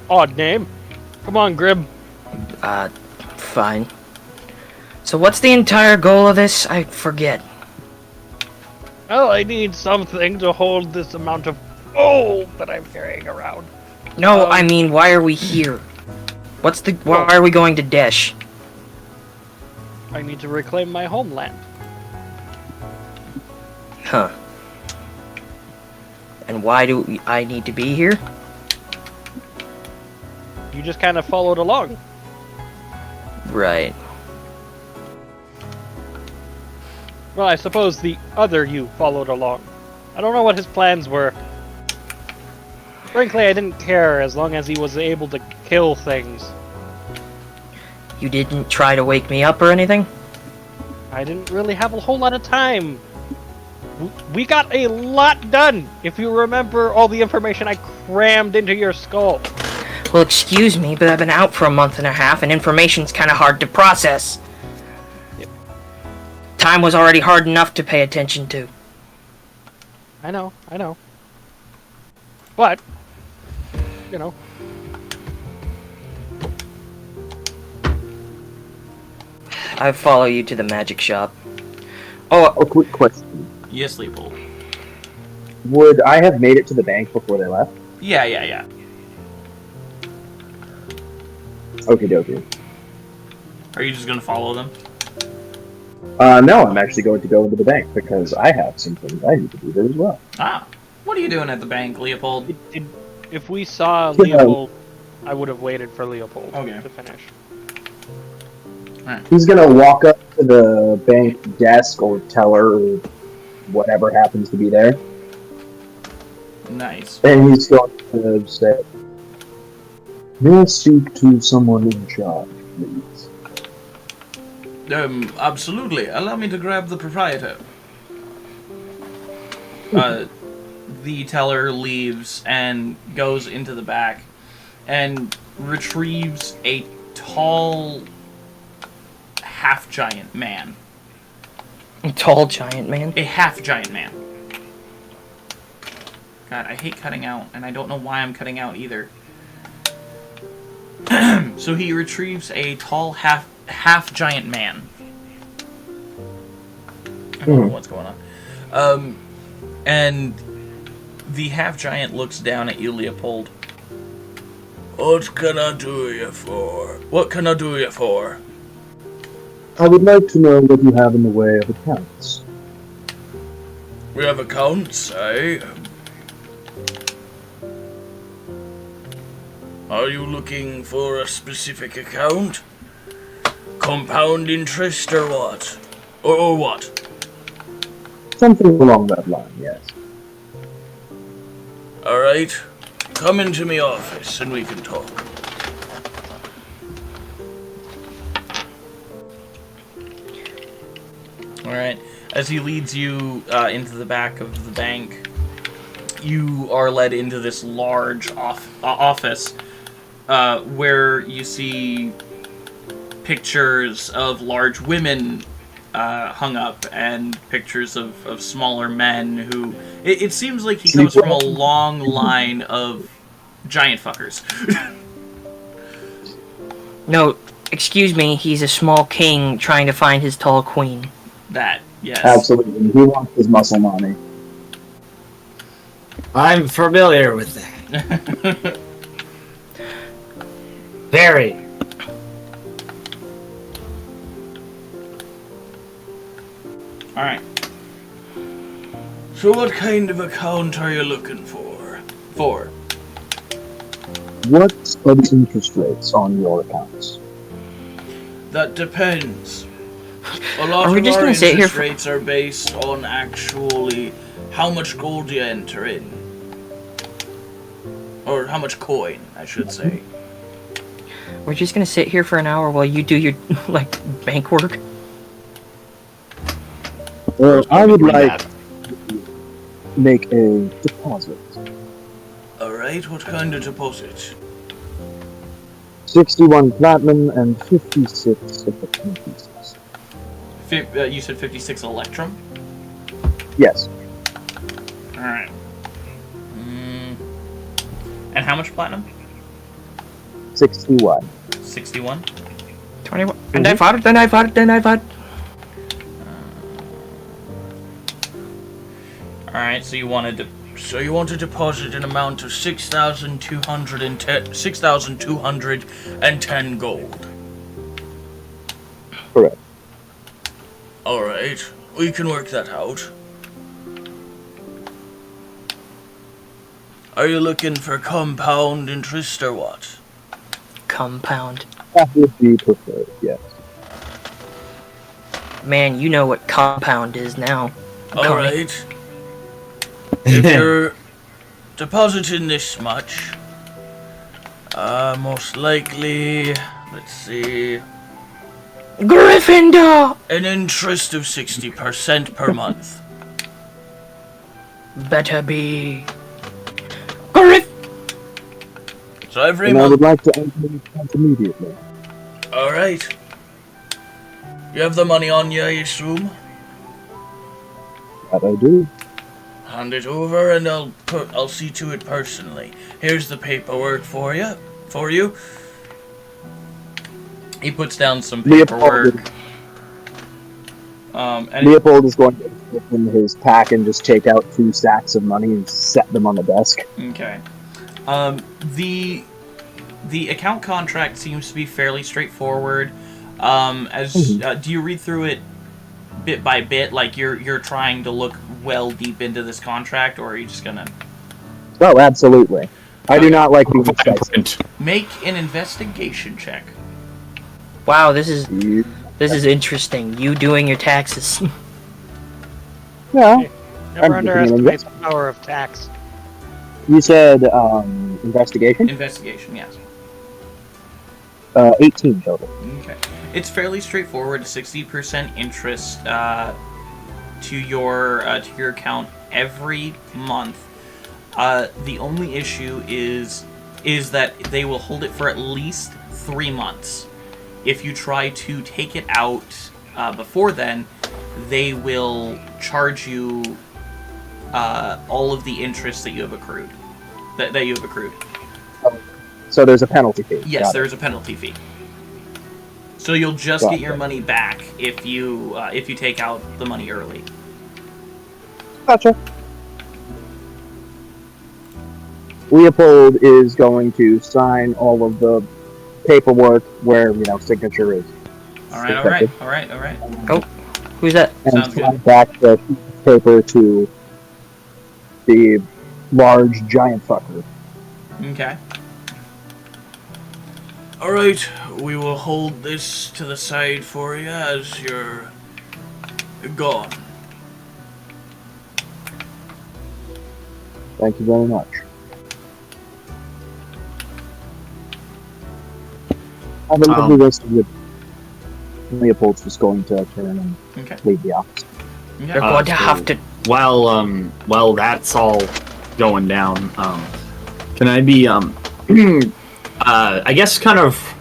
Odd name. Come on, Grib. Fine. So what's the entire goal of this? I forget. Well, I need something to hold this amount of gold that I'm carrying around. No, I mean, why are we here? Why are we going to Desh? I need to reclaim my homeland. Huh. And why do I need to be here? You just kind of followed along. Right. Well, I suppose the other you followed along. I don't know what his plans were. Frankly, I didn't care as long as he was able to kill things. You didn't try to wake me up or anything? I didn't really have a whole lot of time. We got a lot done, if you remember all the information I crammed into your skull. Well, excuse me, but I've been out for a month and a half, and information's kind of hard to process. Yep. Time was already hard enough to pay attention to. I know. But, you know. I follow you to the magic shop. Oh, a quick question. Yes, Leopold. Would I have made it to the bank before they left? Yeah. Okie dokie. Are you just gonna follow them? No, I'm actually going to go into the bank because I have some things I need to do there as well. Ah. What are you doing at the bank, Leopold? If we saw Leopold, I would have waited for Leopold to finish. He's gonna walk up to the bank desk or teller or whatever happens to be there. Nice. And he's going to say, "May I speak to someone in charge, please?" Absolutely. Allow me to grab the proprietor. The teller leaves and goes into the back and retrieves a tall, half-giant man. A tall giant man? A half-giant man. God, I hate cutting out, and I don't know why I'm cutting out either. So he retrieves a tall, half-giant man. I don't know what's going on. And the half-giant looks down at you, Leopold. What can I do you for? What can I do you for? I would like to know what you have in the way of accounts. We have accounts, eh? Are you looking for a specific account? Compound interest or what? Or what? Something along that line, yes. Alright. Come into my office and we can talk. Alright. As he leads you into the back of the bank, you are led into this large office where you see pictures of large women hung up and pictures of smaller men who... It seems like he comes from a long line of giant fuckers. No, excuse me, he's a small king trying to find his tall queen. That, yes. Absolutely. He wants his muscle money. I'm familiar with that. Very. Alright. So what kind of account are you looking for? What are the interest rates on your accounts? That depends. A lot Are we of just our gonna sit here interest rates are based on actually how much gold you enter in. Or how much coin, I should say. We're just gonna sit here for an hour while you do your, bank work? Well, I would like to make a deposit. Alright, what kind of deposit? 61 platinum and 56 of the pieces. You said 56 electrum? Yes. Alright. And how much platinum? 61. 61? 21. And I fought. Alright, so you wanted to So you want to deposit an amount of 6,210 gold. Correct. Alright, we can work that out. Are you looking for compound interest or what? Compound. That would be preferred, yes. Man, you know what compound is now. Alright. If you're depositing this much, most likely, let's see, Gryffindor! an interest of 60% per month. Better be... Griff... So every And I would month. like to enter the account immediately. Alright. You have the money on you, I assume? That I do. Hand it over and I'll see to it personally. Here's the paperwork for you. He puts down some paperwork. And Leopold is going to open his pack and just take out 2 sacks of money and set them on the desk. okay. The account contract seems to be fairly straightforward. Do you read through it bit by bit, like you're trying to look well deep into this contract, or are you just gonna Oh, absolutely. I do not like being make an investigation check? Wow, this is interesting. You doing your taxes. Yeah. Never I'm underestimate the power of tax. You said investigation? Investigation, yes. 18 total. Okay. It's fairly straightforward. 60% interest to your account every month. The only issue is that they will hold it for at least 3 months. If you try to take it out before then, they will charge you all of the interest that you have accrued. That you have accrued. So there's a penalty fee. Yes, Got there's a penalty fee. So you'll just Got get your it. money back if you take out the money early. Gotcha. Leopold is going to sign all of the paperwork where, signature is. All right. Oh, who's that? And Sounds slide good. back the paper to the large giant fucker. Okay. All right, we will hold this to the side for you as you're gone. Thank you very much. Have a lovely rest of your... Leopold's just going to turn and leave the office. You're going to have to... While that's all going down, can I be, I guess kind of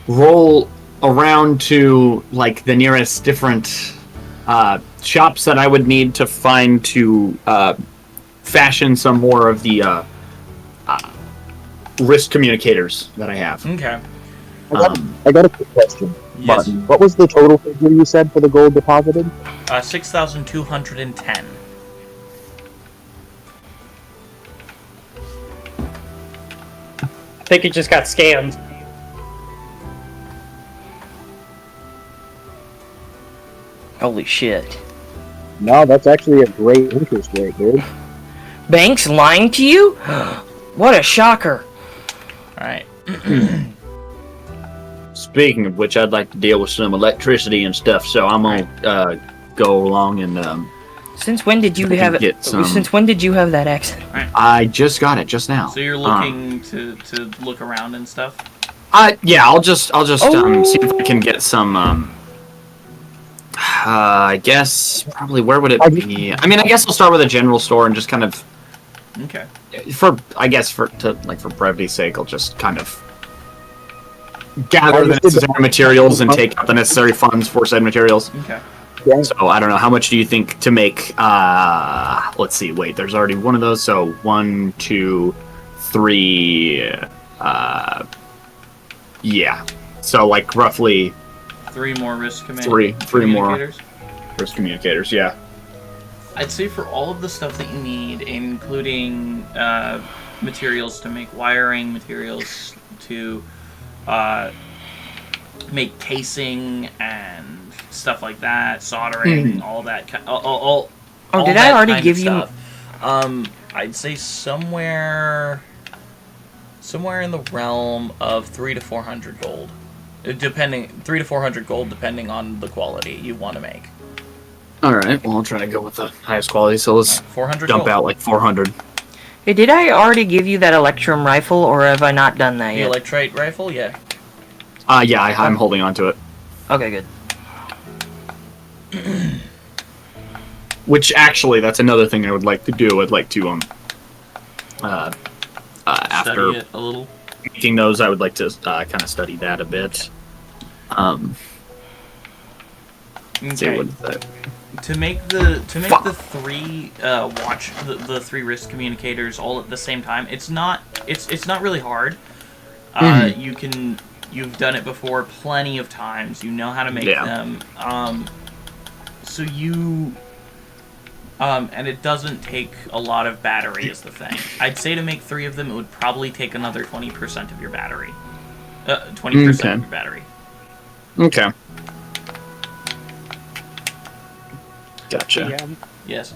roll around to, like, the nearest different, shops that I would need to find to, fashion some more of the, wrist communicators that I have. Okay. I got a quick question. Yes. Martin, what was the total figure you said for the gold deposited? 6,210. I think it just got scammed. Holy shit. No, that's actually a great interest rate, dude. Banks lying to you? What a shocker. Alright. Speaking of which, I'd like to deal with some electricity and stuff, so I'm gonna go along and Since when did you have it? get some- Since when did you have that accent? I just got it just now. So you're looking to look around and stuff? Yeah, I'll just see if I can get some I guess probably where would it be? I mean, I guess I'll start with a general store and just kind of Okay. for brevity's sake, I'll just kind of gather the necessary materials and take out the necessary funds for said materials. Okay. So I don't know, how much do you think to make? Let's see. Wait, there's already one of those. So 1, 2, 3. Yeah. So like roughly 3 more risk three more communicators. risk communicators. Yeah. I'd say for all of the stuff that you need, including materials to make wiring, materials to make casing and stuff like that, soldering, all that. All did that I already kind of give you? stuff. I'd say somewhere in the realm of 300 to 400 gold, depending 300 to 400 gold, depending on the quality you want to make. All right. Well, I'll try to go with the highest quality. So let's 400 dump gold. out like 400. Hey, did I already give you that Electrum rifle, or have I not done that The yet? Electrite rifle, yeah. Yeah, I'm holding on to it. Okay, good. Which actually, that's another thing I would like to do. I'd like to after Study it a little. making those, I would like to kind of study that a bit. See Okay. what is that? To make the three the three wrist communicators all at the same time, it's not really hard. You've done it before plenty of times. You know how to make them. So you and it doesn't take a lot of battery is the thing. I'd say to make 3 of them, it would probably take another 20% of your battery. 20% of your battery. Okay. Gotcha. Yeah, Yes.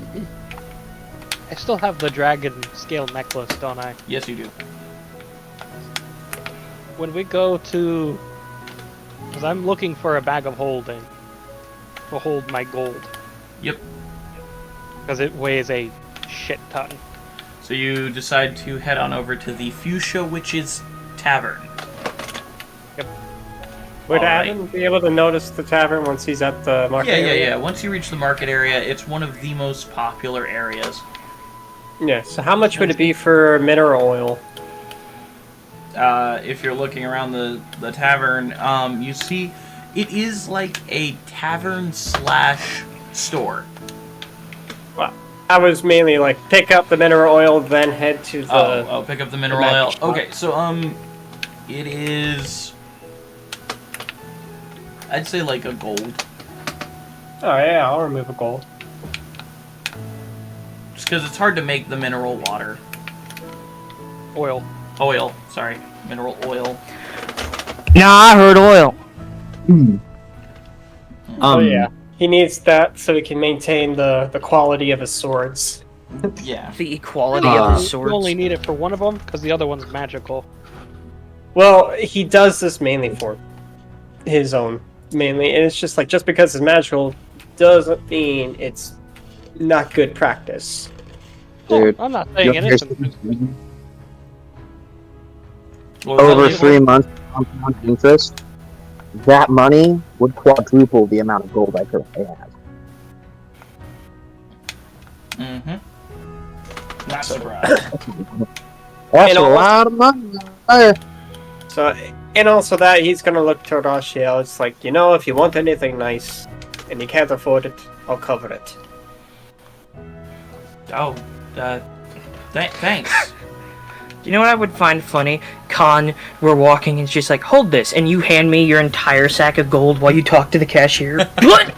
I still have the dragon scale necklace, don't I? Yes, you do. When we go to... Because I'm looking for a bag of holding to hold my gold. Yep. Because it weighs a shit ton. So you decide to head on over to the Fuchsia Witch's Tavern. Would Alright. Adam be able to notice the tavern once he's at the market area? Yeah. Once you reach the market area, it's one of the most popular areas. Yeah, so how much would it be for mineral oil? If you're looking around the tavern, you see it is like a tavern / store. Well, I was mainly like pick up the mineral oil, then head to the... pick up the mineral oil. Okay, so it is... I'd say like a gold. Oh yeah, I'll remove a gold. Just because it's hard to make the mineral water. Oil. Sorry. Mineral oil. Nah, I heard oil. Oh yeah, he needs that so he can maintain the quality of his swords. Yeah. The equality of the You swords. only need it for one of them, because the other one's magical. Well, he does this mainly for his own, mainly, and it's just like, just because it's magical doesn't mean it's not good practice. Dude, I'm not saying it isn't. What was over that, 3 months compound interest, that money would quadruple the amount of gold I currently have. Not surprised. That's And a also- lot of money. So, and also that he's gonna look to Rashiel. It's like, you know, if you want anything nice and you can't afford it, I'll cover it. Oh, thanks. You know what I would find funny? Con, we're walking and it's just like, hold this, and you hand me your entire sack of gold while you talk to the cashier. What?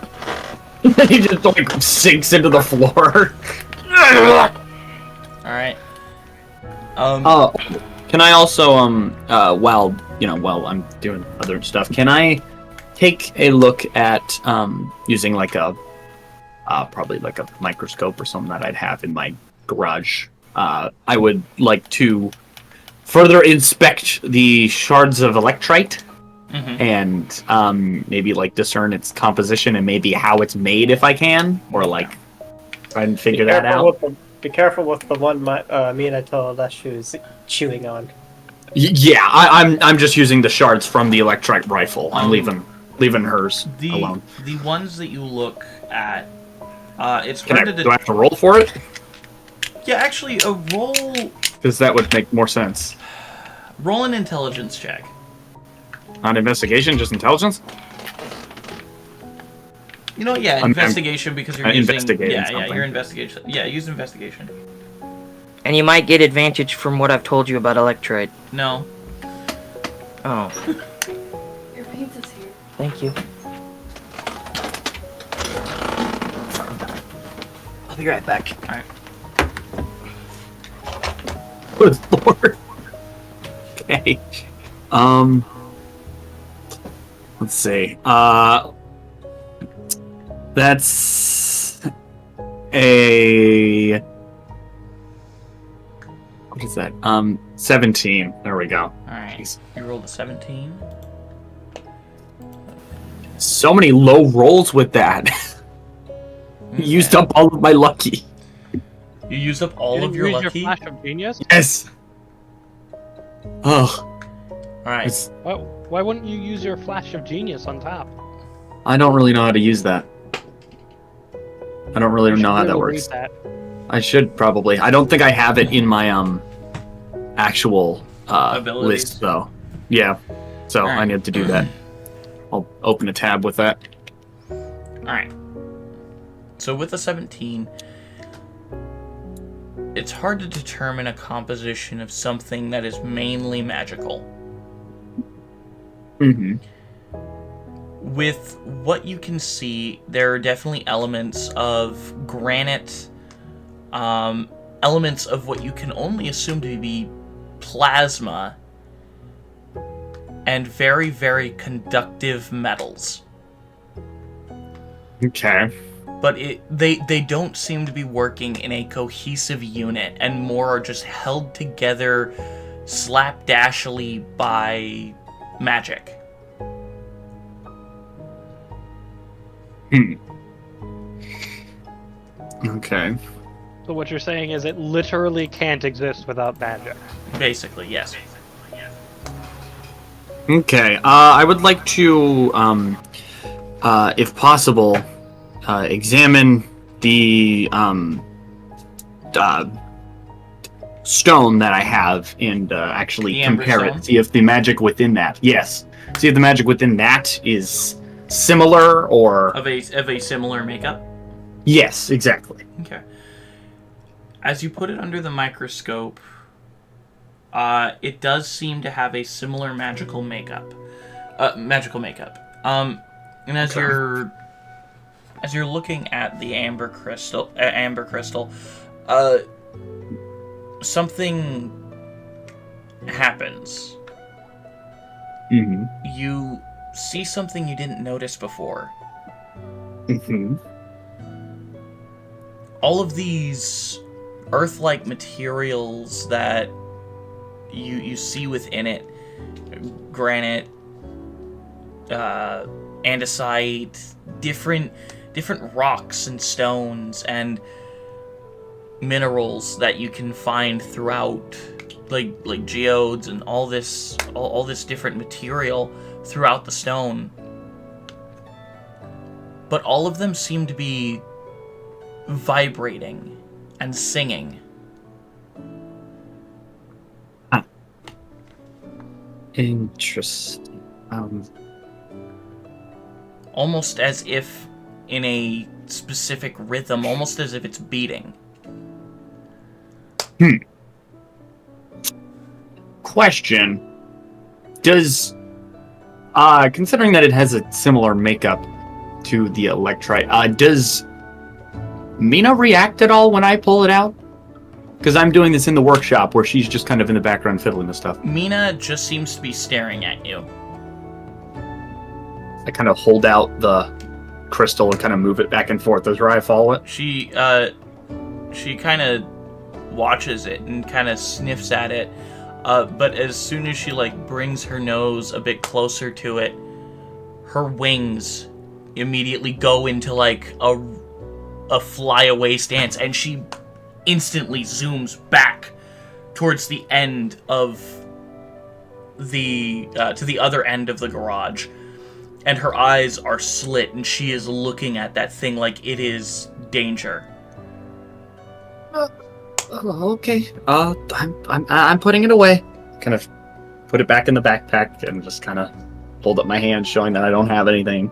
He just like sinks into the floor. Alright. Can I also while I'm doing other stuff, can I take a look at using like a probably like a microscope or something that I'd have in my garage? I would like to further inspect the shards of electrite and maybe like discern its composition and maybe how it's made if I can, or like try and figure that out. Be careful with the one Mina told us she was chewing on. Yeah, I'm just using the shards from the electrite rifle. I'm leaving hers alone. The ones that you look at, it's Do I hard to have to roll for it? Yeah, actually, a roll Because that would make more sense. roll an intelligence check. Not investigation, just intelligence? You know, yeah, investigation because you're I'm using. investigating Yeah, something. your investigation. Yeah, use investigation. And you might get advantage from what I've told you about electrite. No. Oh, Your pizza's here. thank you. be right back. Alright. Good lord. Okay. Let's see. That's a... What is that? 17. There we go. Alright. You rolled a 17. So many low rolls with that. Used up all of my lucky. You used up all You of didn't your use lucky? your flash of genius? Yes. Oh. Alright. Why wouldn't you use your flash of genius on top? I don't really know how to use that. I don't really You should know how be that able to works. read that. I should probably. I don't think I have it in my actual Abilities. list though. Yeah. So I need to do that. I'll open a tab with that. Alright. So with a 17, it's hard to determine a composition of something that is mainly magical. Mm-hmm. With what you can see, there are definitely elements of granite, elements of what you can only assume to be plasma, and very, very conductive metals. Okay. But they don't seem to be working in a cohesive unit, and more are just held together slapdashly by magic. Okay. So what you're saying is it literally can't exist without magic. Basically, yes. Okay. I would like to, if possible, examine the stone that I have and actually The amber compare stone? it. See if the magic within that. Yes. See if the magic within that is similar or. Of a similar makeup? Yes, exactly. Okay. As you put it under the microscope, it does seem to have a similar magical makeup. And as Okay. you're looking at the amber crystal, something happens. Mm-hmm. You see something you didn't notice before. Mm-hmm. All of these earth-like materials that you see within it, granite, andesite, different rocks and stones and minerals that you can find throughout, like geodes and all this different material throughout the stone. But all of them seem to be vibrating and singing. Interesting. Almost as if in a specific rhythm, almost as if it's beating. Question. Does, considering that it has a similar makeup to the electrite, does Mina react at all when I pull it out? Because I'm doing this in the workshop where she's just kind of in the background fiddling with stuff. Mina just seems to be staring at you. I kind of hold out the crystal and kind of move it back and forth as I follow it. She kind of watches it and kind of sniffs at it, but as soon as she brings her nose a bit closer to it, her wings immediately go into a flyaway stance, and she instantly zooms back towards the end of the to the other end of the garage, and her eyes are slit, and she is looking at that thing like it is danger. Okay. I'm putting it away. Kind of put it back in the backpack and just kind of hold up my hand, showing that I don't have anything.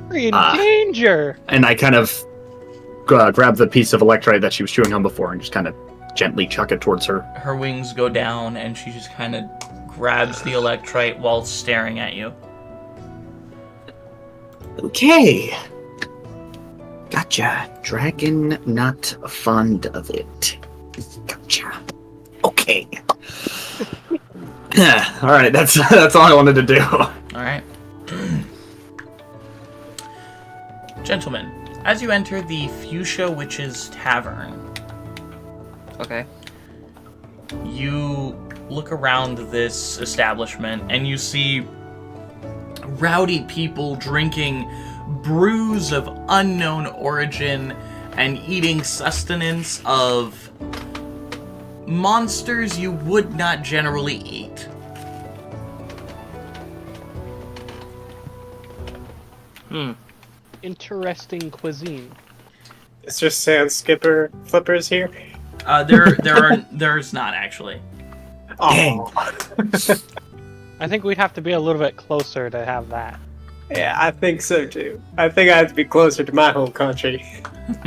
We're in danger! And I kind of grab the piece of electrite that she was chewing on before and just kind of gently chuck it towards her. Her wings go down, and she just kind of grabs the electrite while staring at you. Okay. God Gotcha. Dragon not fond of it. Gotcha. Okay. All right, that's all I wanted to do. All right. Gentlemen, as you enter the Fuchsia Witch's Tavern, Okay. you look around this establishment and you see rowdy people drinking brews of unknown origin and eating sustenance of monsters you would not generally eat. Interesting cuisine. Is there sand skipper flippers here? There's not actually. Oh. I think we'd have to be a little bit closer to have that. Yeah, I think so too. I think I have to be closer to my home country.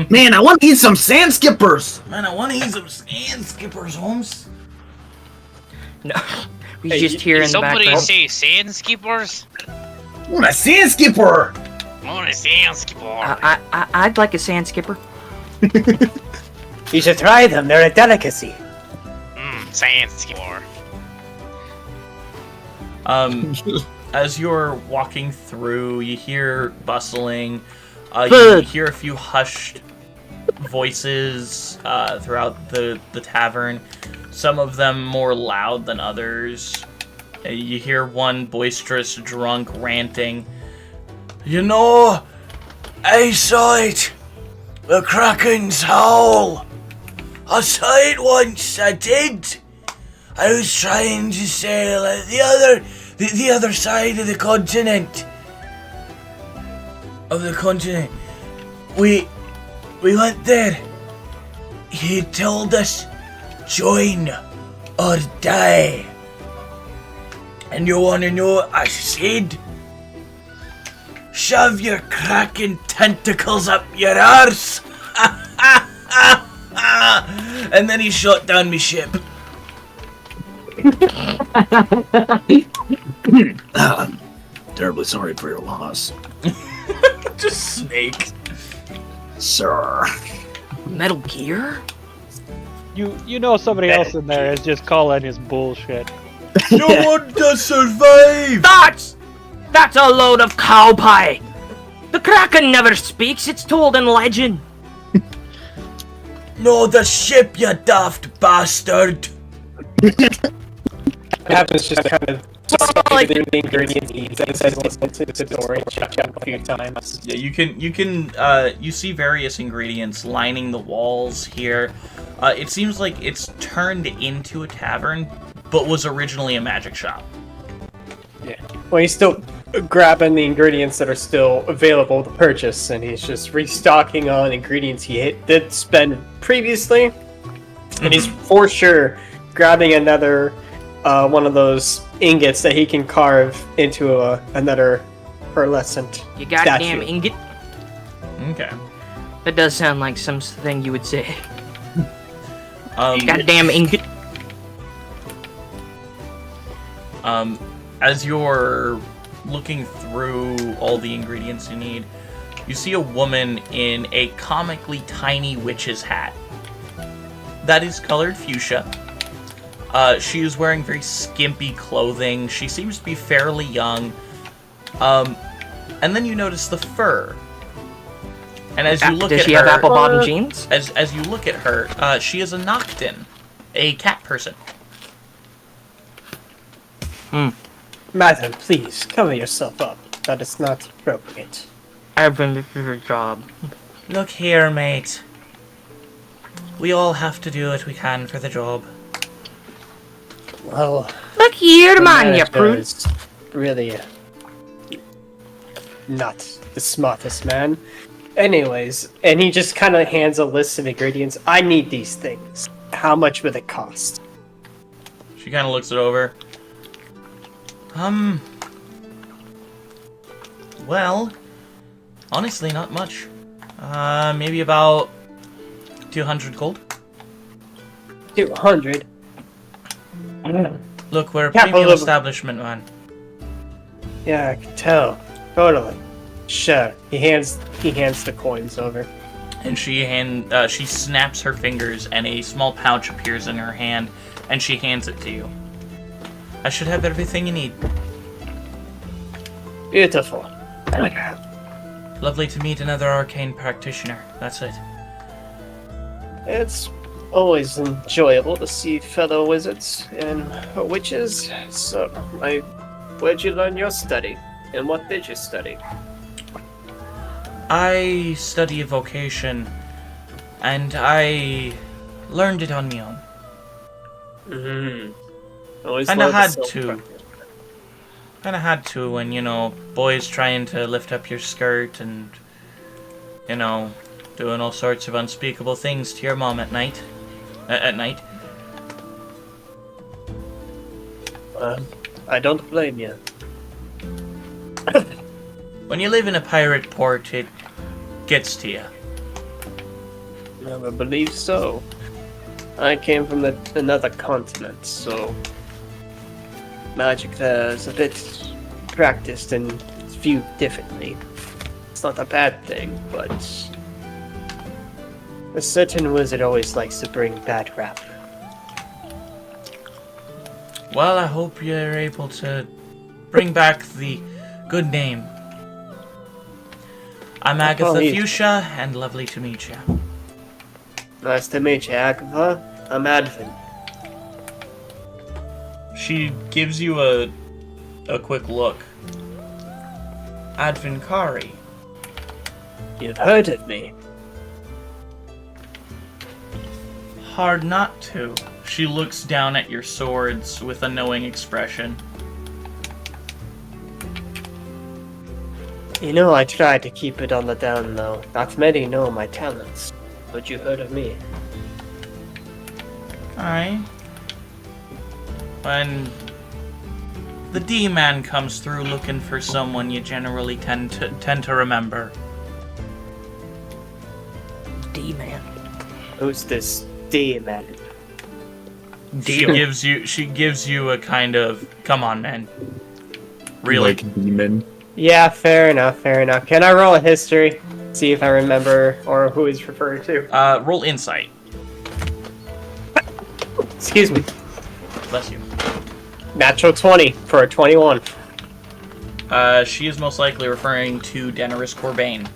Man, I want to eat some sand skippers. Man, I want to eat some sand skippers, Holmes. No, we just hear in the Somebody background. say sand skippers? I want a sand skipper. I want a sand skipper. I'd like a sand skipper. You should try them. They're a delicacy. Sand skipper. As you're walking through, you hear bustling. You hear a few hushed voices throughout the tavern. Some of them more loud than others. You hear one boisterous drunk ranting. You know, I saw it. The Kraken's howl. I saw it once, I did. I was trying to sail at the other side of the continent. We went there. He told us, join or die. And you wanna know what I said? Shove your Kraken tentacles up your arse. And then he shot down me ship. Terribly sorry for your loss, Just snake. sir. Metal Gear? You know somebody else in there is just calling his bullshit. You want to survive! That's a load of cow pie. The Kraken never speaks. It's told in legend. No, the ship, you daft bastard! It happens just kind of the ingredients needs. It says listen to the door and check out a few times. Yeah, you see various ingredients lining the walls here. It seems like it's turned into a tavern, but was originally a magic shop. Yeah. Well, he's still grabbing the ingredients that are still available to purchase, and he's just restocking on ingredients he did spend previously. And he's for sure grabbing another one of those ingots that he can carve into another pearlescent You goddamn statue. ingot. Okay. That does sound like something you would say. Goddamn ingot. As you're looking through all the ingredients you need, you see a woman in a comically tiny witch's hat. That is colored fuchsia. She is wearing very skimpy clothing. She seems to be fairly young. And then you notice the fur. And as you look at her... Does she have apple-bottom jeans? As you look at her, she is a Noctin, a cat person. Madam, please, cover yourself up. That is not appropriate. I've been for your job. Look here, mate. We all have to do what we can for the job. Well, Look here, the man, you manager prude. is really not the smartest man. Anyways, and he just kind of hands a list of ingredients. I need these things. How much would it cost? She kind of looks it over. Well, honestly, not much. Maybe about 200 gold. 200. Look, we're a Capital premium of- establishment, man. Yeah, I can tell. Totally. Sure. He hands the coins over. And she snaps her fingers, and a small pouch appears in her hand, and she hands it to you. I should have everything you need. Beautiful. Lovely to meet another arcane practitioner. That's it. It's always enjoyable to see fellow wizards and witches. So, where'd you learn your study? And what did you study? I study vocation, and I learned it on my own. Always Kinda love the had self-practice. to. Kinda had to when, boys trying to lift up your skirt and, doing all sorts of unspeakable things to your mom at night. At night. I don't blame you. When you live in a pirate port, it gets to you. I believe so. I came from another continent, so magic there is a bit practiced and viewed differently. It's not a bad thing, but a certain wizard always likes to bring bad rap. Well, I hope you're able to bring back the good name. I'm Agatha Fuchsia, and lovely to meet you. Nice to meet you, Agatha. I'm Advin. She gives you a quick look. Advin Kari. You've heard of me. Hard not to. She looks down at your swords with a knowing expression. I try to keep it on the down low. Not many know my talents, but you heard of me. Aye. When the D-man comes through looking for someone, you generally tend to remember. D-man. Who's this D-man? She gives you a kind of, come on, man. Really? Like demon. Yeah, fair enough, fair enough. Can I roll a history? See if I remember or who he's referring to. Roll insight. Excuse me. Bless you. Natural 20 for a 21. She is most likely referring to Daenerys Corbane.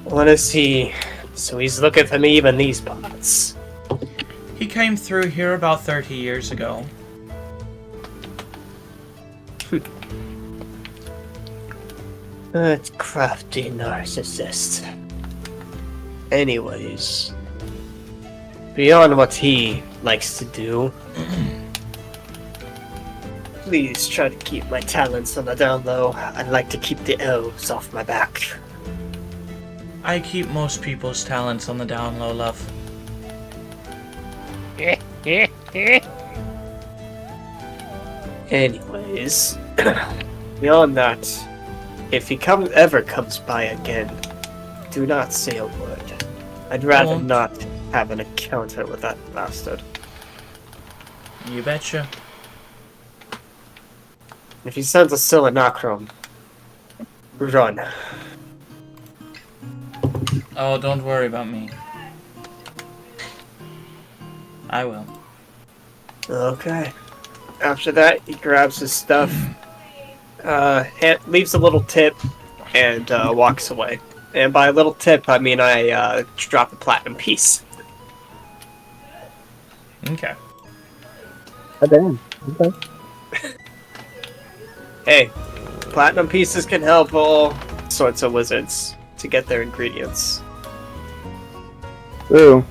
Let us see. So he's looking for me even these parts. He came through here about 30 years ago. That crafty narcissist. Anyways, beyond what he likes to do, please try to keep my talents on the down low. I'd like to keep the elves off my back. I keep most people's talents on the down low, love. Anyways, beyond that, if he ever comes by again, do not say a word. I'd rather Won't. not have an encounter with that bastard. You betcha. If he sends a Silenacrum, run. Oh, don't worry about me. I will. Okay. After that, he grabs his stuff, leaves a little tip, and walks away. And by a little tip, I mean I drop a platinum piece. Okay. Oh, damn. Okay. Hey, platinum pieces can help all sorts of wizards to get their ingredients. Ooh.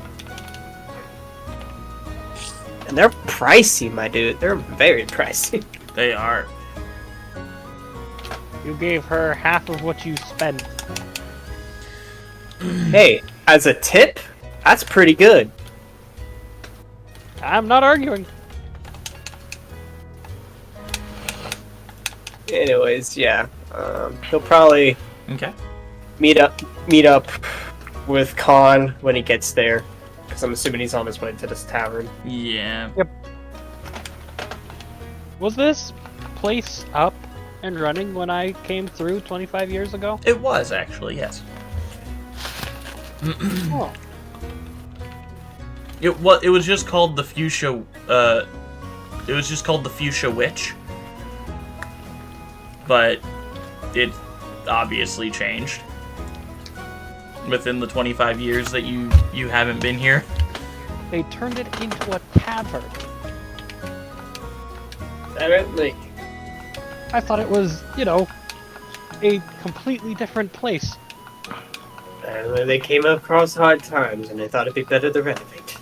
And they're pricey, my dude. They're very pricey. They are. You gave her half of what you spent. Hey, as a tip, that's pretty good. I'm not arguing. Anyways, yeah. He'll probably meet up with Khan when he gets there, because I'm assuming he's on his way to this tavern. Yeah. Yep. Was this place up and running when I came through 25 years ago? It was, actually, yes. Oh. It was just called the Fuchsia. It was just called the Fuchsia Witch, but it obviously changed within the 25 years that you haven't been here. They turned it into a tavern. Apparently. I thought it was, you know, a completely different place. Apparently they came across hard times and they thought it'd be better to renovate.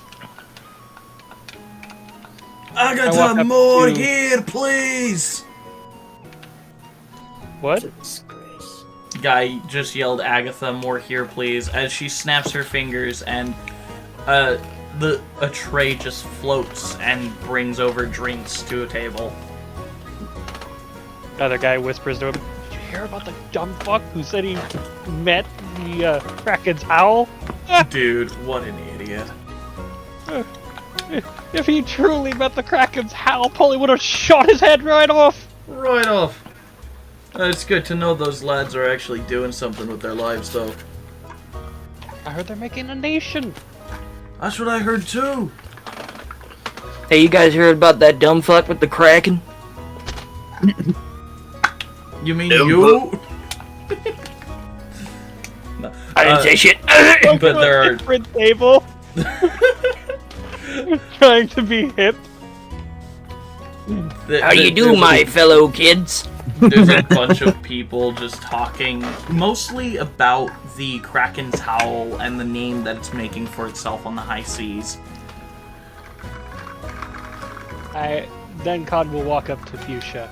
Agatha, more here, please! What? Disgrace. Guy just yelled, Agatha, more here, please, as she snaps her fingers and a tray just floats and brings over drinks to a table. Another guy whispers to him, "Did you hear about the dumb fuck who said he met the Kraken's howl?" Dude, what an idiot. If he truly met the Kraken's howl, Polly would have shot his head right off! Right off. It's good to know those lads are actually doing something with their lives, though. I heard they're making a nation. That's what I heard, too. Hey, you guys heard about that dumb fuck with the Kraken? You mean you? No. I didn't say shit. But there are... different table. Trying to be hip. How you do, my fellow kids? There's a bunch of people just talking, mostly about the Kraken's howl and the name that it's making for itself on the high seas. Then Cod will walk up to Fuchsia.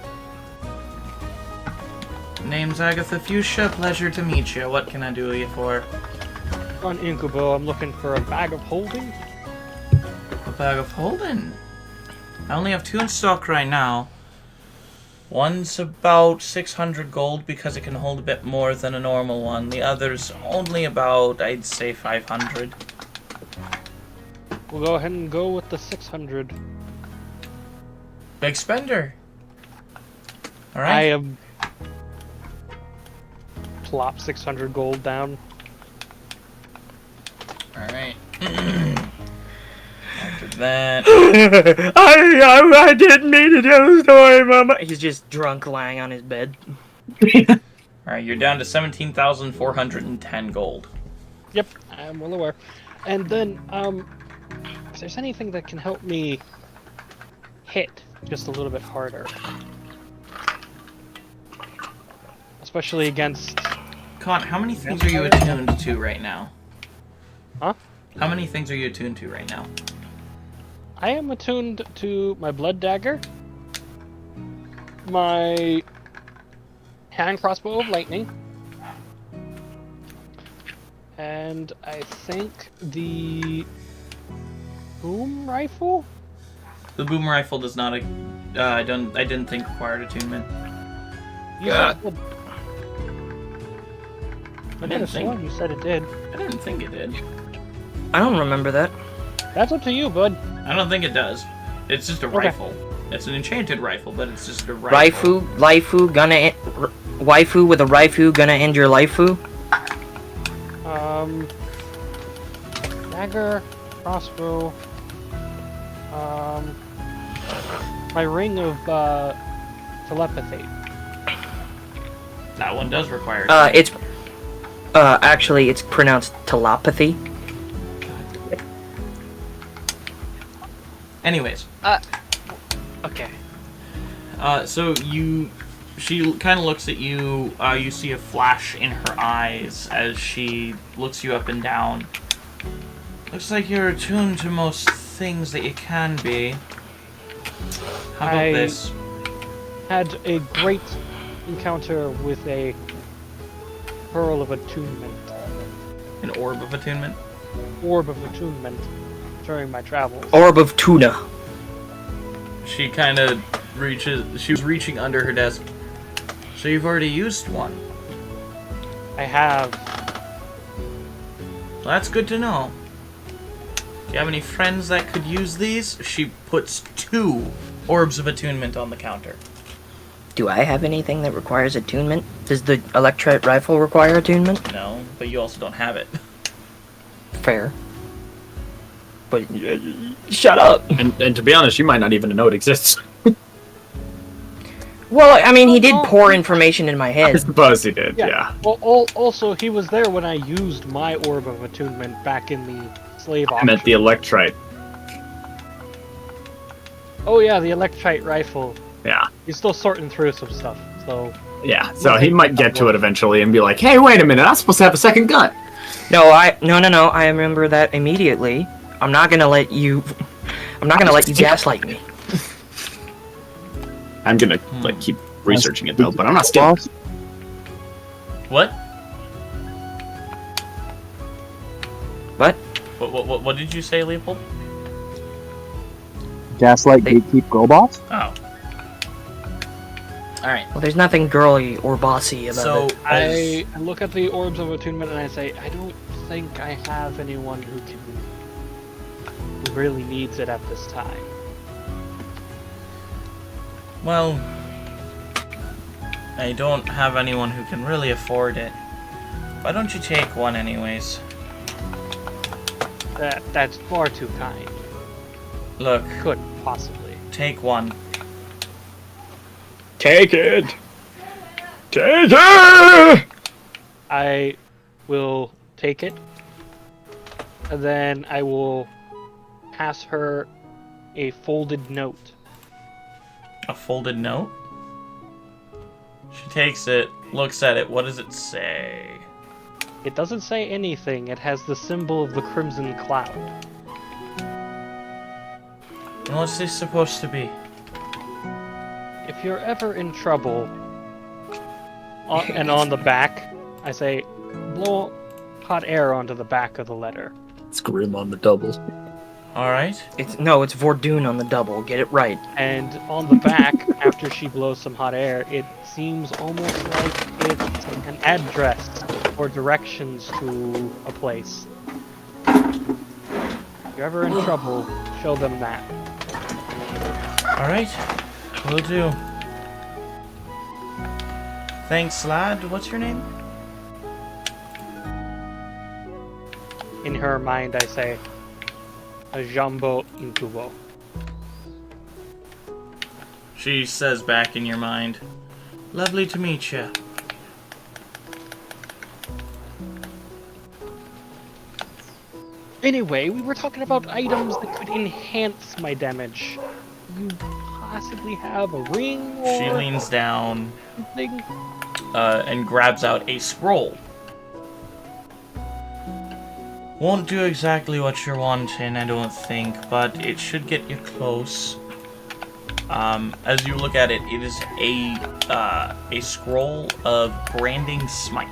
Name's Agatha Fuchsia, pleasure to meet you. What can I do you for? On Incubo, I'm looking for a bag of holding. A bag of holding? I only have 2 in stock right now. One's about 600 gold because it can hold a bit more than a normal one. The other's only about, I'd say, 500. We'll go ahead and go with the 600. Big spender. Alright. I am... plop 600 gold down. Alright. After that... I didn't mean to tell the story, Mama. He's just drunk lying on his bed. Alright, you're down to 17,410 gold. Yep, I'm well aware. And then, if there's anything that can help me hit just a little bit harder. Especially against... Con, how many things are you attuned to right now? Huh? How many things are you attuned to right now? I am attuned to my blood dagger, my hand crossbow of lightning, and I think the boom rifle? The boom rifle does not, I didn't think required attunement. Yeah. I didn't didn't think you said it did. I didn't think it did. I don't remember that. That's up to you, bud. I don't think it does. It's just a rifle. It's an enchanted rifle, but it's just a rifle. Waifu with a rifle gonna end your lifeu? Dagger, crossbow, my ring of, telepathy. That one does require actually, it's pronounced telepathy. Anyways. Okay. So she kind of looks at you, you see a flash in her eyes as she looks you up and down. Looks like you're attuned to most things that you can be. How about this? Had a great encounter with a pearl of attunement. An orb of attunement? Orb of attunement during my travels. Orb of tuna. She kind of she was reaching under her desk. So you've already used one? I have. Well, that's good to know. Do you have any friends that could use these? She puts 2 orbs of attunement on the counter. Do I have anything that requires attunement? Does the electrite rifle require attunement? No, but you also don't have it. Fair. But shut up. And to be honest, you might not even know it exists. Well, I mean, he did pour information in my I head. suppose he did, yeah. Well, also, he was there when I used my Orb of Attunement back in the slave I auction. meant the Electrite. Oh yeah, the Electrite rifle. Yeah. He's still sorting through some stuff, so... Yeah, so he might get to it eventually and be like, hey, wait a minute, I'm supposed to have a second gun. No, I remember that immediately. I'm not gonna let you gaslight me. I'm gonna, keep researching it though, but I'm not stealing. What? What? What did you say, Leopold? Gaslight, gatekeep, girl boss? Oh. Alright. Well, there's nothing girly or bossy about it. I look at the Orbs of Attunement and I say, I don't think I have anyone who really needs it at this time. Well, I don't have anyone who can really afford it. Why don't you take one anyways? That's far too kind. Look. Couldn't possibly. Take one. Take it! Take it! I will take it, and then I will pass her a folded note. A folded note? She takes it, looks at it. What does it say? It doesn't say anything. It has the symbol of the Crimson Cloud. And what's this supposed to be? If you're ever in trouble, and on the back, I say, blow hot air onto the back of the letter. It's Grim on the double. Alright. It's Vordoon on the double. Get it right. And on the back, after she blows some hot air, it seems almost like it's an address or directions to a place. If you're ever in trouble, show them that. Alright. Will do. Thanks, lad. What's your name? In her mind, I say, a Jumbo Incubo. She says back in your mind, lovely to meet you. Anyway, we were talking about items that could enhance my damage. You possibly have a ring or She leans down something? And grabs out a scroll. Won't do exactly what you're wanting, I don't think, but it should get you close. As you look at it, it is a scroll of branding smite.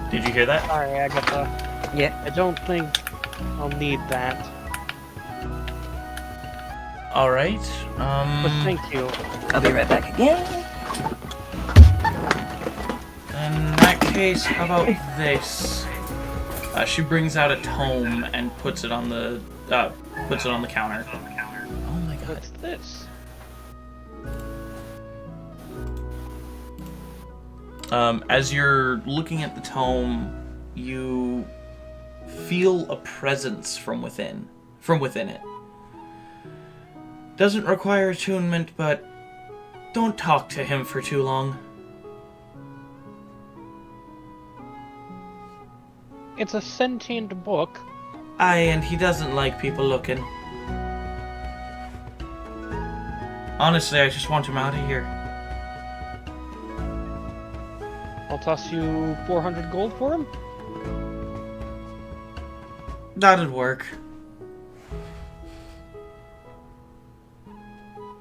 Did you hear that? Sorry, Agatha. Yeah. I don't think I'll need that. Alright, But thank you. I'll be right back again. In that case, how about this? She brings out a tome and puts it on the counter. Oh my god. What's this? As you're looking at the tome, you feel a presence from within it. Doesn't require attunement, but don't talk to him for too long. It's a sentient book. Aye, and he doesn't like people looking. Honestly, I just want him out of here. I'll toss you 400 gold for him. That'd work.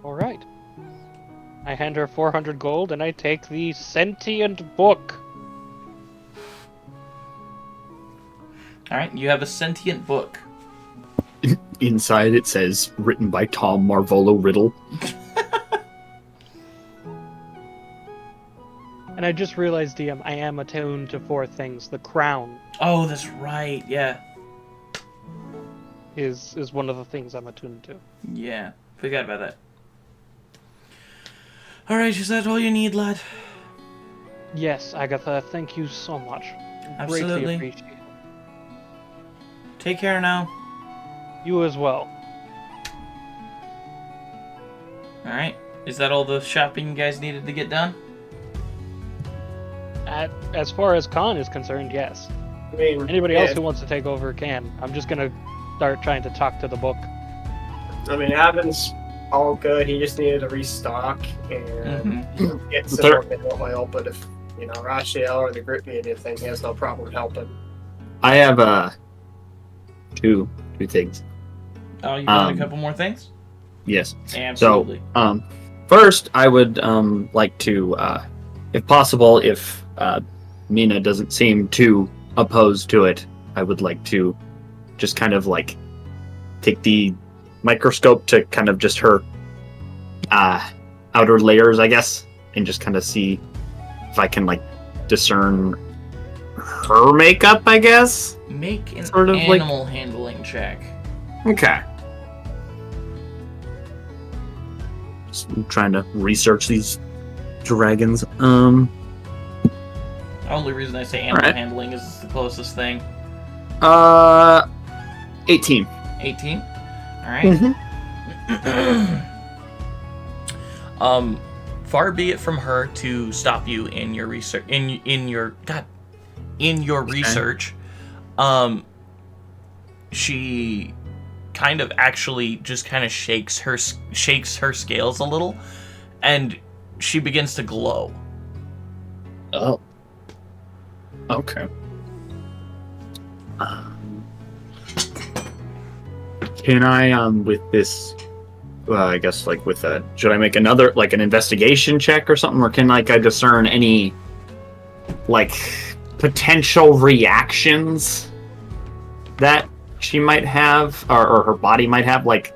Alright. I hand her 400 gold and I take the sentient book. Alright, you have a sentient book. Inside it says, written by Tom Marvolo Riddle. And I just realized, DM, I am attuned to 4 things. The crown Oh, that's right, yeah. is one of the things I'm attuned to. Yeah. Forgot about that. Alright, is that all you need, lad? Yes, Agatha, thank you so much. Absolutely. Greatly appreciate it. Take care now. You as well. Alright. Is that all the shopping you guys needed to get done? As far as Khan is concerned, yes. I mean, Anybody else who wants to take over can. I'm just gonna start trying to talk to the book. I mean, Adam's all good. He just needed to restock and get some more mineral oil. But if Rachiel or the Grit need anything, he has no problem helping. I have two things. Oh, you've done a couple more things? Yes. Absolutely. So, first, I would like to, if possible, if Mina doesn't seem too opposed to it, I would like to just kind of like take the microscope to kind of just her outer layers, I guess, and just kind of see if I can like discern her makeup, I guess. Make an sort of animal handling check. Okay. Just trying to research these dragons. The only reason I say animal Alright. handling is it's the closest thing. 18. 18? Alright. Far be it from her to stop you in your research in your research. She kind of actually just kind of shakes her scales a little, and she begins to glow. Oh. Okay. Can I, with this, I guess, like, with a, should I make another, like, an investigation check or something, or can, like, I discern any, like, potential reactions that she might have, or her body might have, like,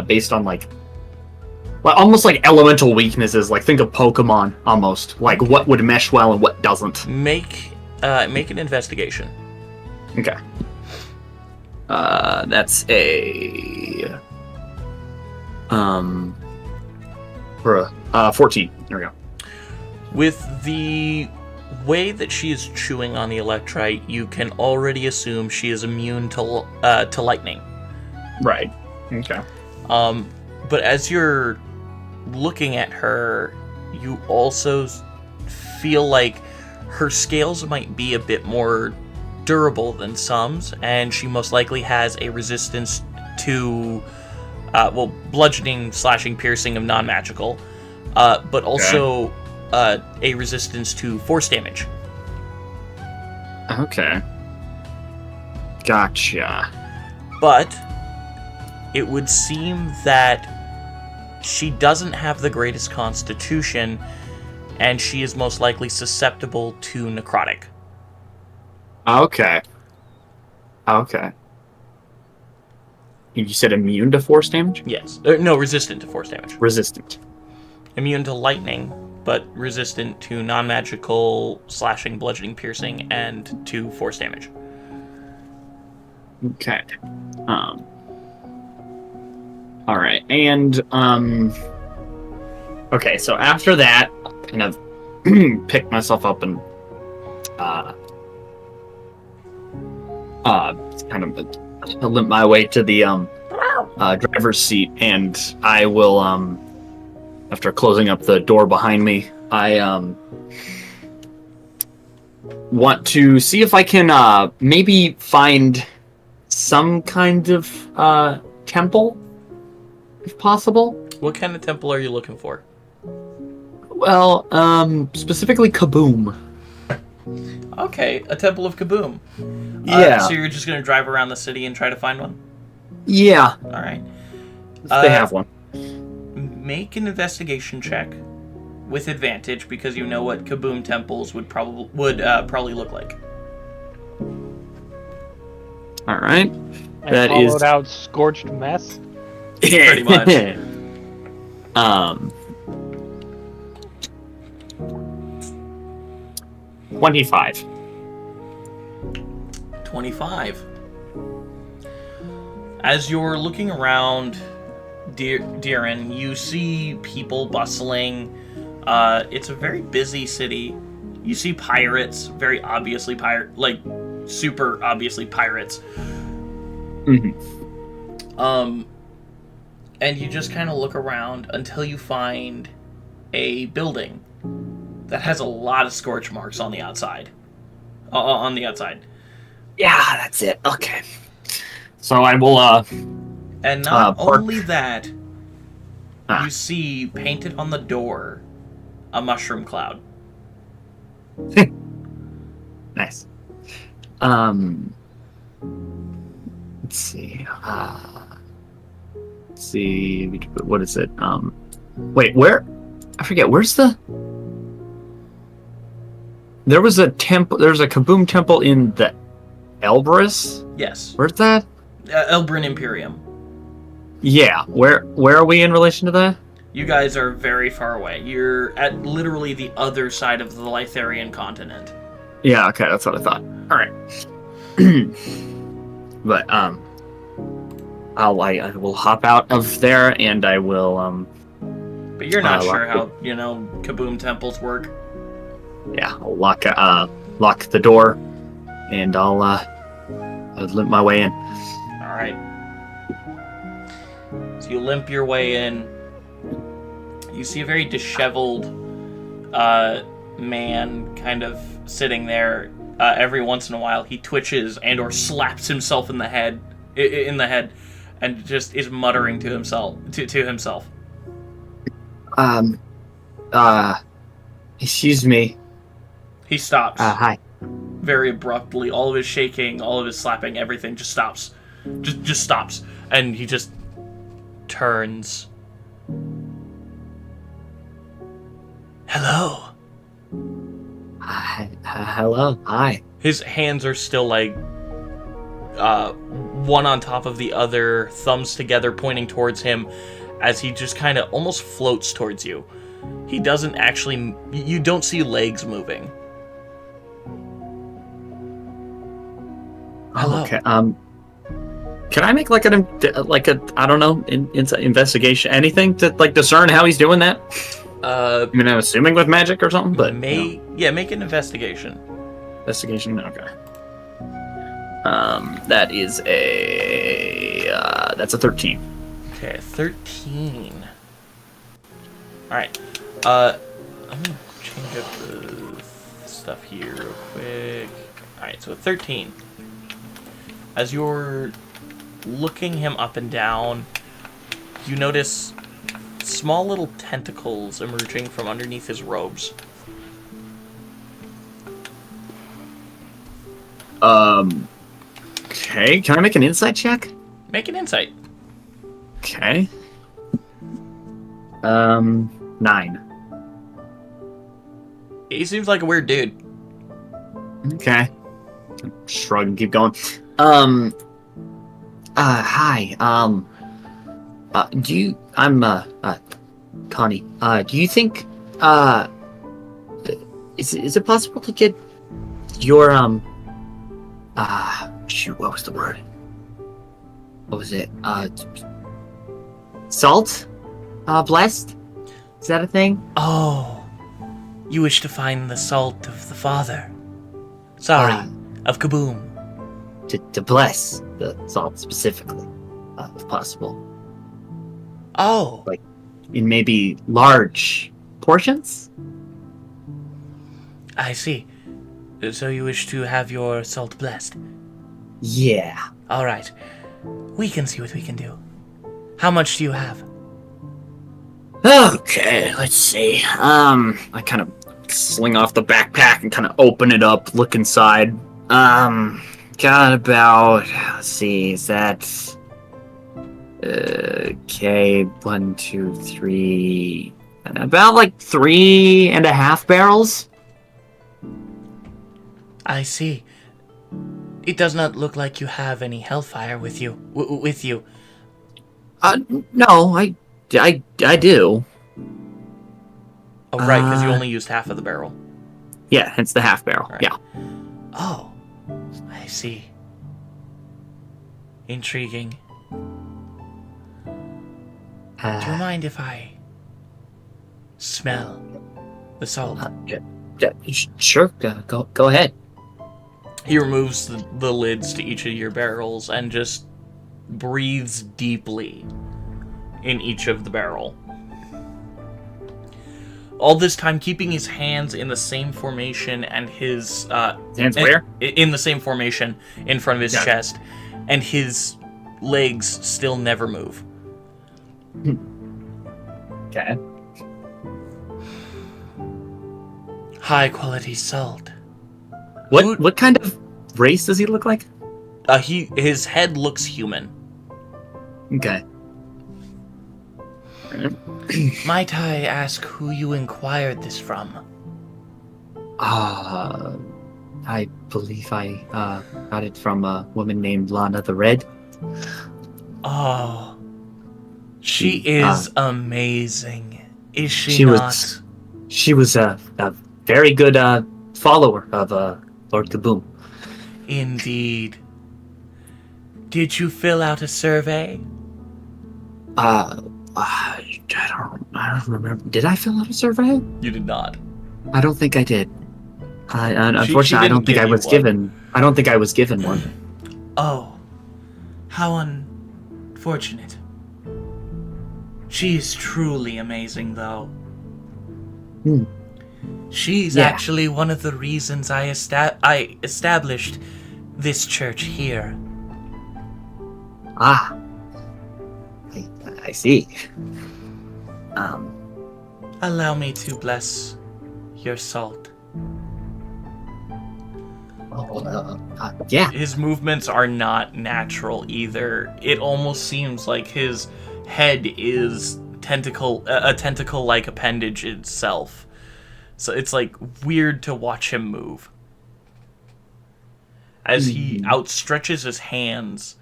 based on, like, well, almost like elemental weaknesses, like, think of Pokemon, almost, like, what would mesh well and what doesn't. Make an investigation. Okay. That's a 14. There we go. With the way that she is chewing on the electrite, you can already assume she is immune to lightning. Right. Okay. But as you're looking at her, you also feel like her scales might be a bit more durable than some's, and she most likely has a resistance to bludgeoning, slashing, piercing of non-magical, but also a resistance to force damage. Okay. Gotcha. But it would seem that she doesn't have the greatest constitution, and she is most likely susceptible to necrotic. Okay. Okay. You said immune to force damage? Yes. No, resistant to force damage. Resistant. Immune to lightning, but resistant to non-magical slashing, bludgeoning, piercing, and to force damage. Okay. All right. And okay, so after that, kind of pick myself up and kind of limp my way to the driver's seat, and I will after closing up the door behind me, I want to see if I can maybe find some kind of temple, if possible. What kind of temple are you looking for? Well, specifically Kaboom. Okay, a temple of Kaboom. Yeah. So you're just gonna drive around the city and try to find one? Yeah. All right. If they have one. Make an investigation check with advantage, because you know what Kaboom temples would probably look like. All right. And That hollowed is out scorched mess. Pretty much. 25. 25. As you're looking around Deerin, you see people bustling. It's a very busy city. You see pirates, very obviously super obviously pirates. And you just kind of look around until you find a building that has a lot of scorch marks on the outside. Yeah, that's it. Okay. So I will, And not park. only that, you see painted on the door a mushroom cloud. Nice. Let's see. Let's see. What is it? Wait, where? I forget. Where's the? There was a temple. There's a Kaboom temple in the Elbrus. Yes. Where's that? Elbrin Imperium. Yeah. Where are we in relation to that? You guys are very far away. You're at literally the other side of the Lytharian continent. Yeah. Okay, that's what I thought. All right. But I will hop out of there and I will But you're not sure how Kaboom temples work. Yeah, I'll lock the door and I'll limp my way in. All right. So you limp your way in. You see a very disheveled man kind of sitting there. Every once in a while, he twitches and/or slaps himself in the head, and just is muttering to himself. Excuse me. He stops. Hi. Very abruptly. All of his shaking, all of his slapping, everything just stops. Just stops, and he just turns. Hello. Hello. Hi. His hands are still like one on top of the other, thumbs together, pointing towards him, as he just kind of almost floats towards you. He doesn't actually. You don't see legs moving. Hello. Okay. Can I make like a I don't know investigation, anything to like discern how he's doing that? I mean, I'm assuming with magic or something, but make an investigation. Investigation. Okay. That is that's a 13. Okay, 13. All right. I'm gonna change up the stuff here real quick. All right, so 13. As you're looking him up and down, you notice small little tentacles emerging from underneath his robes. Okay, can I make an insight check? Make an insight. Okay. 9. He seems like a weird dude. Okay. Shrug and keep going. Hi. I'm Connie. Do you think, is it possible to get your, shoot, what was the word? What was it? Salt? Blessed? Is that a thing? Oh, you wish to find the salt of the Father. Sorry, of Kaboom. To bless the salt specifically, if possible. Oh. Like, in maybe large portions? I see. So you wish to have your salt blessed? Yeah. All right. We can see what we can do. How much do you have? Okay, let's see. I kind of sling off the backpack and kind of open it up, look inside. Got about, let's see, is that, okay, 1, 2, 3, about like 3.5 barrels. I see. It does not look like you have any hellfire with you. No, I do. Oh, right, because you only used half of the barrel. Yeah, hence the half barrel. Right. Yeah. Oh, I see. Intriguing. Do you mind if I smell the salt? Sure, go ahead. He removes the lids to each of your barrels and just breathes deeply in each of the barrel. All this time keeping his hands in the same formation and his... hands where? In the same formation in front of his chest. And his legs still never move. Okay. High quality salt. What kind of race does he look like? His head looks human. Okay. Might I ask who you inquired this from? I believe I got it from a woman named Lana the Red. Oh, she is amazing, is she not? She was a very good follower of Lord Kaboom. Indeed. Did you fill out a survey? I don't remember. Did I fill out a survey? You did not. I don't think I did. Unfortunately, I don't think I was given. I don't think I was given one. Oh, how unfortunate. She is truly amazing, though. She's actually one of the reasons I established this church here. I see. Allow me to bless your salt. Yeah. His movements are not natural either. It almost seems like his head is a tentacle-like appendage itself. So it's like weird to watch him move. As he outstretches his hands,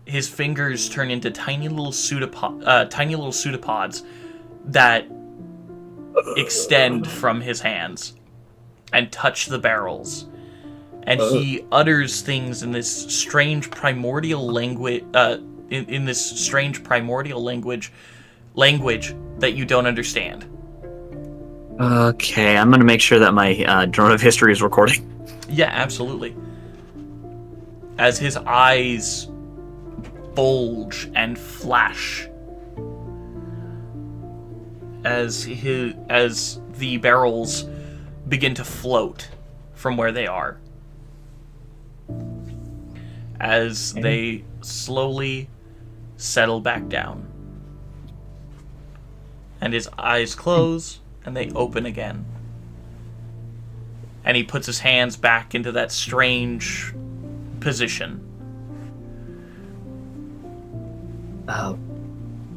his fingers turn into tiny little pseudopods that extend from his hands and touch the barrels. And he utters things in this strange primordial language, in this strange primordial language that you don't understand. Okay, I'm gonna make sure that my drone of history is recording. Yeah, absolutely. As his eyes bulge and flash, as the barrels begin to float from where they are, as they slowly settle back down, and his eyes close and they open again, and he puts his hands back into that strange position.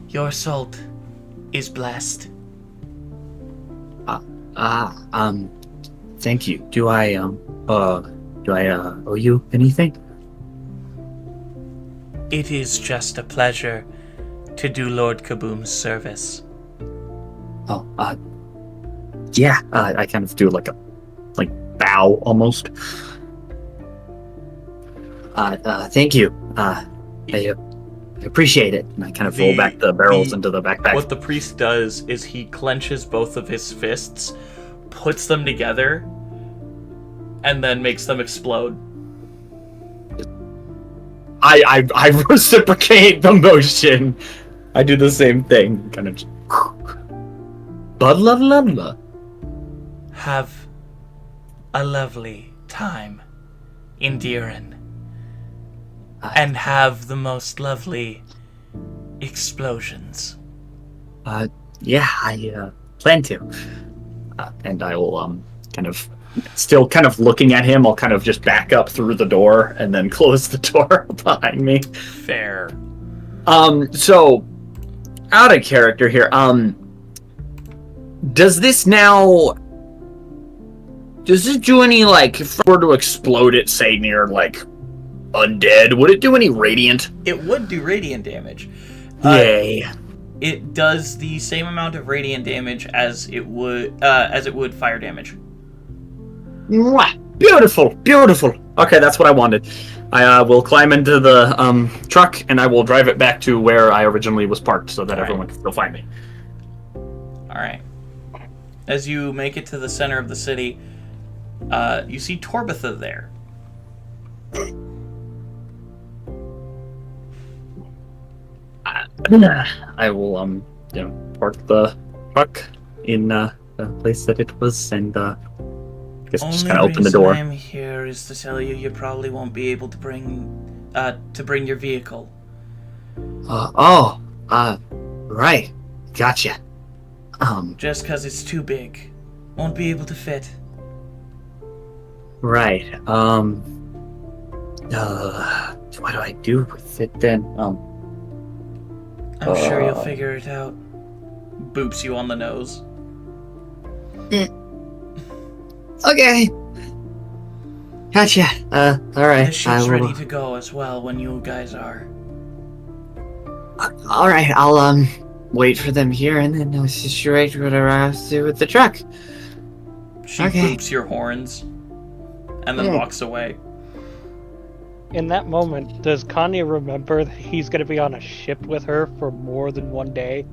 Your salt is blessed. Thank you. Do I owe you anything? It is just a pleasure to do Lord Kaboom's service. Yeah, I kind of do like bow almost. Thank you. I appreciate it. And I kind of roll back the barrels into the backpack. What the priest does is he clenches both of his fists, puts them together, and then makes them explode. I reciprocate the motion. I do the same thing. Kind of. Blah. Have a lovely time in Diran. And have the most lovely explosions. Yeah, I plan to. And I will kind of, still kind of looking at him, I'll kind of just back up through the door and then close the door behind me. Fair. So out of character here, does this do any, like, if I were to explode it, say, near, like, undead, would it do any radiant? It would do radiant damage. Yay. It does the same amount of radiant damage as it would fire damage. Mwah. Beautiful, beautiful. Okay, that's what I wanted. I will climb into the truck and I will drive it back to where I originally was parked, so that everyone can still find me. All right. As you make it to the center of the city, you see Torbitha there. I will park the truck in the place that it was, and guess just kind of open the door. Only reason I'm here is to tell you probably won't be able to bring your vehicle. Right. Gotcha. Just because it's too big, won't be able to fit. Right. What do I do with it then? I'm sure you'll figure it out. Boops you on the nose. Okay. Gotcha. Alright. The ship's ready to go as well when you guys are. Alright, I'll, wait for them here and then I'll situate whatever I have to do with the truck. She boops your horns and then walks away. In that moment, does Connie remember that he's going to be on a ship with her for more than one day?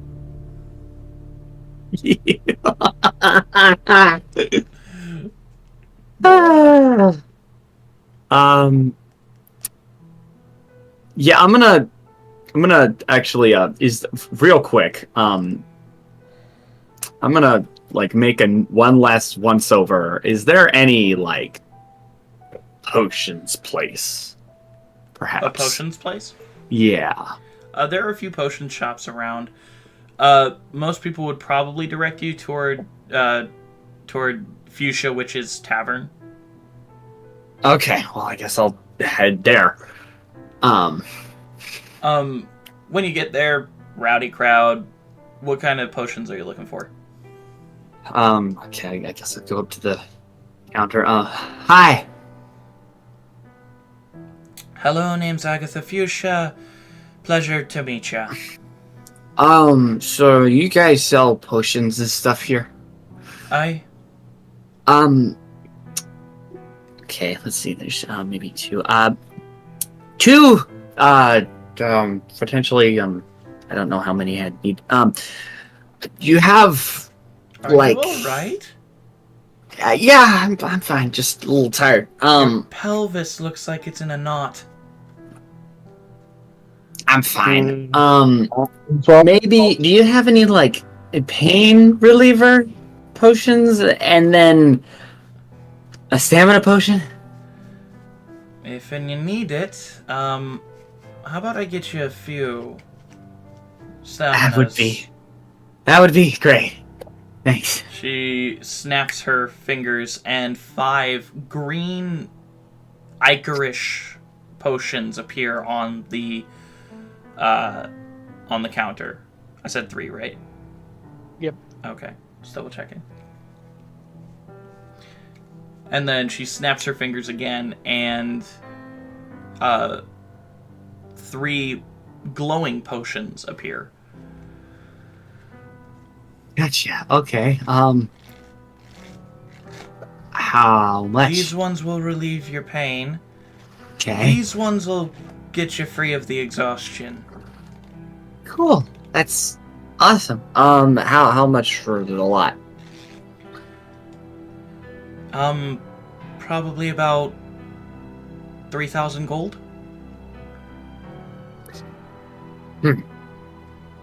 Yeah, I'm gonna actually is real quick. I'm gonna like make one last once over. Is there any like potions place? Perhaps A potions place? Yeah. There are a few potion shops around. Most people would probably direct you toward Fuchsia Witch's Tavern. Okay, well I guess I'll head there. When you get there, rowdy crowd. What kind of potions are you looking for? Okay, I guess I'll go up to the counter. Hi. Hello, name's Agatha Fuchsia. Pleasure to meet ya. So you guys sell potions and stuff here? Aye. Okay, let's see, there's, maybe two, potentially, I don't know how many I need, you have, Are like... you alright? Yeah, I'm fine, just a little tired, Your pelvis looks like it's in a knot. I'm fine, maybe, do you have any, like, pain reliever potions, and then a stamina potion? If and you need it, how about I get you a few staminas? That would be great. Thanks. She snaps her fingers and 5 green ichorish potions appear on the counter. I said 3, right? Yep. Okay, just double checking. And then she snaps her fingers again, and 3 glowing potions appear. Gotcha. Okay. How much? These ones will relieve your pain. Okay. These ones will get you free of the exhaustion. Cool. That's awesome. How much for the lot? Probably about 3,000 gold.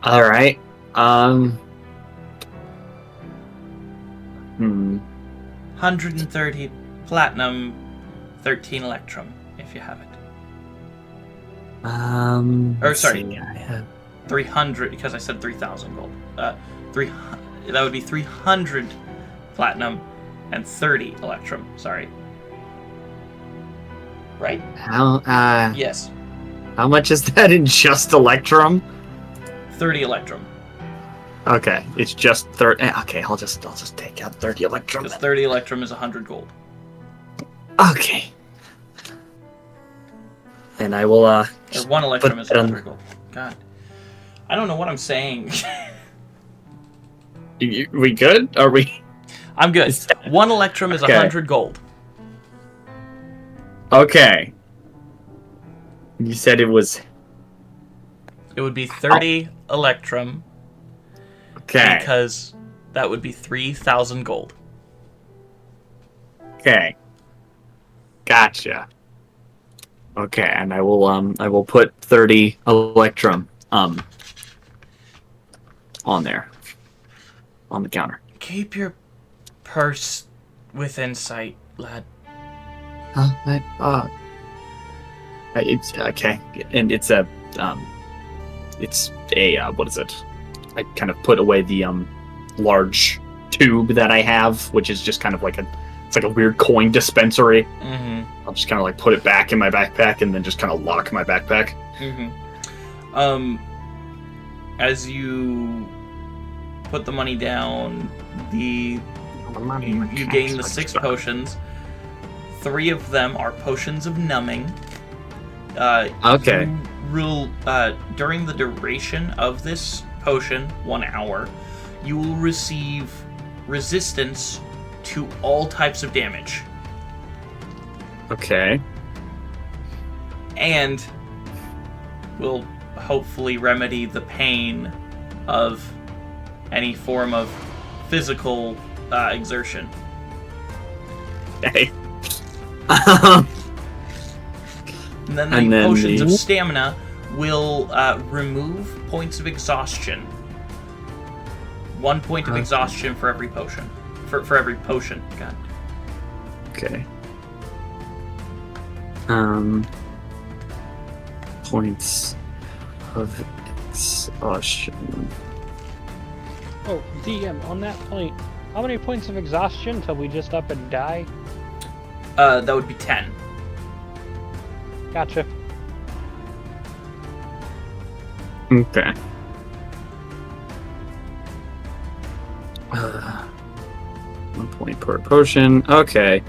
All right. 130 platinum, 13 electrum, if you have it. Or sorry, see, I have... 300 because I said 3,000 gold. That would be 300 platinum and 30 electrum. Sorry. Right? Yes. How much is that in just electrum? 30 electrum. Okay, it's just 30. Okay, I'll just take out 30 electrum. Because 30 electrum is 100 gold. Okay. And I will Or 1 electrum is 100 gold. God. I don't know what I'm saying. We good? Are we? I'm good. 1 electrum is 100 gold. Okay. You said it was... It would be 30 electrum. Okay. Because that would be 3,000 gold. Okay. Gotcha. Okay, and I will put 30 electrum on there. On the counter. Keep your purse within sight, lad. It's okay, and it's a what is it? I kind of put away the large tube that I have, which is just kind of like it's like a weird coin dispensary. Mm-hmm. I'll just kind of like put it back in my backpack and then just kind of lock my backpack. Mm-hmm. As you put the money down, you gain the 6 potions. 3 of them are potions of numbing. Okay. During the duration of this potion, 1 hour, you will receive resistance to all types of damage. Okay. And will hopefully remedy the pain of any form of physical exertion. Okay. And then the potions of stamina will remove points of exhaustion. 1 point of exhaustion for every potion. For every potion. God. Okay. Points of exhaustion. Oh, DM, on that point, how many points of exhaustion till we just up and die? That would be 10. Gotcha. Okay. 1 point per potion. Okay.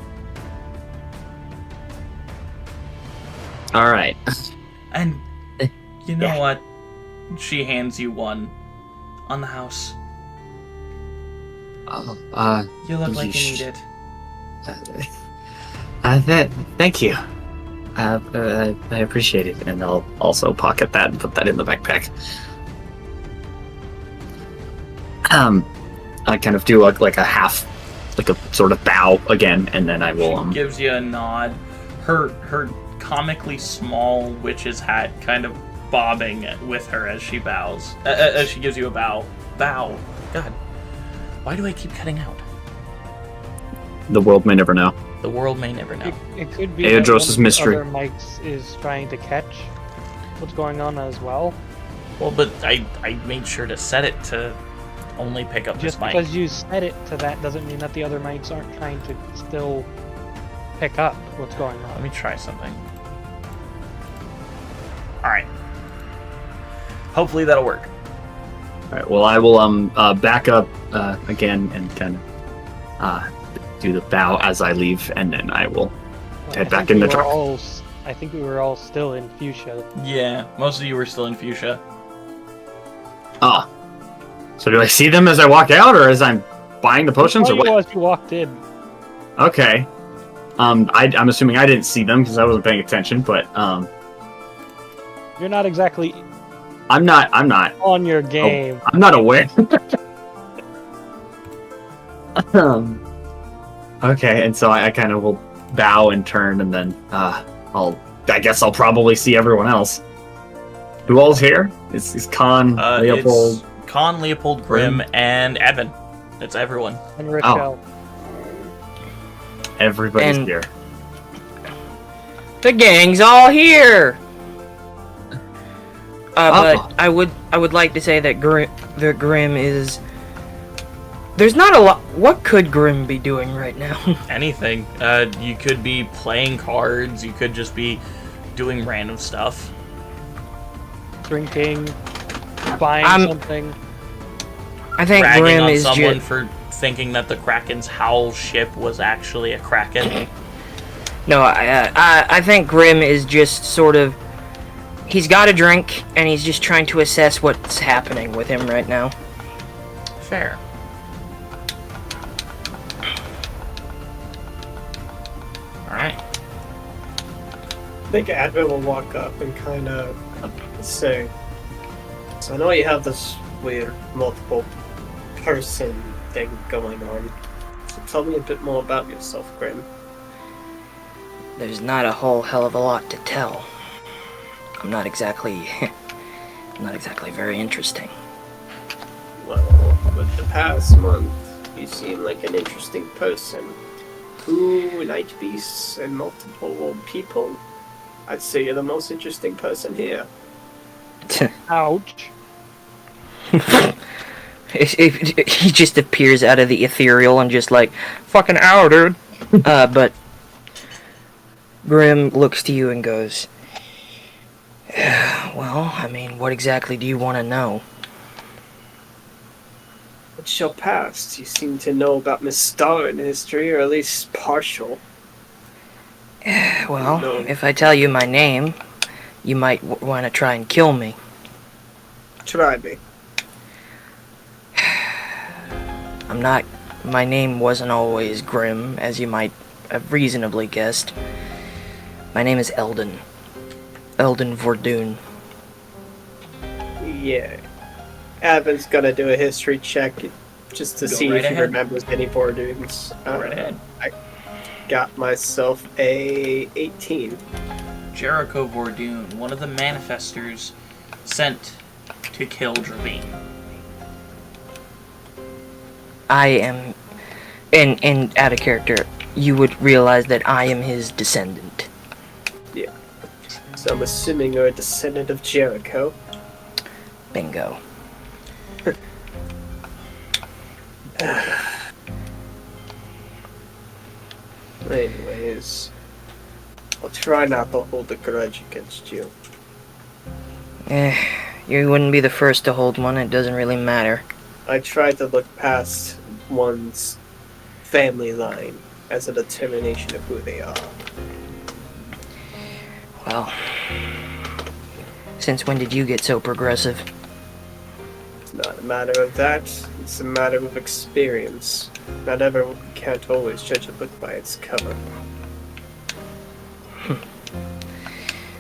All right. And you know what? She hands you one on the house. Oh, You look like you need it. Thank you. I appreciate it, and I'll also pocket that and put that in the backpack. I kind of do like a half, like a sort of bow again, and then I will. She gives you a nod. Her comically small witch's hat kind of bobbing with her as she bows. As she gives you a bow. Bow. God. Why do I keep cutting out? The world may never know. The world may never know. It could be Aeidros' mystery. Other mics is trying to catch what's going on as well. Well, but I made sure to set it to only pick up Just this mic. because you set it to that doesn't mean that the other mics aren't trying to still pick up what's going on. Let me try something. Alright. Hopefully that'll work. Alright, well I will back up again and kind of do the bow as I leave, and then I will head back in the truck. I think we were all still in fuchsia. Yeah, most of you were still in fuchsia. Ah. So do I see them as I walk out, or as I'm buying the potions, or what? As you walked in. Okay. I'm assuming I didn't see them because I wasn't paying attention, but You're not exactly I'm not on your game. I'm not aware. Okay, and so I kind of will bow and turn, and then I guess I'll probably see everyone else. Who all's here? Is Khan, Leopold? It's Khan, Leopold, Grimm, and Evan. It's everyone. And Rochelle. Everybody's And- here. The gang's all here. But I would like to say that Grimm is. There's not a lot. What could Grimm be doing right now? Anything. You could be playing cards. You could just be doing random stuff. Drinking, buying something. I think Bragging Grimm on is someone for thinking that the Kraken's howl ship was actually a Kraken. No, I think Grimm is just sort of. He's got a drink, and he's just trying to assess what's happening with him right now. Fair. Alright. I think Advent will walk up and kind of say, so I know you have this weird multiple person thing going on. So tell me a bit more about yourself, Grim. There's not a whole hell of a lot to tell. I'm not exactly very interesting. Well, with the past month, you seem like an interesting person. 2 night beasts and multiple people. I'd say you're the most interesting person here. Ouch. He just appears out of the ethereal and just like, fucking ow, dude. But Grim looks to you and goes, well, I mean, what exactly do you want to know? What's your past? You seem to know about Miss Star in history, or at least partial. Well, No. if I tell you my name, you might want to try and kill me. Try me. My name wasn't always Grim, as you might have reasonably guessed. My name is Eldon. Eldon Vordoon. Yeah. Advent's gonna do a history check just to Go see right if he ahead. remembers any Vordoons. Go right ahead. I got myself a 18. Jericho Vordoon, one of the manifestors sent to kill Dravine. I am, and out of character, you would realize that I am his descendant. Yeah. So I'm assuming you're a descendant of Jericho. Bingo. Anyways, I'll try not to hold a grudge against you. You wouldn't be the first to hold one, it doesn't really matter. I tried to look past one's family line as a determination of who they are. Well, since when did you get so progressive? It's not a matter of that, it's a matter of experience. Not everyone can't always judge a book by its cover.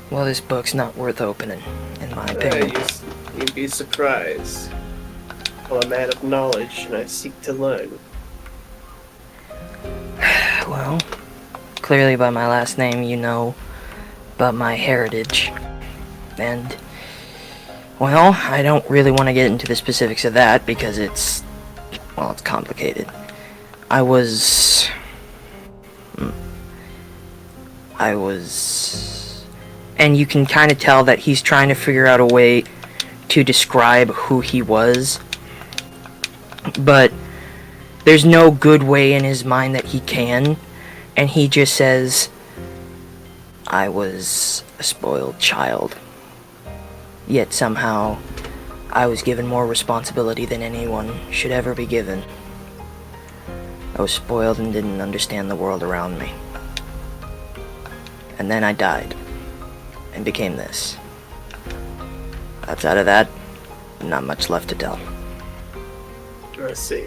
Well, this book's not worth opening, in my opinion. You'd be surprised. I'm a man of knowledge, and I seek to learn. Well, clearly by my last name you know about my heritage. And, well, I don't really want to get into the specifics of that because it's complicated. I was... And you can kind of tell that he's trying to figure out a way to describe who he was. But there's no good way in his mind that he can. And he just says, I was a spoiled child. Yet somehow, I was given more responsibility than anyone should ever be given. I was spoiled and didn't understand the world around me. And then I died. And became this. Outside of that, not much left to tell. I see.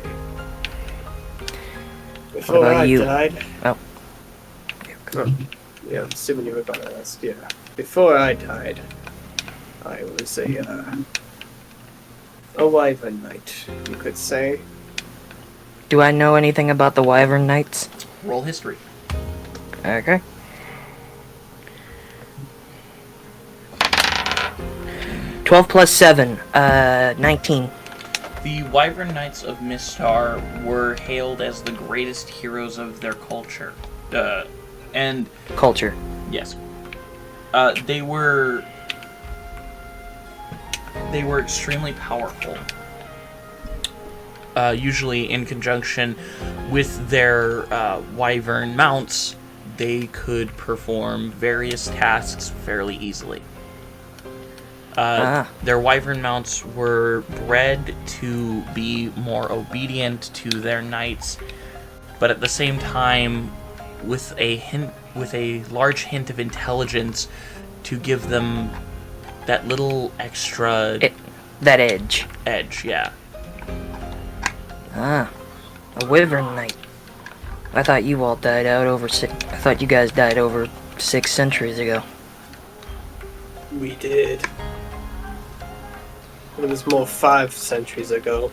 What Before about I you? died... Oh. Yeah, I'm assuming you were gonna ask, yeah. Before I died, I was a wyvern knight, you could say. Do I know anything about the Wyvern Knights? Roll history. Okay. +12 + 7, 19. The Wyvern Knights of Mistar were hailed as the greatest heroes of their culture. And Culture. yes, they were extremely powerful. Usually in conjunction with their wyvern mounts, they could perform various tasks fairly easily. Their wyvern mounts were bred to be more obedient to their knights, but at the same time, with a large hint of intelligence to give them that little extra that edge. Edge, yeah. A Wyvern Knight. I thought you all died out over I thought you guys died over 6 centuries ago. We did. It was more 5 centuries ago.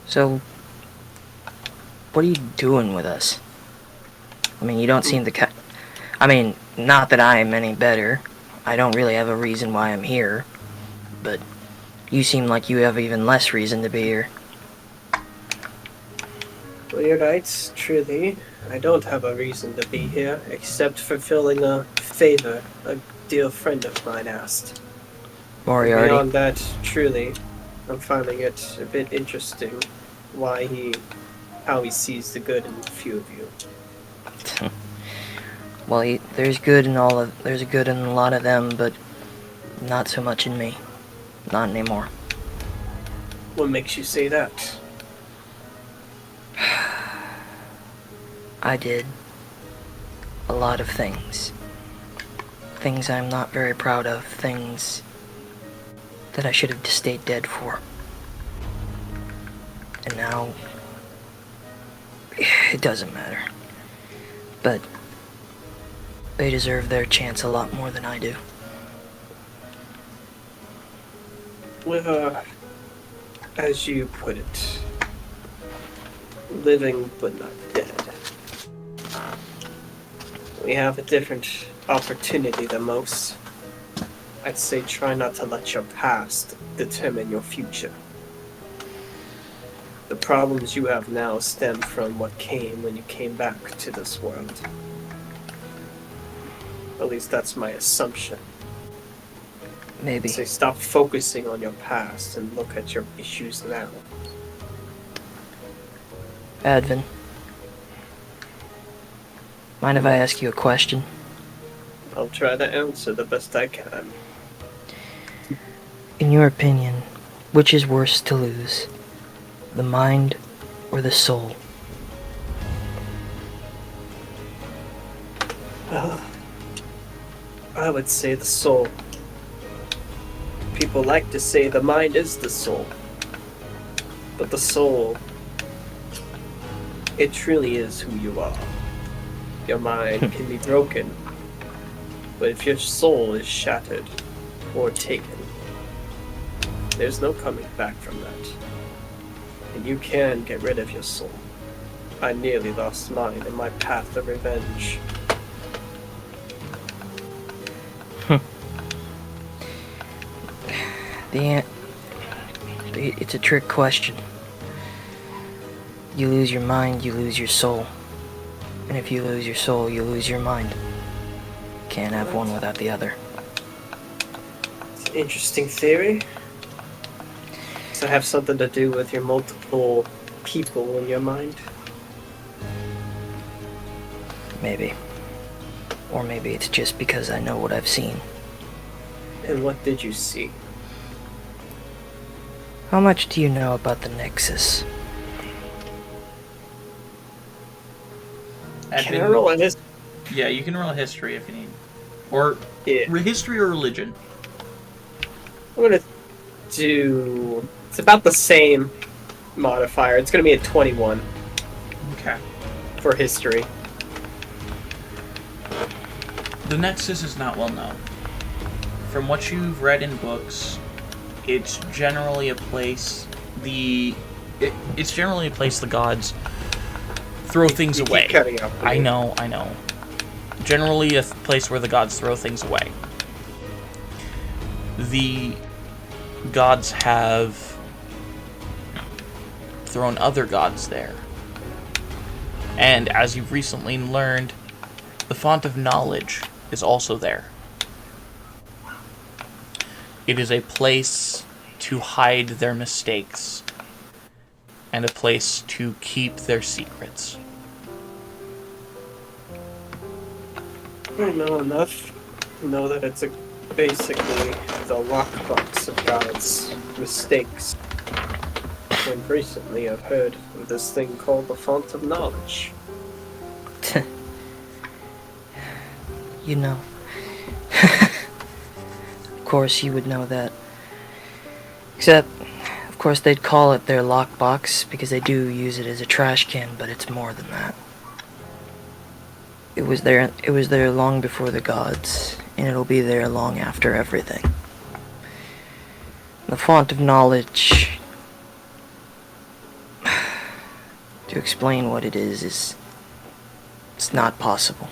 So, what are you doing with us? I mean, you don't seem to I mean, not that I am any better. I don't really have a reason why I'm here. But you seem like you have even less reason to be here. Well, you're right, truly. I don't have a reason to be here, except fulfilling a favor a dear friend of mine asked. Moriarty. Beyond that, truly, I'm finding it a bit interesting how he sees the good in a few of you. Well, there's good in a lot of them, but not so much in me. Not anymore. What makes you say that? I did a lot of things. Things I'm not very proud of. Things that I should have just stayed dead for. And now, it doesn't matter. But they deserve their chance a lot more than I do. Well, as you put it, living but not dead. We have a different opportunity than most. I'd say try not to let your past determine your future. The problems you have now stem from what came when you came back to this world. At least that's my assumption. Maybe. So stop focusing on your past and look at your issues now. Advin, mind if I ask you a question? I'll try to answer the best I can. In your opinion, which is worse to lose? The mind or the soul? Well, I would say the soul. People like to say the mind is the soul. But the soul, it truly is who you are. Your mind can be broken, but if your soul is shattered or taken, there's no coming back from that. And you can get rid of your soul. I nearly lost mine in my path of revenge. It's a trick question. You lose your mind, you lose your soul. And if you lose your soul, you lose your mind. Can't have one without the other. It's an interesting theory. Does it have something to do with your multiple people in your mind? Maybe. Or maybe it's just because I know what I've seen. And what did you see? How much do you know about the Nexus? Can I roll a history? Yeah, you can roll a history if you need. Or Yeah. history or religion. I'm gonna do... It's about the same modifier. It's gonna be a 21. Okay. For history. The Nexus is not well known. From what you've read in books, it's generally a place the gods throw things You away. keep cutting out for me. I know. Generally a place where the gods throw things away. The gods have thrown other gods there. And as you've recently learned, the font of knowledge is also there. It is a place to hide their mistakes and a place to keep their secrets. I know enough to know that it's basically the lockbox of God's mistakes. And recently I've heard of this thing called the Font of Knowledge. You know. Of course you would know that. Except, of course they'd call it their lockbox because they do use it as a trash can, but it's more than that. It was there long before the gods, and it'll be there long after everything. The font of knowledge, to explain what it is it's not possible.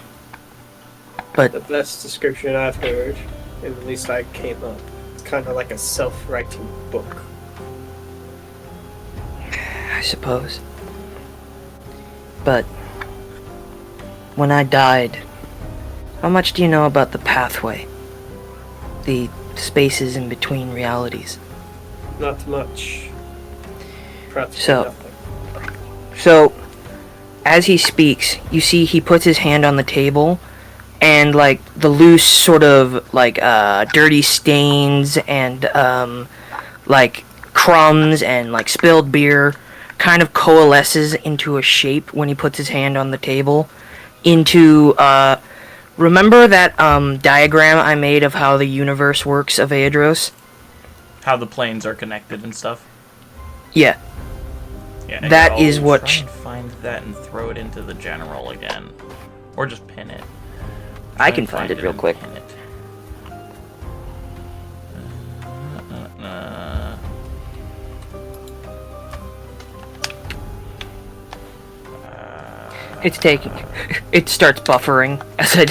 But The best description I've heard, and at least I came up, it's kind of like a self-writing book. I suppose. But when I died, how much do you know about the pathway? The spaces in between realities? Not much. Practically So- nothing. So, as he speaks, you see he puts his hand on the table, and like the loose sort of like dirty stains and like crumbs and like spilled beer kind of coalesces into a shape when he puts his hand on the table into remember that diagram I made of how the universe works of Aeidros? How the planes are connected and stuff. Yeah. Yeah, That here, is I'll what try sh- and find that and throw it into the general again, or just pin it. I Try can and find it real and quick. pin it. It's taking. It starts buffering as I.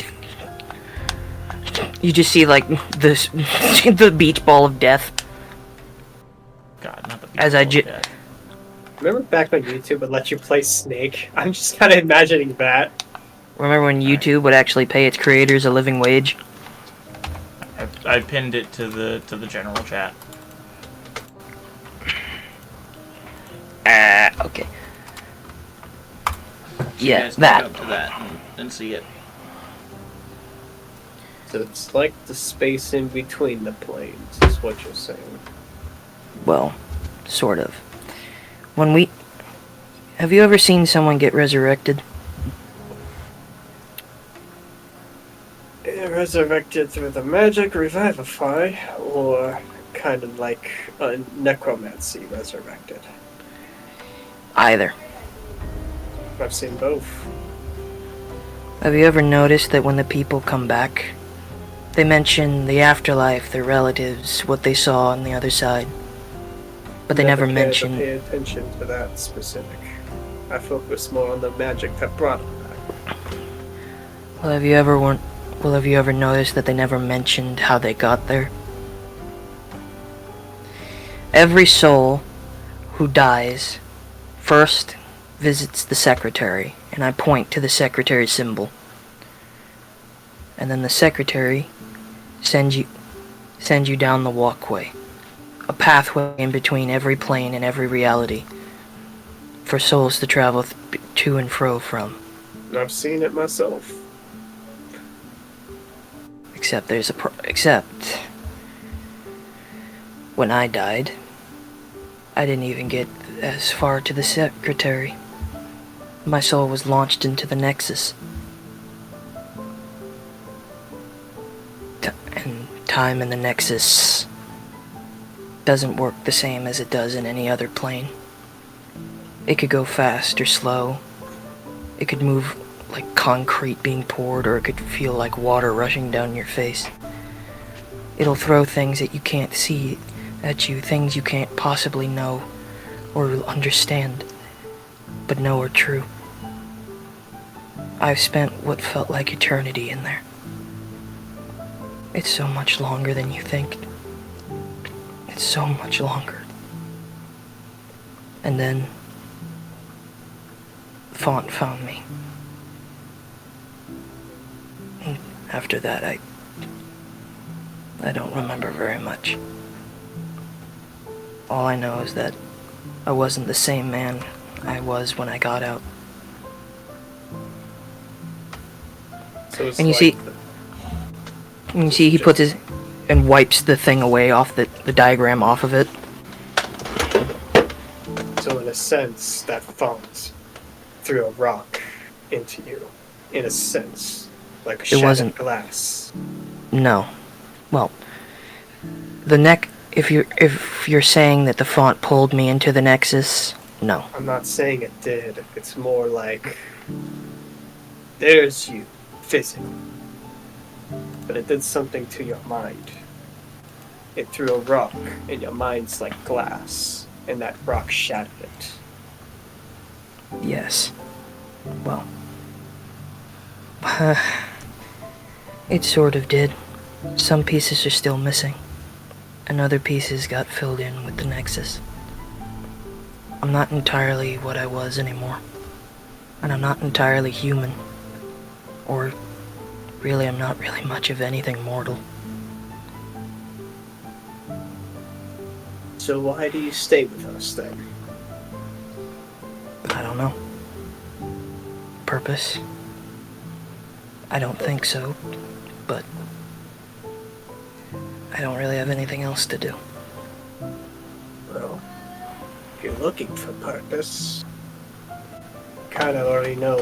You just see like this the beach ball of death. God, not the As I beautiful ju- cat. Remember back when YouTube would let you play Snake? I'm just kind of imagining that. Remember when YouTube would actually pay its creators a living wage? I pinned it to the general chat. Okay. So you Yeah, guys can that. go up to that and see it. So it's like the space in between the planes, is what you're saying. Well, sort of. When we. Have you ever seen someone get resurrected? Resurrected through the magic revivify, or kind of like a necromancy resurrected. Either. I've seen both. Have you ever noticed that when the people come back, they mention the afterlife, their relatives, what they saw on the other side? But they never cared to mention. pay attention to that specific. I focus more on the magic that brought them back. Well, have you ever noticed that they never mentioned how they got there? Every soul who dies first visits the secretary, and I point to the secretary symbol. And then the secretary sends you down the walkway, a pathway in between every plane and every reality, for souls to travel to and fro from. I've seen it myself. Except except when I died, I didn't even get as far to the secretary. My soul was launched into the Nexus. And time in the Nexus doesn't work the same as it does in any other plane. It could go fast or slow. It could move like concrete being poured, or it could feel like water rushing down your face. It'll throw things that you can't see at you, things you can't possibly know or understand, but know are true. I've spent what felt like eternity in there. It's so much longer than you think. It's so much longer. And then Font found me. And after that, I don't remember very much. All I know is that I wasn't the same man I was when I got out. So it's And you like see, he puts his and wipes the thing away off the diagram off of it. So in a sense, that font threw a rock into you. In a sense, like a shattered wasn't- glass. No. Well, if you're saying that the font pulled me into the Nexus, no. I'm not saying it did. It's more like there's you physical. But it did something to your mind. It threw a rock, and your mind's like glass, and that rock shattered it. Yes. Well, it sort of did. Some pieces are still missing, and other pieces got filled in with the Nexus. I'm not entirely what I was anymore, and I'm not entirely human, or really, I'm not really much of anything mortal. So why do you stay with us then? I don't know. Purpose? I don't think so, but I don't really have anything else to do. Well, if you're looking for purpose, kind of already know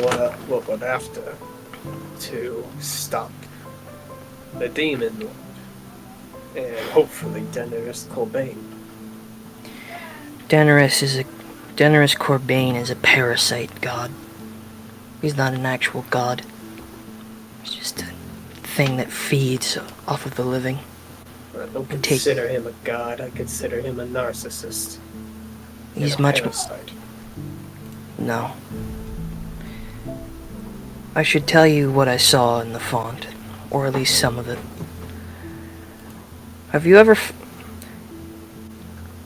what we're after to stop the demon lord and hopefully Daenerys Corbane. Daenerys Corbane is a parasite god. He's not an actual god. He's just a thing that feeds off of the living. I don't consider him a god. I consider him a narcissist. He's much more. No. I should tell you what I saw in the font, or at least some of it. Have you ever...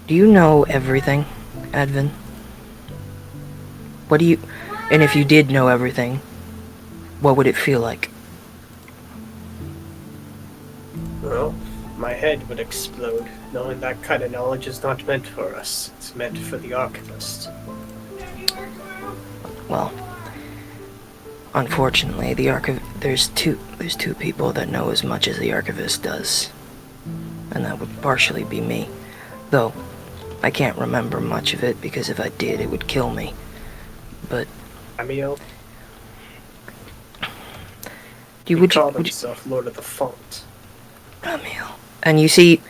Do you know everything, Advin? What do you... And if you did know everything, what would it feel like? Well, my head would explode, knowing that kind of knowledge is not meant for us. It's meant for the Archivist. Well, unfortunately, there's two people that know as much as the Archivist does. And that would partially be me. Though, I can't remember much of it, because if I did, it would kill me. But... Amiel? Would call himself Lord of the Font. Amiel. And you see,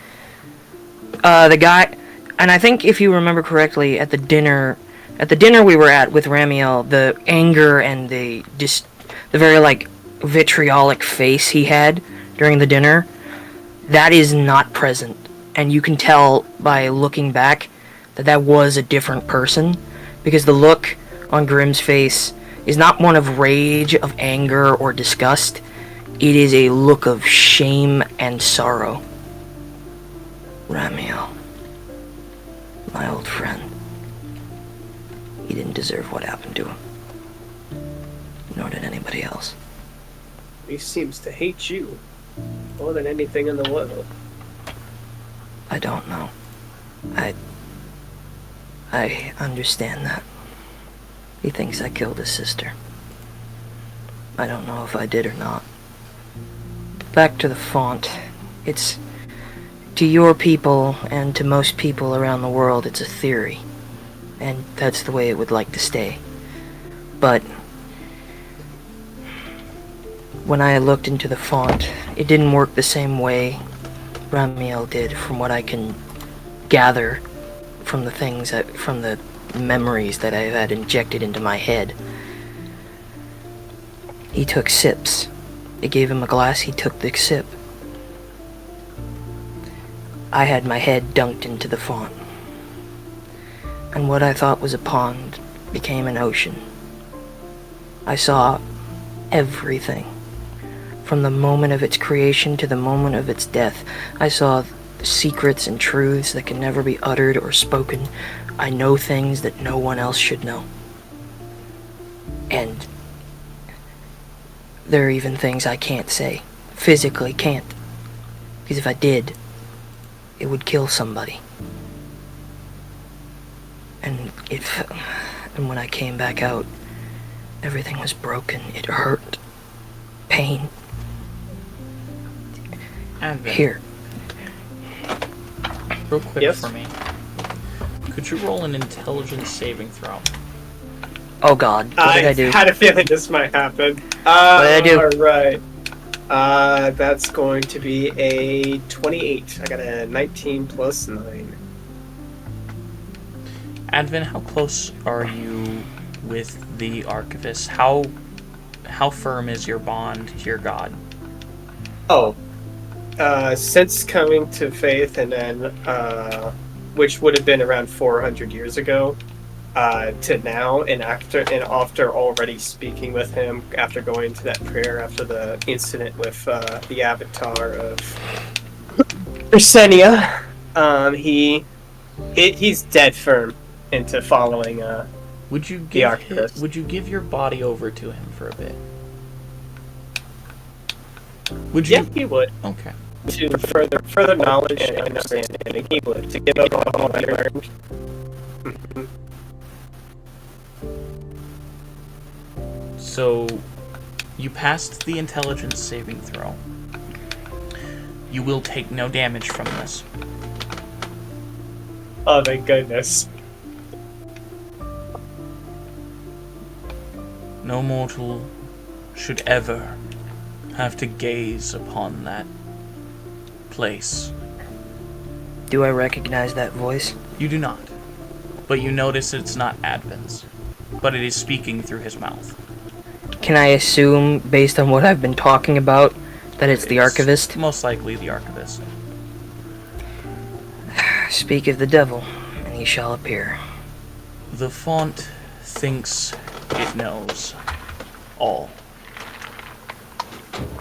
the guy... And I think if you remember correctly, at the dinner we were at with Ramiel, the anger and the very, like, vitriolic face he had during the dinner, that is not present. And you can tell by looking back that that was a different person, because the look on Grimm's face is not one of rage, of anger, or disgust. It is a look of shame and sorrow. Ramiel, my old friend, he didn't deserve what happened to him. Nor did anybody else. He seems to hate you more than anything in the world. I don't know. I understand that. He thinks I killed his sister. I don't know if I did or not. Back to the font. It's... To your people, and to most people around the world, it's a theory. And that's the way it would like to stay. But... when I looked into the font, it didn't work the same way Ramiel did, from what I can gather from from the memories that I've had injected into my head. He took sips. It gave him a glass, he took the sip. I had my head dunked into the font. And what I thought was a pond became an ocean. I saw everything. From the moment of its creation to the moment of its death, I saw secrets and truths that can never be uttered or spoken. I know things that no one else should know. And there are even things I can't say. Physically can't. Because if I did, it would kill somebody. And when I came back out, everything was broken. It hurt. Pain. Here. Real quick Yes? for me. Could you roll an intelligence saving throw? Oh god, what did I do? I had a feeling this might happen. What did I do? Alright. That's going to be a 28. I got a 19 plus 9. Advin, how close are you with the Archivist? How how firm is your bond to your god? Oh, since coming to faith, and then which would have been around 400 years ago, to now, and after already speaking with him, after going to that prayer, after the incident with the avatar of Ursenia, he's dead firm into following. Would you the archivist? would you give your body over to him for a bit? Would you? Yeah, he would. Okay. To further knowledge and understanding, he would to give up all he learned. So, you passed the intelligence saving throw. You will take no damage from this. Oh, thank goodness. No mortal should ever have to gaze upon that place. Do I recognize that voice? You do not. But you notice it's not Advin's, but it is speaking through his mouth. Can I assume, based on what I've been talking about, that it's the archivist? Most likely the archivist. Speak of the devil, and he shall appear. The font thinks it knows all.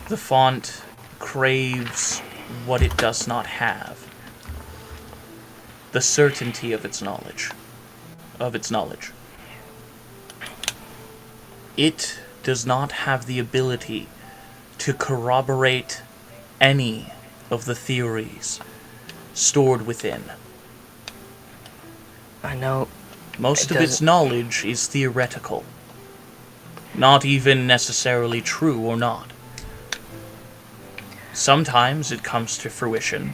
The font craves what it does not have. The certainty of its knowledge. It does not have the ability to corroborate any of the theories stored within. I know. Most of its knowledge is theoretical. Not even necessarily true or not. Sometimes it comes to fruition.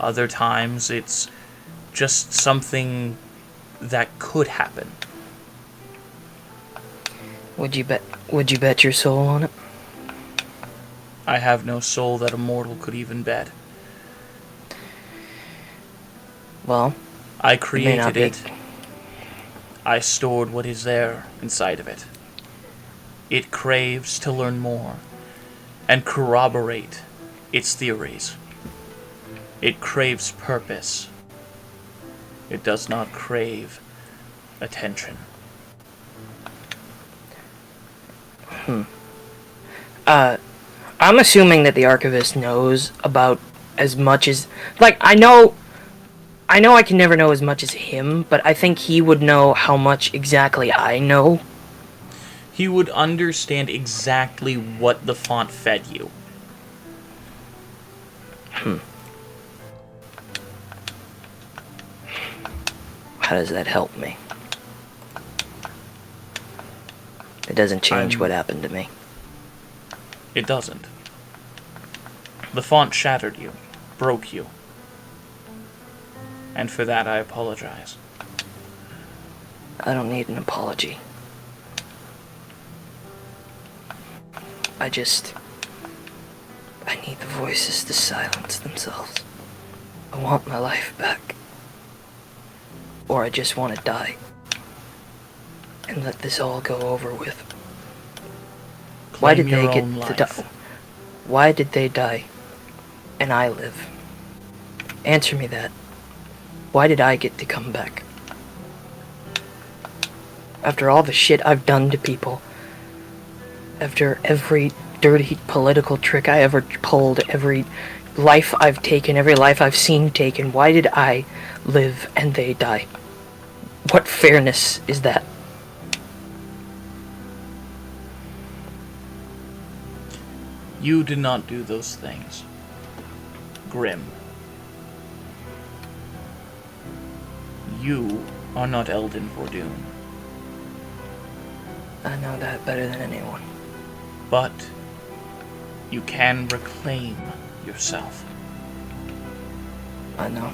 Other times it's just something that could happen. Would you bet your soul on it? I have no soul that a mortal could even bet. Well, I created it. I stored what is there inside of it. It craves to learn more and corroborate its theories. It craves purpose. It does not crave attention. I'm assuming that the archivist knows about as much as... Like, I know I can never know as much as him, but I think he would know how much exactly I know. He would understand exactly what the font fed you. How does that help me? It doesn't change what happened to me. It doesn't. The font shattered you, broke you. And for that I apologize. I don't need an apology. I need the voices to silence themselves. I want my life back. Or I just want to die. And let this all go over with. Why did they get to die? Why did they die? And I live? Answer me that. Why did I get to come back? After all the shit I've done to people. After every dirty political trick I ever pulled, every life I've taken, every life I've seen taken, why did I live and they die? What fairness is that? You did not do those things. Grim. You are not Eldin Vordoon. I know that better than anyone. But you can reclaim yourself. I know.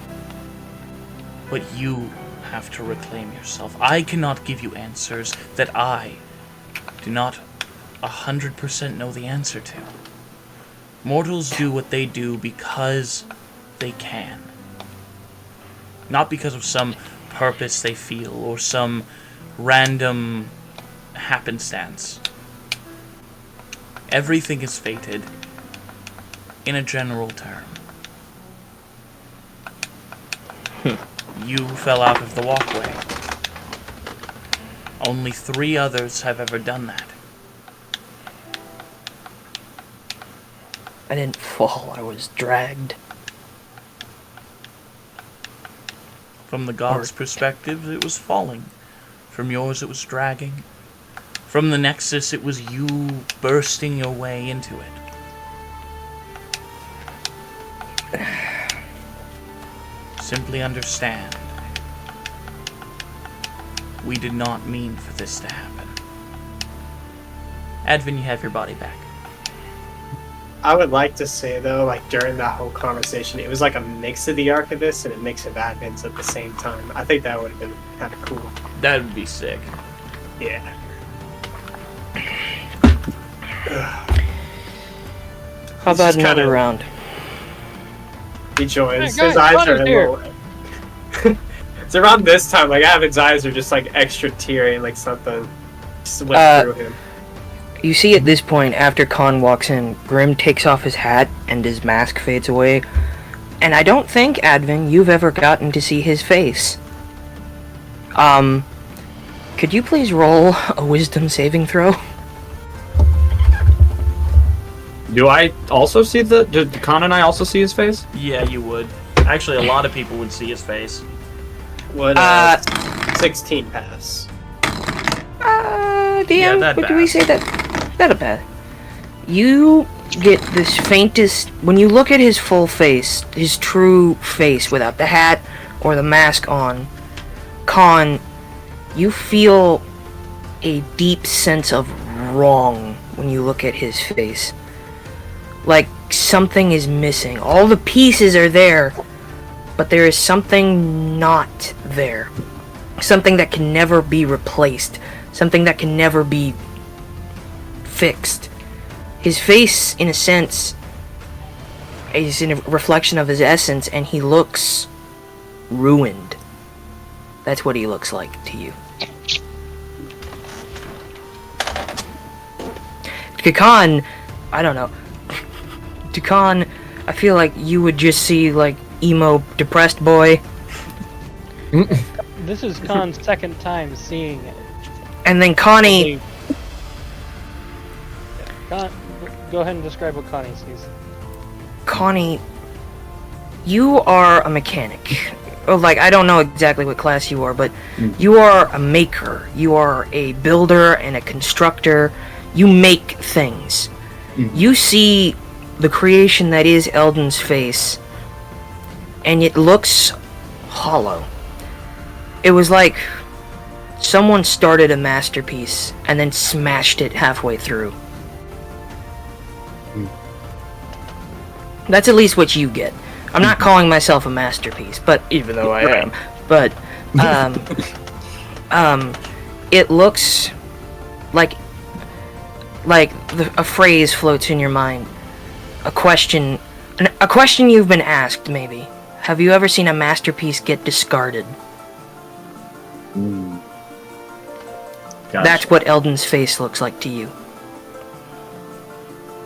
But you have to reclaim yourself. I cannot give you answers that I do not 100% know the answer to. Mortals do what they do because they can. Not because of some purpose they feel or some random happenstance. Everything is fated, in a general term. You fell out of the walkway. Only 3 others have ever done that. I didn't fall, I was dragged. From the god's perspective, it was falling. From yours, it was dragging. From the Nexus, it was you bursting your way into it. Simply understand. We did not mean for this to happen. Advin, you have your body back. I would like to say, though, like, during that whole conversation, it was like a mix of the Archivist and a mix of Advents at the same time. I think that would have been kind of cool. That would be sick. Yeah. How about another round? He joins. Hey, guys, His eyes are Connor's a here. little... It's around this time, like, Adam's eyes are just, like, extra teary and, like, something swept through him. You see at this point, after Khan walks in, Grim takes off his hat and his mask fades away. And I don't think, Advin, you've ever gotten to see his face. Could you please roll a wisdom saving throw? Do I also see did Khan and I also see his face? Yeah, you would. Actually, a lot of people would see his face. Would 16 pass? DM, Yeah, that what do we say that? That'll pass. You get this faintest... When you look at his full face, his true face without the hat or the mask on, Khan, you feel a deep sense of wrong when you look at his face. Like something is missing. All the pieces are there, but there is something not there. Something that can never be replaced. Something that can never be fixed. His face, in a sense, is a reflection of his essence, and he looks ruined. That's what he looks like to you. Kakan, I don't know. Kakan, I feel like you would just see, like, emo, depressed boy. This is Khan's second time seeing it. And then Connie... Con, go ahead and describe what Connie sees. Connie, you are a mechanic. Oh, like, I don't know exactly what class you are, but you are a maker. You are a builder and a constructor. You make things. You see the creation that is Eldon's face, and it looks hollow. It was like someone started a masterpiece and then smashed it halfway through. That's at least what you get. I'm not calling myself a masterpiece, but even though I am, but it looks like a phrase floats in your mind, a question you've been asked. Maybe, have you ever seen a masterpiece get discarded? Gotcha. That's what Eldon's face looks like to you.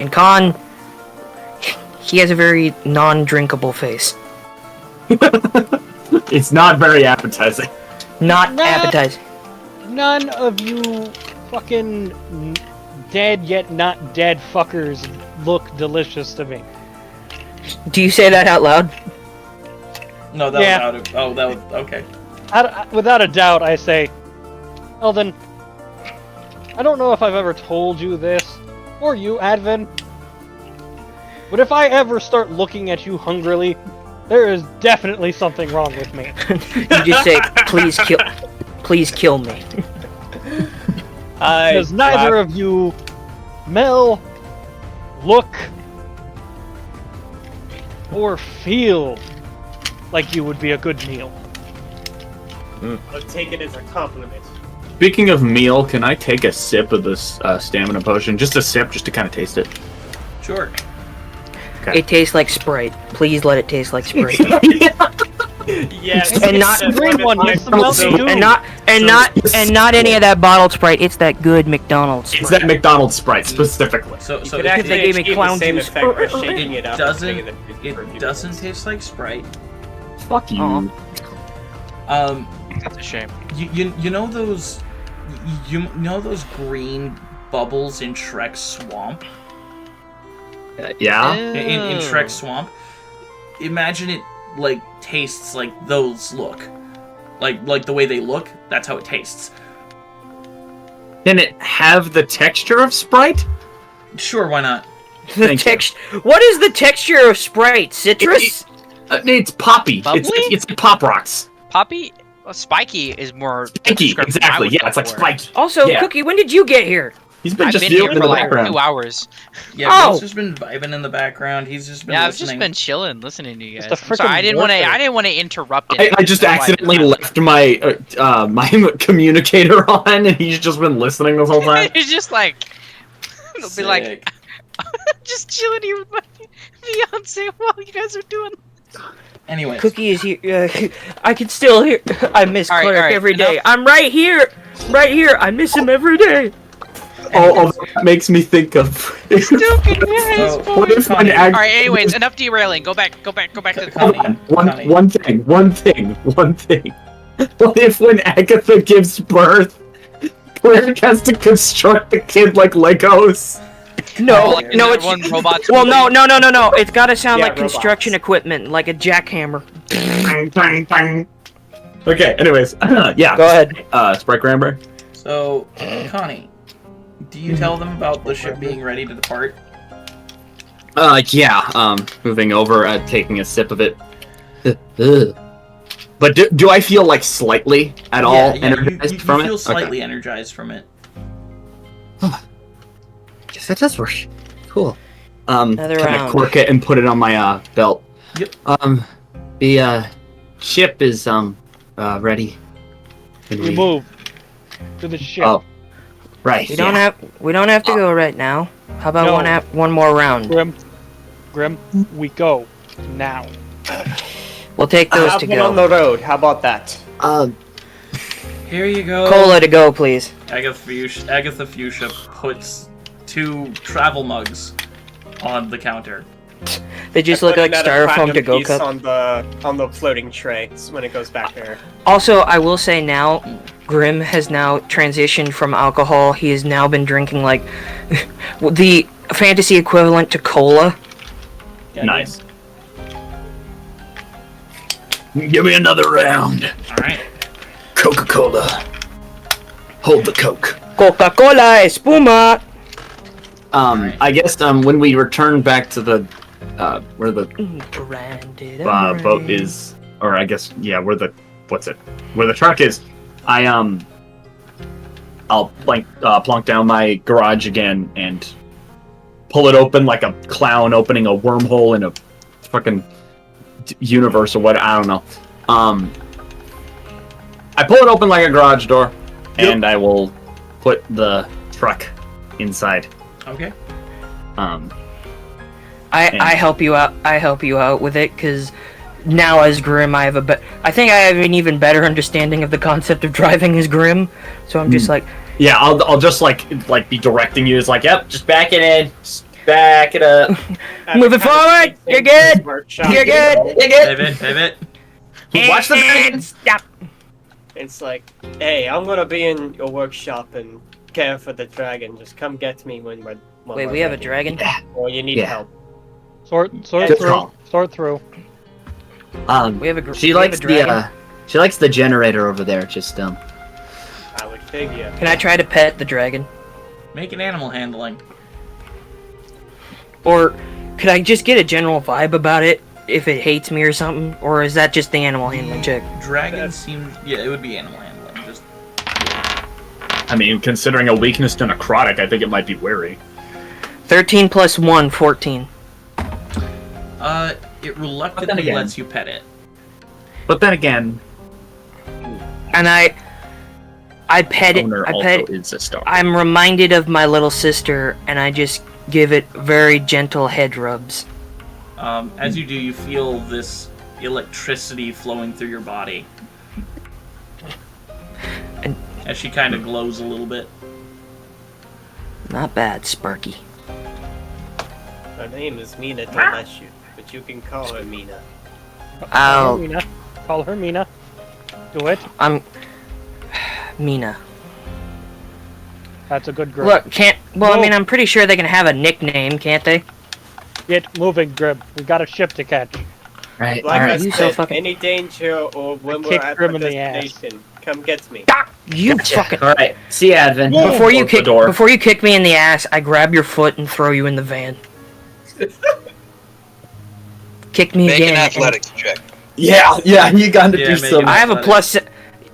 And Khan, he has a very non-drinkable face. It's not very appetizing. Not appetizing. None of you fucking dead yet not dead fuckers look delicious to me. Do you say that out loud? No, that Yeah. was out of... Oh, that was... Okay. Without a doubt, I say, Eldon, I don't know if I've ever told you this, or you, Advin, but if I ever start looking at you hungrily, there is definitely something wrong with me. You just say, please kill me. Because neither of you smell, look, or feel like you would be a good meal. I'll take it as a compliment. Speaking of meal, can I take a sip of this stamina potion? Just a sip, just to kind of taste it. Sure. Okay. It tastes like Sprite. Please let it taste like Sprite. Yes. And not- green one, it's the Mountain Dew. and not any of that bottled Sprite. It's that good McDonald's Sprite. It's that McDonald's Sprite specifically. So You could Because actually they gave me achieve clown the same juice. effect by shaking it up. doesn't and making it it doesn't taste like Sprite. Fuck you. That's a shame. You know those you know those green bubbles in Shrek's swamp? Yeah. In Shrek's swamp? Imagine it like tastes like those look. Like the way they look, that's how it tastes. Can it have the texture of Sprite? Sure, why not? The texture. What is the texture of Sprite? Citrus? It's poppy. Bubbly? It's like Pop Rocks. Poppy? Well, spiky is more. Spiky, descriptive exactly. I would Yeah, go it's like for. spiky. Also, Yeah. Cookie, when did you get here? He's been I've just been here yelling in for the like background. 2 hours. Yeah, Oh. Will's just been vibing in the background. He's just been Yeah, I've listening. just been chilling, listening to you guys. It's the I'm sorry, frickin' I didn't want to. warfare. I didn't want to interrupt it. I just That's why accidentally didn't left my my communicator on, and he's just been listening this whole time. It's just like it'll be like Sick. just chilling here with my fiance while you guys are doing. Anyways, Cookie is here. I can still hear. I miss All right, Clark all right, every day. enough. I'm right here. Right here. I miss him every day. All that makes me think of. Stupid guys, So, What if Connie- an All right. Anyways, enough derailing. Go back to the. Hold on. Connie. One thing. What if when Agatha gives birth, Cleric has to construct the kid like Legos? No, like, no, is it's everyone robots? well, no. It's got to sound Yeah, like construction equipment, like a jackhammer. Bang, bang, bang. Okay. Anyways, yeah. Go ahead. Sprite Cranberry. So, Connie, do you tell them about the ship being ready to depart? Yeah. Moving over, taking a sip of it. But do I feel like slightly at all energized you from it? feel slightly energized from it. Yes, that does work. Cool. Another Kind of round. cork it and put it on my belt. Yep. The ship is ready. Can We move to the ship. Oh, right. We don't have to go right now. How about No. one more round? Grim, we go now. We'll take I those have to one go. on the road. How about that? Here you go. Cola to go, please. Agatha Fuchsia puts 2 travel mugs on the counter. They just I look put like another styrofoam platinum to go piece cup. on the floating tray when it goes back there. Also, I will say now, Grim has now transitioned from alcohol. He has now been drinking like the fantasy equivalent to cola. Yeah, Nice. Give me another round. Alright. Coca-Cola. Hold the Coke. Coca-Cola Espuma. I guess when we return back to the where the Branded boat is, or I guess where the where the truck is, I'll plunk down my garage again and pull it open like a clown opening a wormhole in a fucking universe or what, I don't know. I pull it open like a garage door, and I will put the truck inside. Okay. I help you out. I help you out with it because now as Grim, I think I have an even better understanding of the concept of driving as Grim. So I'm just like, yeah, I'll just like be directing you. It's like, yep, just back it in, just back it up. move it forward. You're good. You're good. You're good. Pivot. Watch the And stop. It's like, hey, I'm gonna be in your workshop and care for the dragon. Just come get me when Wait, we're we have a ready. dragon. Or you need Yeah. help. Sort Good through. call. Sort through. We have a. She we have likes a dragon. she likes the generator over there. Just I would figure. Can I try to pet the dragon, Make an animal handling. or could I just get a general vibe about it if it hates me or something, or is that just the animal handling check? Dragon seems... Yeah, it would be animal handling. Just... I mean, considering a weakness to necrotic, I think it might be wary. 13 plus 1, 14. It reluctantly again- lets you pet it. But then again, And I pet it. owner I also pet. is a star. I'm reminded of my little sister, and I just give it very gentle head rubs. As you do, you feel this electricity flowing through your body. And as she kind of glows a little bit. not bad, Sparky. Her name is Mina Tomashu, but you can call her Mina. Oh, Mina. Call her Mina. Do it. I'm Mina. That's a good girl. Look, can't. Well, I No. mean, I'm pretty sure they can have a nickname, can't they? Get moving, Grib. We got a ship to catch. Right. Like all I right. You so said, fucking- any danger or when we're kicked at Grim our in the ass. destination, come get me. You Gotcha. fucking. All right. See ya, Advin. Before you Close the kick, door. before you kick me in the ass, I grab your foot and throw you in the van. Kick me Make again. an and- athletics check. Yeah, you gotta Yeah, do make some. it- I have a Athletics. plus.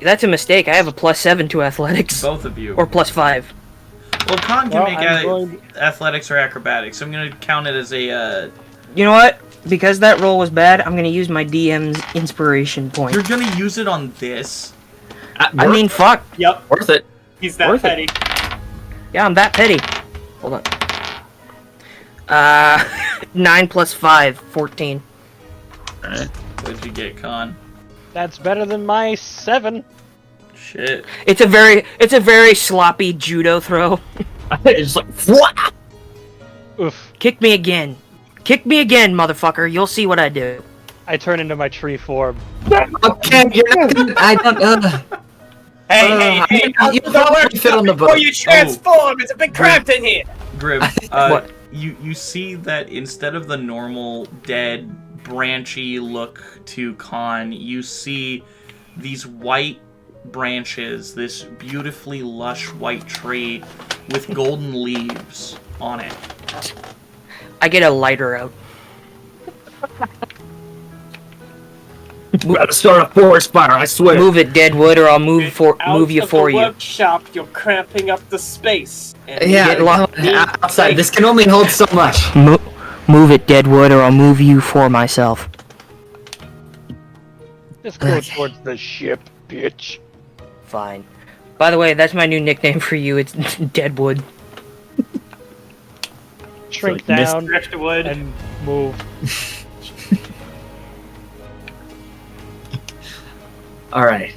That's a mistake. I have a +7 to athletics, Both of you. or +5. Well, Con can Well, make I'm going- athletics or acrobatics. I'm gonna count it as a. You know what? Because that roll was bad, I'm gonna use my DM's inspiration point. You're gonna use it on this. I mean, fuck. Yep, Worth it. he's that Worth it. petty. Yeah, I'm that petty. Hold on. 9 + 5, 14. What'd you get, Con? That's better than my 7. Shit. It's a very sloppy judo throw. It's like what? Oof. Kick me again. Kick me again, motherfucker. You'll see what I do. I turn into my tree form. Okay, you're not gonna. I don't. Hey, you probably fit on the before boat. you transform, it's a big craft in here! Grim, What? you see that instead of the normal dead, branchy look to Con, you see these white branches, this beautifully lush white tree with golden leaves on it. I get a lighter out. We gotta start a forest fire. I swear. Move it, Deadwood, or I'll move you Out for of the you. workshop, you're cramping up the space. And Yeah, outside. This can only hold so much. Move it, Deadwood, or I'll move you for myself. Just go towards the ship, bitch. Fine. By the way, that's my new nickname for you. It's Deadwood. Shrink like down Driftwood. and move. All right.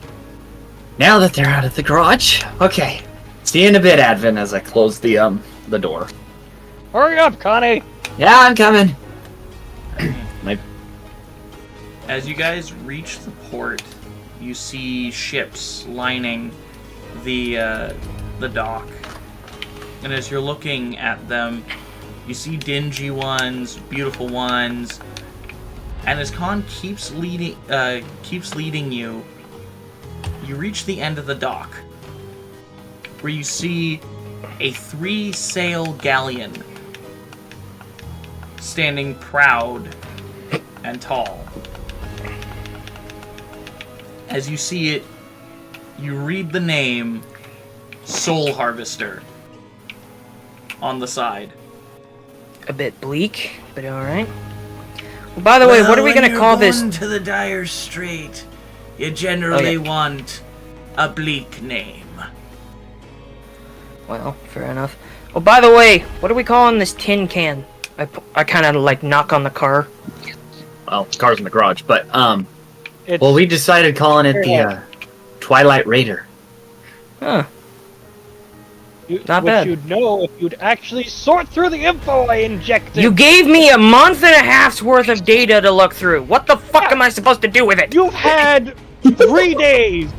Now that they're out of the garage, okay. See you in a bit, Advin. As I close the door. Hurry up, Connie! Yeah, I'm coming. As you guys reach the port, you see ships lining the dock. And as you're looking at them, you see dingy ones, beautiful ones. And as Con keeps leading you, you reach the end of the dock, where you see a 3-sail galleon standing proud and tall. As you see it, you read the name Soul Harvester on the side. A bit bleak, but alright. Well, by the way, what are we gonna call this? To the dire strait, you generally want a bleak name. Well, fair enough. Well, by the way, what are we calling this tin can? I kind of like knock on the car. Well, the car's in the garage, but It's, Well, we decided calling it the Twilight Raider. Huh. Not which bad. you'd know if you'd actually sort through the info I injected. You gave me a month and a half's worth of data to look through. What the fuck am I supposed to do with it? You've had 3 days.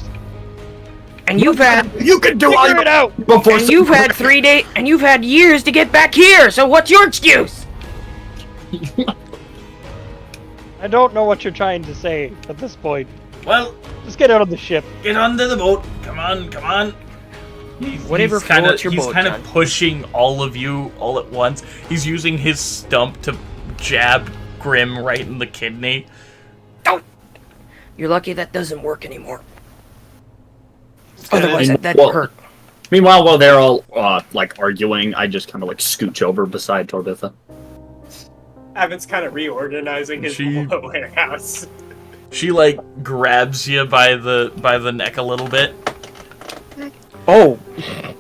And you've had you can do all Figure it out. before. and you've had 3 days and you've had years to get back here. So what's your excuse? I don't know what you're trying to say at this point. Well, Just get out of the ship. get onto the boat. Come on, come on. Whatever floats your boat, kind John. of pushing all of you all at once. He's using his stump to jab Grim right in the kidney. You're lucky that doesn't work anymore. Otherwise, that'd Well- hurt. Meanwhile, while they're all like arguing, I just kind of like scooch over beside Torbitha. Avin's kind of reorganizing his warehouse. She like grabs you by the neck a little bit. Oh,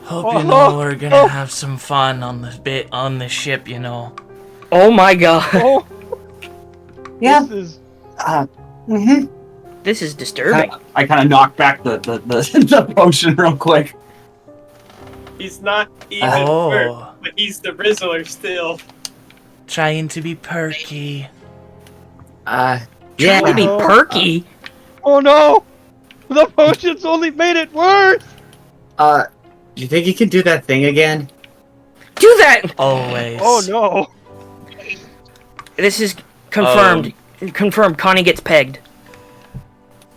Hope you know we're gonna have some fun on the ship, you know. oh my god. Oh, Yeah. this is Mm-hmm. This is disturbing. I kind of knock back the potion real quick. He's not even perk, but he's the Rizzler still. Trying to be perky. Trying to be perky? Oh no! The potions only made it worse! Do you think you can do that thing again? Do that! Always. Oh no! This is confirmed. Confirmed. Connie gets pegged.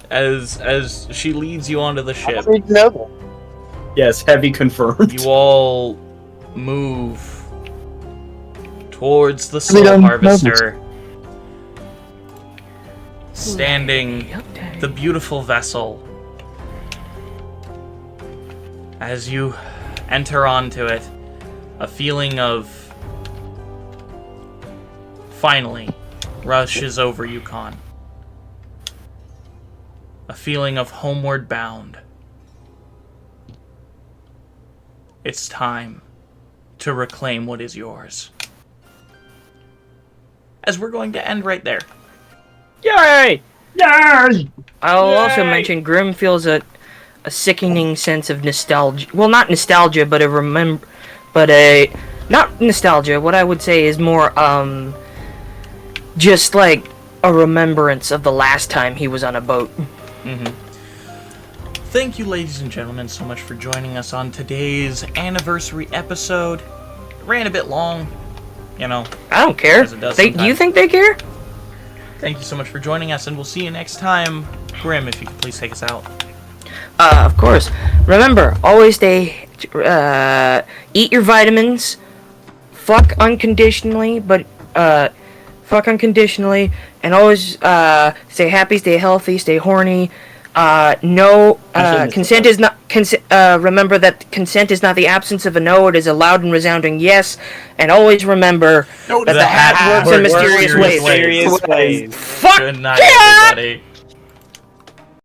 As she leads you onto the ship, Yes, heavy confirmed. you all move towards the soul harvester, standing the beautiful vessel. As you enter onto it, a feeling of finally rushes over you, Con. A feeling of homeward bound. It's time to reclaim what is yours. As we're going to end right there. Yay! Yay! I'll also mention Grim feels a sickening sense of nostalgia. Well, not nostalgia, but not nostalgia. What I would say is more just like a remembrance of the last time he was on a boat. Thank you, ladies and gentlemen, so much for joining us on today's anniversary episode. It ran a bit long, you know. I don't care. As it does Do you sometimes. think they care? Thank you so much for joining us, and we'll see you next time. Grim, if you could please take us out. Of course. Remember, always eat your vitamins. Fuck unconditionally, and always stay happy, stay healthy, stay horny. Consent is not. Remember that consent is not the absence of a no; it is a loud and resounding yes. And always remember that the hat works in mysterious ways. Good night, Fuck everybody.